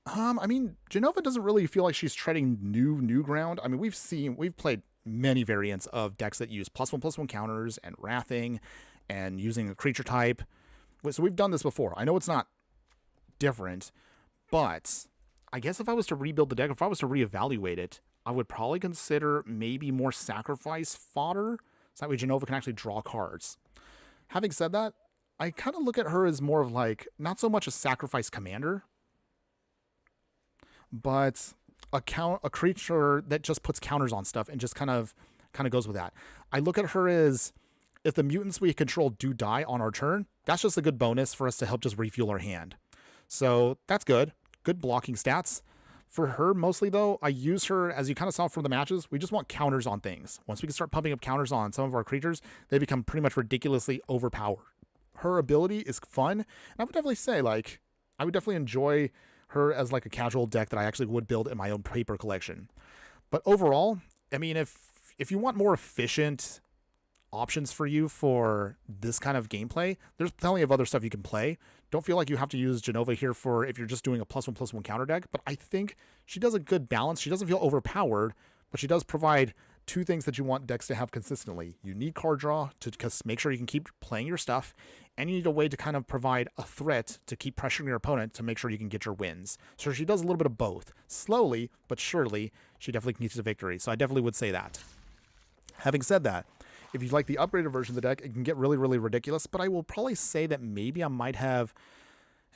I mean, Jenova doesn't really feel like she's treading new ground. I mean, we've played many variants of decks that use +1/+1 counters and wrathing and using a creature type. So we've done this before. I know it's not different, but I guess if I was to rebuild the deck, if I was to reevaluate it, I would probably consider maybe more sacrifice fodder, so that way Jenova can actually draw cards. Having said that, I kind of look at her as more of like, not so much a sacrifice commander, but a creature that just puts counters on stuff and just kind of goes with that. I look at her as, if the mutants we control do die on our turn, that's just a good bonus for us to help just refuel our hand. So that's good. Good blocking stats. For her, mostly though, I use her, as you kind of saw from the matches, we just want counters on things. Once we can start pumping up counters on some of our creatures, they become pretty much ridiculously overpowered. Her ability is fun, and I would definitely say, like, I would definitely enjoy her as like a casual deck that I actually would build in my own paper collection. But overall, I mean, if you want more efficient options for you for this kind of gameplay, there's plenty of other stuff you can play. Don't feel like you have to use Jenova here for if you're just doing a +1/+1 counter deck, but I think she does a good balance. She doesn't feel overpowered, but she does provide two things that you want decks to have consistently. You need card draw to make sure you can keep playing your stuff, and you need a way to kind of provide a threat to keep pressuring your opponent to make sure you can get your wins. So she does a little bit of both. Slowly, but surely, she definitely needs a victory. So I definitely would say that. Having said that, if you like the upgraded version of the deck, it can get really, really ridiculous, but I will probably say that maybe I might have,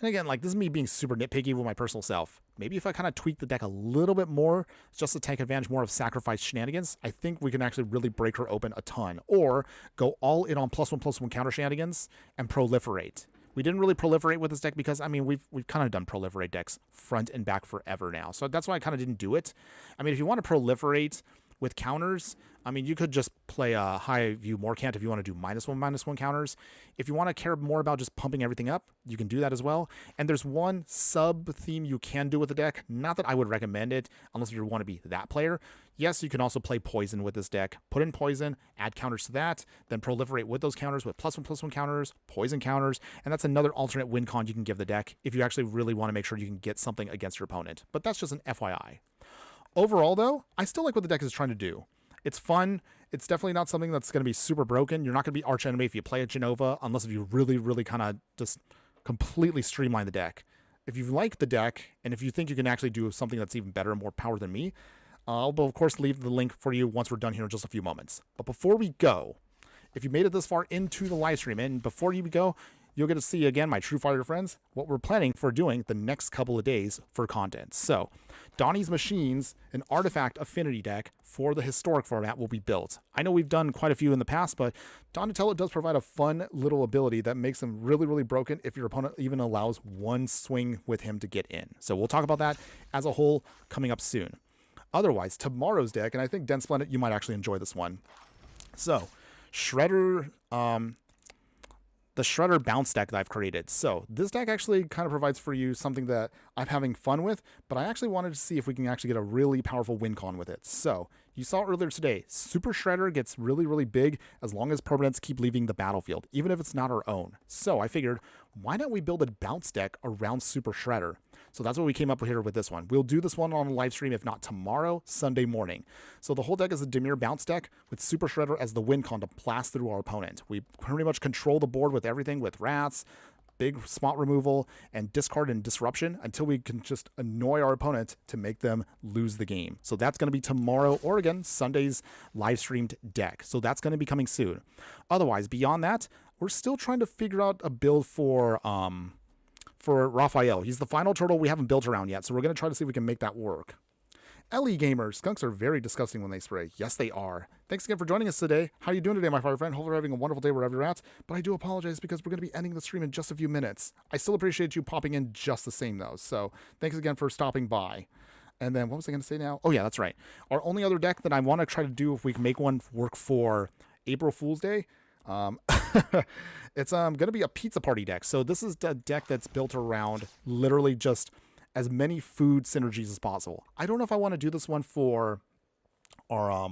and again, like, this is me being super nitpicky with my personal self. Maybe if I kind of tweak the deck a little bit more, just to take advantage more of sacrifice shenanigans, I think we can actually really break her open a ton. Or go all in on +1/+1 counter shenanigans and proliferate. We didn't really proliferate with this deck because, I mean, we've kind of done proliferate decks front and back forever now. So that's why I kind of didn't do it. I mean, if you want to proliferate with counters, I mean, you could just play a high view Morcant if you want to do -1/-1 counters. If you want to care more about just pumping everything up, you can do that as well. And there's one sub theme you can do with the deck. Not that I would recommend it unless you want to be that player. Yes, you can also play poison with this deck. Put in poison, add counters to that, then proliferate with those counters with +1/+1 counters, poison counters, and that's another alternate win con you can give the deck if you actually really want to make sure you can get something against your opponent. But that's just an FYI. Overall, though, I still like what the deck is trying to do. It's fun. It's definitely not something that's going to be super broken. You're not going to be arch enemy if you play a Jenova, unless if you really, really kind of just completely streamline the deck. If you like the deck, and if you think you can actually do something that's even better and more power than me, I'll, of course, leave the link for you once we're done here in just a few moments. But before we go, if you made it this far into the live stream, and before you go, you'll get to see, again, my True Fire friends, what we're planning for doing the next couple of days for content. So, Donnie's Machines, an artifact affinity deck for the historic format, will be built. I know we've done quite a few in the past, but Donatello does provide a fun little ability that makes him really, really broken if your opponent even allows one swing with him to get in. So we'll talk about that as a whole coming up soon. Otherwise, tomorrow's deck, and I think Dense Splendid, you might actually enjoy this one. So, Shredder, the Shredder bounce deck that I've created. So this deck actually kind of provides for you something that I'm having fun with, but I actually wanted to see if we can actually get a really powerful win con with it. So you saw earlier today, Super Shredder gets really, really big as long as permanents keep leaving the battlefield, even if it's not our own. So I figured, why don't we build a bounce deck around Super Shredder? So that's what we came up with here with this one. We'll do this one on a live stream, if not tomorrow, Sunday morning. So the whole deck is a Dimir bounce deck with Super Shredder as the win con to blast through our opponent. We pretty much control the board with everything, with rats, big spot removal, and discard and disruption until we can just annoy our opponent to make them lose the game. So that's going to be tomorrow, or again, Sunday's live streamed deck. So that's going to be coming soon. Otherwise, beyond that, we're still trying to figure out a build for Raphael. He's the final turtle we haven't built around yet, so we're going to try to see if we can make that work. LE Gamers, skunks are very disgusting when they spray. Yes, they are. Thanks again for joining us today. How are you doing today, my fire friend? Hopefully you're having a wonderful day wherever you're at, but I do apologize because we're going to be ending the stream in just a few minutes. I still appreciate you popping in just the same, though, so thanks again for stopping by. And then what was I going to say now? Oh, yeah, that's right. Our only other deck that I want to try to do, if we can make one work for April Fool's Day, it's going to be a pizza party deck. So this is a deck that's built around literally just as many food synergies as possible. I don't know if I want to do this one for our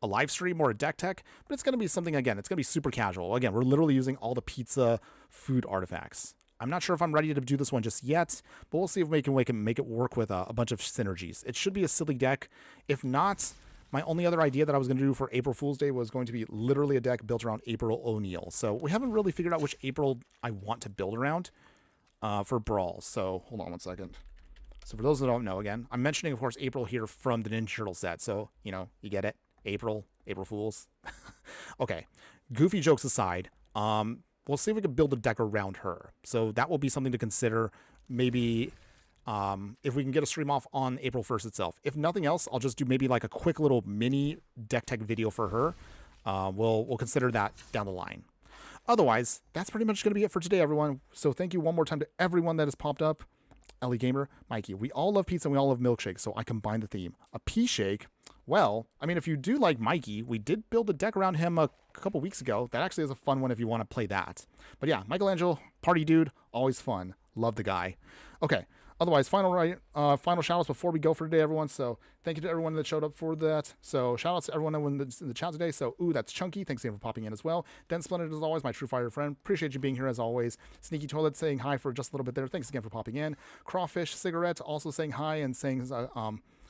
a live stream or a deck tech, but it's going to be something, again, it's going to be super casual. Again, we're literally using all the pizza food artifacts. I'm not sure if I'm ready to do this one just yet, but we'll see if we can make it work with a bunch of synergies. It should be a silly deck. If not, my only other idea that I was going to do for April Fool's Day was going to be literally a deck built around April O'Neil. So we haven't really figured out which April I want to build around for Brawl. So hold on one second. So for those that don't know, again, I'm mentioning, of course, April here from the Ninja Turtle set. So, you know, you get it. April Fools. Okay, goofy jokes aside, we'll see if we can build a deck around her. So that will be something to consider. Maybe if we can get a stream off on April 1st itself. If nothing else, I'll just do maybe like a quick little mini deck tech video for her. We'll consider that down the line. Otherwise, that's pretty much going to be it for today, everyone. So thank you one more time to everyone that has popped up. Ellie Gamer, Mikey, we all love pizza and we all love milkshakes, so I combined the theme. A pea shake, well, I mean, if you do like Mikey, we did build a deck around him a couple weeks ago. That actually is a fun one if you want to play that. But yeah, Michelangelo, party dude, always fun. Love the guy. Okay, otherwise, final shout-outs before we go for today, everyone. So thank you to everyone that showed up for that. So shout-outs to everyone that's in the chat today. So, ooh, that's Chunky. Thanks again for popping in as well. Den Splendid, as always, my true fire friend. Appreciate you being here as always. Sneaky Toilet saying hi for just a little bit there. Thanks again for popping in. Crawfish Cigarette also saying hi and saying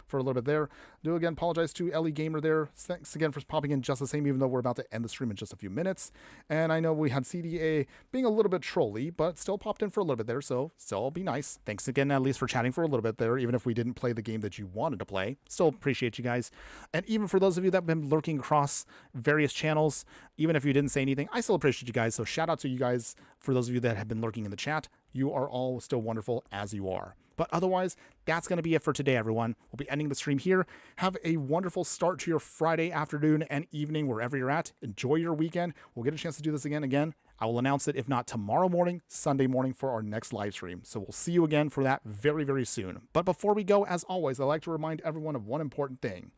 for a little bit there. Do again apologize to Ellie Gamer there. Thanks again for popping in just the same, even though we're about to end the stream in just a few minutes. And I know we had CDA being a little bit trolly, but still popped in for a little bit there, so still be nice. Thanks again, at least, for chatting for a little bit there, even if we didn't play the game that you wanted to play. Still appreciate you guys. And even for those of you that have been lurking across various channels, even if you didn't say anything, I still appreciate you guys. So shout out to you guys for those of you that have been lurking in the chat. You are all still wonderful as you are. But otherwise, that's going to be it for today, everyone. We'll be ending the stream here. Have a wonderful start to your Friday afternoon and evening, wherever you're at. Enjoy your weekend. We'll get a chance to do this again. I will announce it, if not tomorrow morning, Sunday morning for our next live stream. So we'll see you again for that very, very soon. But before we go, as always, I'd like to remind everyone of one important thing.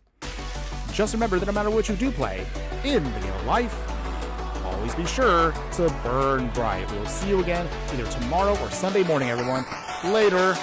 Just remember that no matter what you do play in the game of life, always be sure to burn bright. We'll see you again either tomorrow or Sunday morning, everyone. Later.